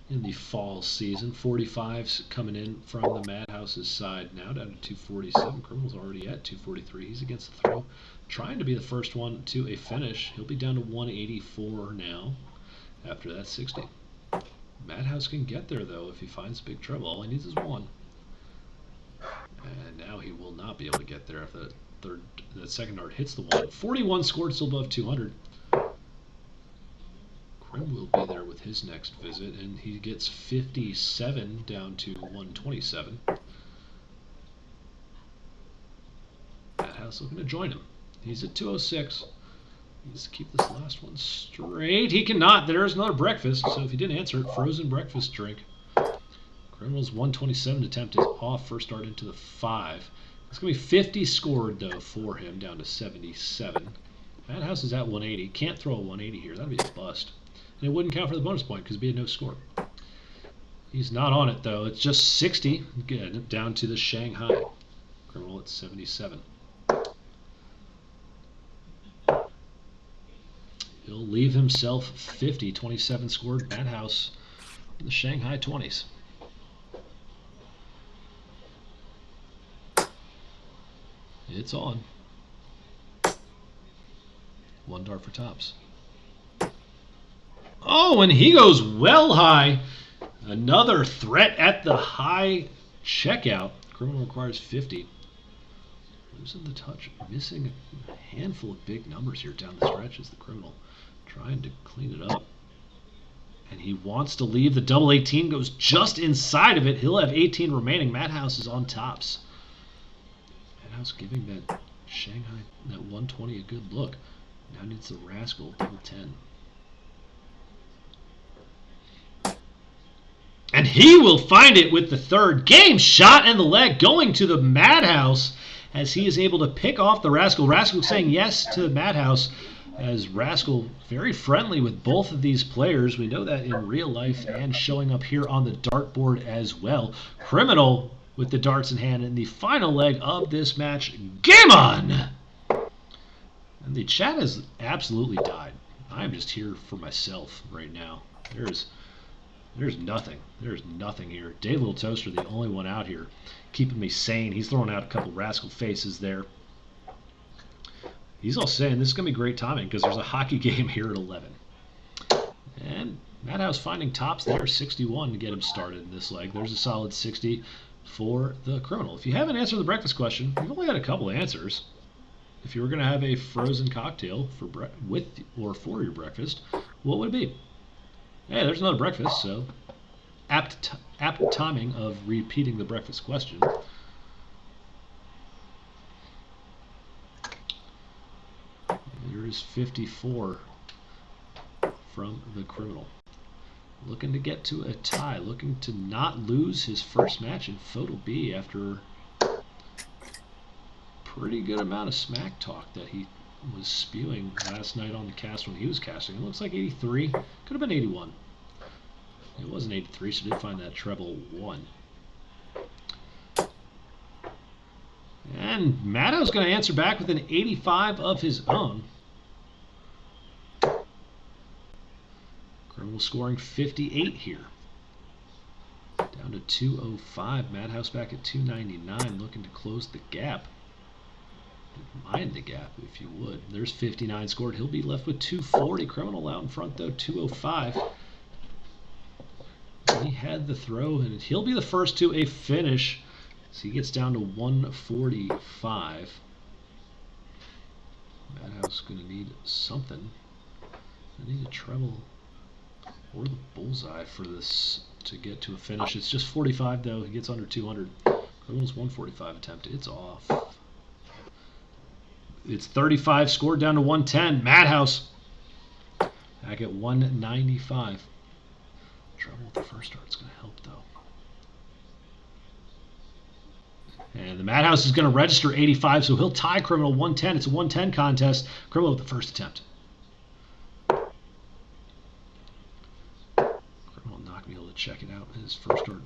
in the fall season. 45's coming in from the MADhouse's side now, down to 247. Criminal's already at 243. He's against the throw, trying to be the first one to a finish. He'll be down to 184 now after that 60. MADhouse can get there, though, if he finds big trouble. All he needs is one. And now he will not be able to get there if that second dart hits the one. 41 scored, still above 200. Crim will be there with his next visit, and he gets 57 down to 127. MADhouse looking to join him. He's at 206. He needs to keep this last one straight. He cannot. There's another breakfast, so if he didn't answer it, frozen breakfast drink. Criminal's 127 attempt is off. First dart into the 5. It's going to be 50 scored, though, for him, down to 77. MADhouse is at 180. Can't throw a 180 here. That'd be a bust. And it wouldn't count for the bonus point because it'd be a no score. He's not on it, though. It's just 60. Again, down to the Shanghai. Criminal at 77. He'll leave himself 50. 27 scored. MADhouse in the Shanghai 20s. It's on. One dart for tops. Oh, and he goes well high. Another threat at the high checkout. Criminal requires 50. Losing the touch. Missing a handful of big numbers here down the stretch as the Criminal trying to clean it up. And he wants to leave. The double 18 goes just inside of it. He'll have 18 remaining. MADhouse is on tops. MADhouse giving that Shanghai, that 120 a good look. Now needs the Rascal double 10. And he will find it with the third. Game shot and the leg going to the MADhouse as he is able to pick off the Rascal. Rascal saying yes to the MADhouse as Rascal very friendly with both of these players. We know that in real life and showing up here on the dartboard as well. Criminal with the darts in hand in the final leg of this match. Game on! And the chat has absolutely died. I'm just here for myself right now. There's nothing. There's nothing here. Dave Little Toaster, the only one out here, keeping me sane. He's throwing out a couple Rascal faces there. He's all saying this is going to be great timing because there's a hockey game here at 11. And MADhouse finding tops there, 61 to get him started in this leg. There's a solid 60 for the Criminal. If you haven't answered the breakfast question, you've only got a couple answers. If you were going to have a frozen cocktail for for your breakfast, what would it be? Hey, there's another breakfast, so apt timing of repeating the breakfast question. There is 54 from the criminal. Looking to get to a tie, looking to not lose his first match in FODL B after pretty good amount of smack talk that he was spewing last night on the cast when he was casting. It looks like 83. Could have been 81. It wasn't 83, so did find that treble 1. And MADhouse going to answer back with an 85 of his own. Criminal scoring 58 here. Down to 205. MADhouse back at 299, looking to close the gap. Mind the gap, if you would. There's 59 scored. He'll be left with 240. Criminal out in front, though, 205. He had the throw, and he'll be the first to a finish. So he gets down to 145. MADhouse going to need something. I need a treble or the bullseye for this to get to a finish. It's just 45, though. He gets under 200. Criminal's 145 attempt. It's off. It's 35 scored down to 110. MADhouse back at 195. Trouble with the first start is going to help, though. And the MADhouse is going to register 85, so he'll tie Criminal 110. It's a 110 contest. Criminal with the first attempt. Criminal not going to be able to check it out. His first start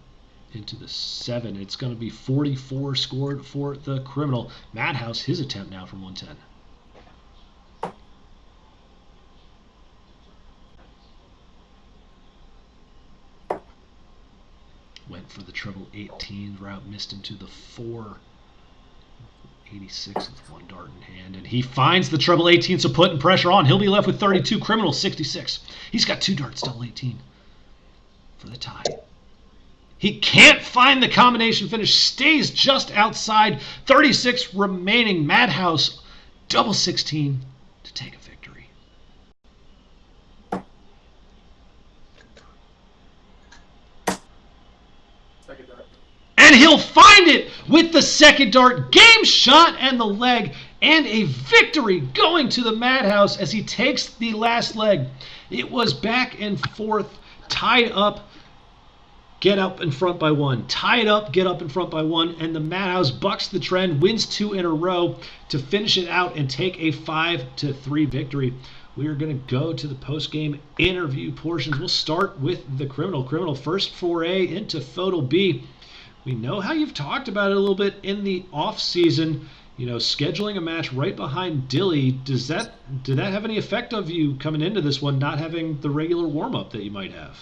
into the 7. It's going to be 44 scored for the Criminal. MADhouse, his attempt now from 110. Went for the treble 18 route, missed into the 4. 86 with one dart in hand, and he finds the treble 18, so putting pressure on. He'll be left with 32. Criminal 66. He's got 2 darts, double 18 for the tie. He can't find the combination finish, stays just outside. 36 remaining. MADhouse, double 16 to take a victory. And he'll find it with the second dart. Game shot and the leg, and a victory going to the MADhouse as he takes the last leg. It was back and forth, tied up. Get up in front by 1. Tie it up, get up in front by 1, and the MADhouse bucks the trend, wins 2 in a row to finish it out and take a 5-3 victory. We are going to go to the post-game interview portions. We'll start with the Criminal. Criminal, first foray into FODL B. We know how you've talked about it a little bit in the off-season, scheduling a match right behind Dilly. Did that have any effect of you coming into this one, not having the regular warm-up that you might have?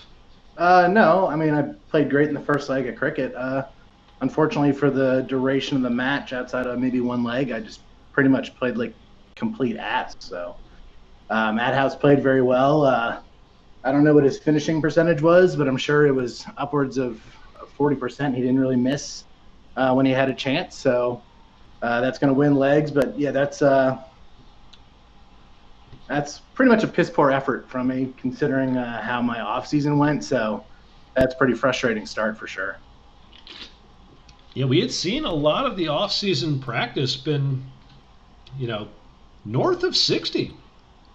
No, I mean, I played great in the first leg of cricket. Unfortunately, for the duration of the match, outside of maybe one leg, I just pretty much played like complete ass. So MADhouse played very well. I don't know what his finishing percentage was, but I'm sure it was upwards of 40%. He didn't really miss when he had a chance. So that's going to win legs. But, yeah, that's pretty much a piss-poor effort from me, considering how my off-season went. So that's a pretty frustrating start for sure. Yeah, we had seen a lot of the off-season practice been, north of 60.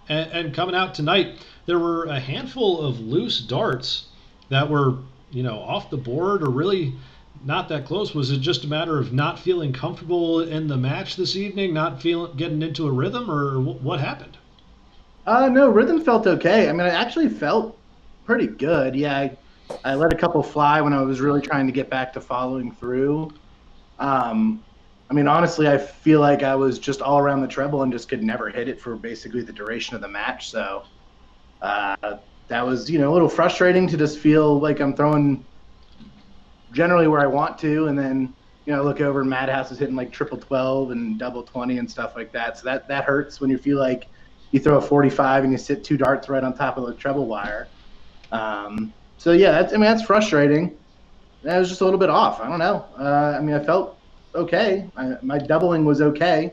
And coming out tonight, there were a handful of loose darts that were, off the board or really not that close. Was it just a matter of not feeling comfortable in the match this evening, not getting into a rhythm, or what happened? No, rhythm felt okay. I mean, I actually felt pretty good. Yeah, I let a couple fly when I was really trying to get back to following through. I mean, honestly, I feel like I was just all around the treble and just could never hit it for basically the duration of the match. So that was, a little frustrating to just feel like I'm throwing generally where I want to, and then, look over and MADhouse is hitting like triple 12 and double 20 and stuff like that. So that hurts when you feel like you throw a 45 and you sit 2 darts right on top of the treble wire. So yeah, that's frustrating. That was just a little bit off. I don't know. I mean, I felt okay. My doubling was okay.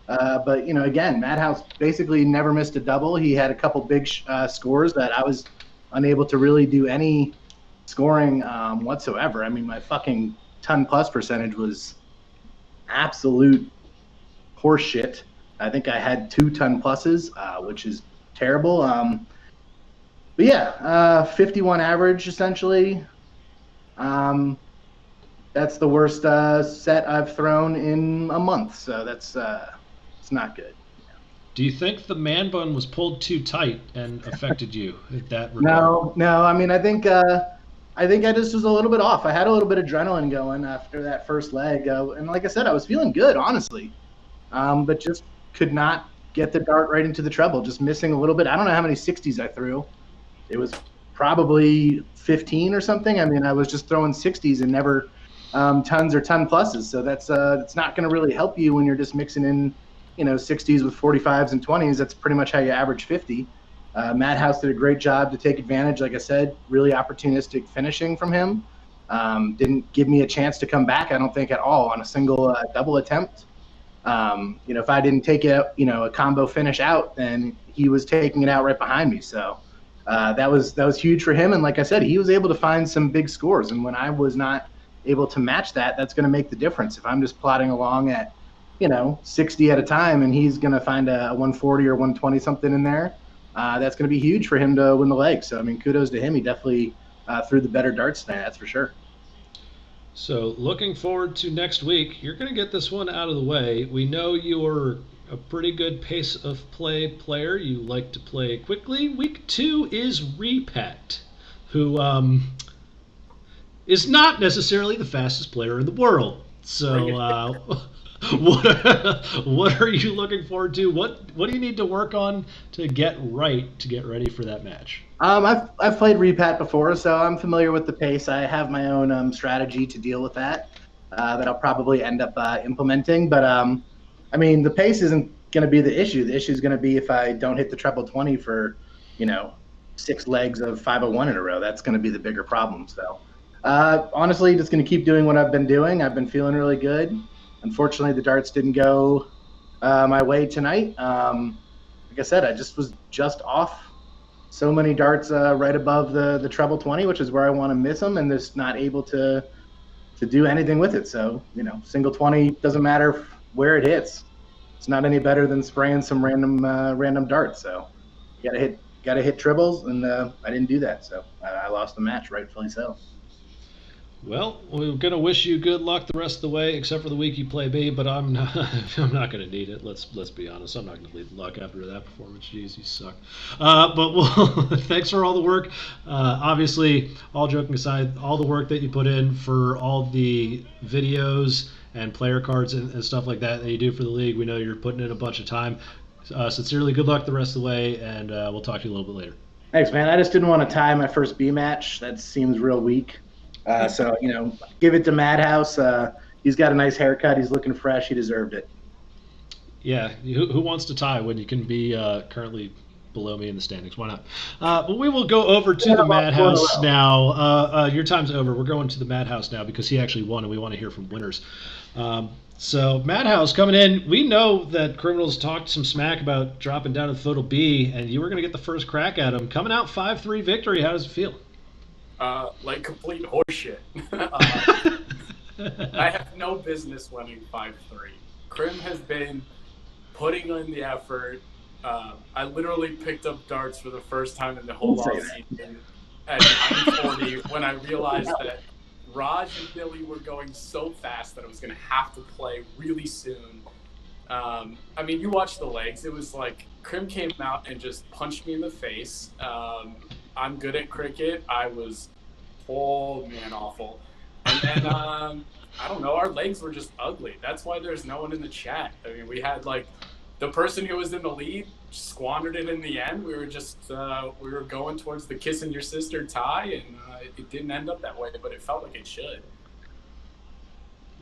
But, again, MADhouse basically never missed a double. He had a couple big scores that I was unable to really do any scoring whatsoever. I mean, my fucking ton plus percentage was absolute horseshit. I think I had 2 ton pluses, which is terrible. But yeah, 51 average essentially. That's the worst set I've thrown in a month, so that's it's not good. Do you think the man bun was pulled too tight and affected you in that regard? No. I mean, I think I just was a little bit off. I had a little bit of adrenaline going after that first leg, and like I said, I was feeling good, honestly, but just could not get the dart right into the treble. Just missing a little bit. I don't know how many 60s I threw. It was probably 15 or something. I mean, I was just throwing 60s and never tons or ton pluses. So that's it's not going to really help you when you're just mixing in, 60s with 45s and 20s. That's pretty much how you average 50. MADhouse did a great job to take advantage. Like I said, really opportunistic finishing from him. Didn't give me a chance to come back, I don't think, at all on a single double attempt. If I didn't take it, a combo finish out, then he was taking it out right behind me. So that was huge for him. And like I said, he was able to find some big scores. And when I was not able to match that, that's going to make the difference. If I'm just plodding along at, 60 at a time, and he's going to find a 140 or 120 something in there, that's going to be huge for him to win the leg. So, I mean, kudos to him. He definitely threw the better darts tonight, that's for sure. So looking forward to next week. You're going to get this one out of the way. We know you're a pretty good pace of play player. You like to play quickly. Week 2 is Repet, who is not necessarily the fastest player in the world. So what are you looking forward to? What do you need to work on to get ready for that match? I've played Repat before, so I'm familiar with the pace. I have my own strategy to deal with that I'll probably end up implementing. But I mean, the pace isn't going to be the issue. The issue is going to be if I don't hit the treble 20 for 6 legs of 501 in a row. That's going to be the bigger problem. So honestly, just going to keep doing what I've been doing. I've been feeling really good. Unfortunately, the darts didn't go my way tonight. Like I said, I just was off so many darts right above the treble 20, which is where I want to miss them, and just not able to do anything with it. So, single 20 doesn't matter where it hits. It's not any better than spraying some random darts. So, you gotta hit triples, and I didn't do that. So I lost the match, rightfully so. Well, we're gonna wish you good luck the rest of the way, except for the week you play B. But I'm not gonna need it. Let's be honest. I'm not gonna lead luck after that performance. Jeez, you suck. But thanks for all the work. Obviously, all joking aside, all the work that you put in for all the videos and player cards and stuff like that you do for the league. We know you're putting in a bunch of time. Sincerely, good luck the rest of the way, and we'll talk to you a little bit later. Thanks, man. I just didn't want to tie my first B match. That seems real weak. So, give it to MADhouse. He's got a nice haircut. He's looking fresh. He deserved it. Yeah. Who wants to tie when you can be currently below me in the standings? Why not? But we will go over to the MADhouse now. Your time's over. We're going to the MADhouse now because he actually won, and we want to hear from winners. So MADhouse coming in. We know that Criminals talked some smack about dropping down to the FODL B, and you were going to get the first crack at him. Coming out 5-3 victory. How does it feel? Like complete horseshit. I have no business winning 5-3. Crim has been putting in the effort. I literally picked up darts for the first time in the whole offseason at 940 when I realized that Rodge and Dilly were going so fast that I was going to have to play really soon. I mean, you watched the legs. It was like Crim came out and just punched me in the face. I'm good at cricket. I was, awful. And then, I don't know, our legs were just ugly. That's why there's no one in the chat. I mean, we had, the person who was in the lead squandered it in the end. We were just, we were going towards the kissing your sister tie, and it didn't end up that way, but it felt like it should.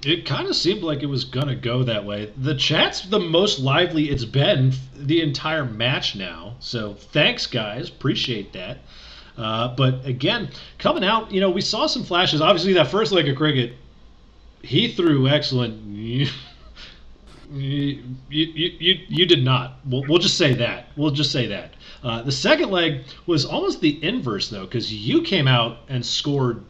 It kind of seemed like it was going to go that way. The chat's the most lively it's been the entire match now. So thanks, guys. Appreciate that. But again, coming out, we saw some flashes. Obviously, that first leg of cricket, he threw excellent. You did not. We'll just say that. The second leg was almost the inverse, though, because you came out and scored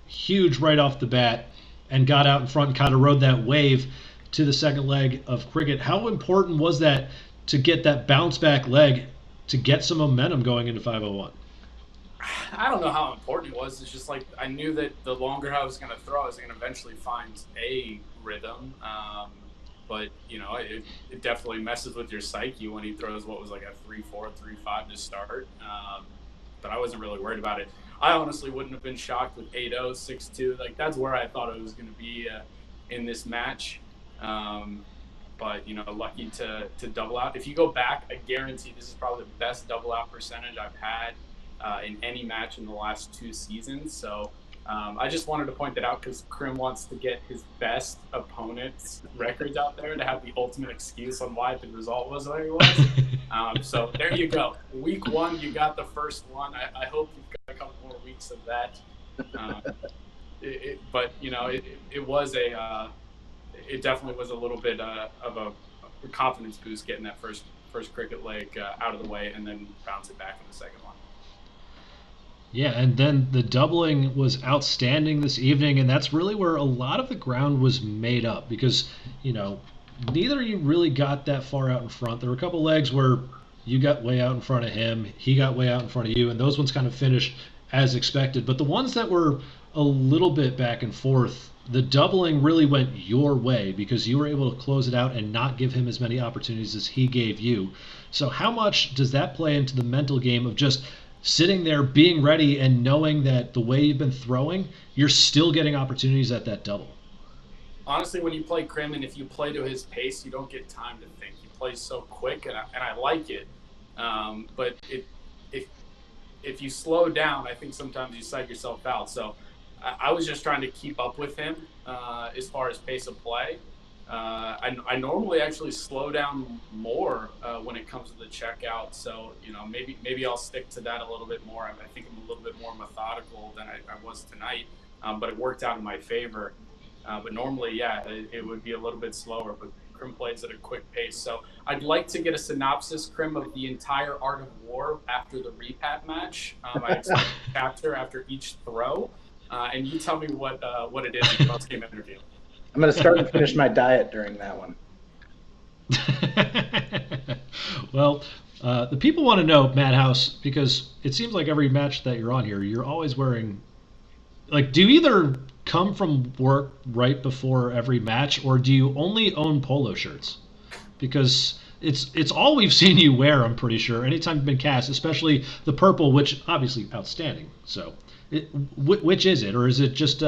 huge right off the bat and got out in front and kind of rode that wave to the second leg of cricket. How important was that to get that bounce back leg to get some momentum going into 501? I don't know how important it was. It's just like I knew that the longer I was going to throw, I was going to eventually find a rhythm. But, you know, it definitely messes with your psyche when he throws what was like a 3-4, 3-5 to start. But I wasn't really worried about it. I honestly wouldn't have been shocked with 8-0, 6-2. Like, that's where I thought it was going to be in this match. But, you know, lucky to double out. If you go back, I guarantee this is probably the best double out percentage I've had in any match in the last 2 seasons. So I just wanted to point that out because Krim wants to get his best opponent's records out there to have the ultimate excuse on why the result was what it was. So there you go. Week 1, you got the first one. I hope you've got a couple more weeks of that. But, you know, it was it definitely was a little bit of a confidence boost getting that first cricket leg out of the way and then bounce it back in the second one. Yeah, and then the doubling was outstanding this evening, and that's really where a lot of the ground was made up because, you know, neither of you really got that far out in front. There were a couple legs where you got way out in front of him, he got way out in front of you, and those ones kind of finished as expected. But the ones that were a little bit back and forth, the doubling really went your way because you were able to close it out and not give him as many opportunities as he gave you. So how much does that play into the mental game of just sitting there, being ready, and knowing that the way you've been throwing, you're still getting opportunities at that double? Honestly, when you play Krim, and if you play to his pace, you don't get time to think. He plays so quick, and I like it. But if you slow down, I think sometimes you psych yourself out. So I was just trying to keep up with him as far as pace of play. I normally actually slow down more when it comes to the checkout. So, you know, maybe I'll stick to that a little bit more. I think I'm a little bit more methodical than I was tonight, but it worked out in my favor. But normally, yeah, it would be a little bit slower, but Krim plays at a quick pace. So I'd like to get a synopsis, Krim, of the entire Art of War after the repat match. I expect a chapter after each throw. And you tell me what it is in the post-game interview. I'm going to start and finish my diet during that one. Well, the people want to know, MADhouse, because it seems like every match that you're on here, you're always wearing, like, do you either come from work right before every match, or do you only own polo shirts? Because it's all we've seen you wear, I'm pretty sure, anytime you've been cast, especially the purple, which obviously outstanding. So, which is it, or is it just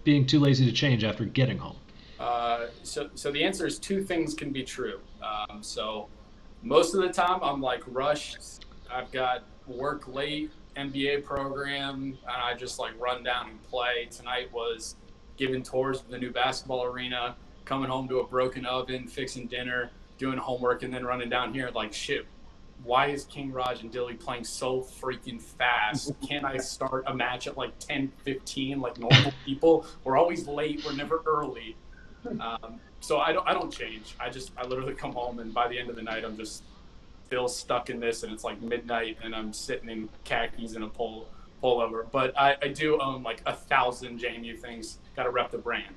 being too lazy to change after getting home? So the answer is 2 things can be true. So most of the time I'm like rushed. I've got work late, MBA program, and I just like run down and play. Tonight was giving tours of the new basketball arena, coming home to a broken oven, fixing dinner, doing homework, and then running down here like, shit, why is King Rodge and Dilly playing so freaking fast? Can't I start a match at like 10:15 like normal people? We're always late. We're never early. So I don't change. I literally come home, and by the end of the night, I'm just still stuck in this, and it's like midnight, and I'm sitting in khakis and a pullover. But I do own like 1,000 JMU things. Got to rep the brand.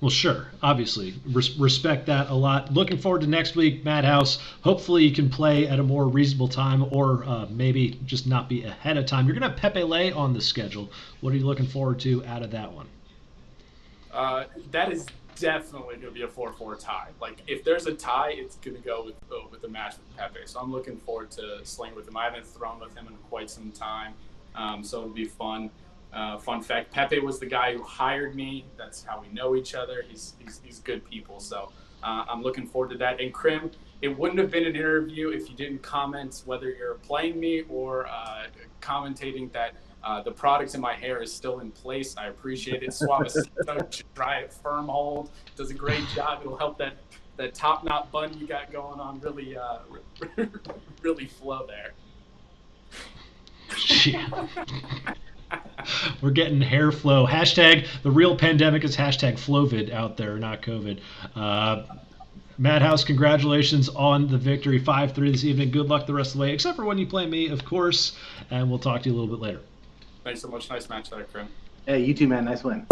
Well, sure. Obviously. Respect that a lot. Looking forward to next week, MADhouse. Hopefully you can play at a more reasonable time, or maybe just not be ahead of time. You're going to have Pepe Lay on the schedule. What are you looking forward to out of that one? That is definitely going to be a 4-4 tie. Like, if there's a tie, it's going to go with the match with Pepe. So I'm looking forward to slaying with him. I haven't thrown with him in quite some time, so it'll be fun. Fun fact, Pepe was the guy who hired me. That's how we know each other. He's good people. So I'm looking forward to that. And Krim, it wouldn't have been an interview if you didn't comment whether you're playing me or commentating that the product in my hair is still in place. I appreciate it. Suavecito, you should try it. Firm hold. Does a great job. It'll help that top knot bun you got going on really really flow there. Yeah. We're getting hair flow. Hashtag the real pandemic is hashtag Flovid out there, not COVID. MADhouse, congratulations on the victory, 5-3 this evening. Good luck the rest of the way, except for when you play me, of course. And we'll talk to you a little bit later. Thanks so much. Nice match there, Krim. Hey, you too, man. Nice win.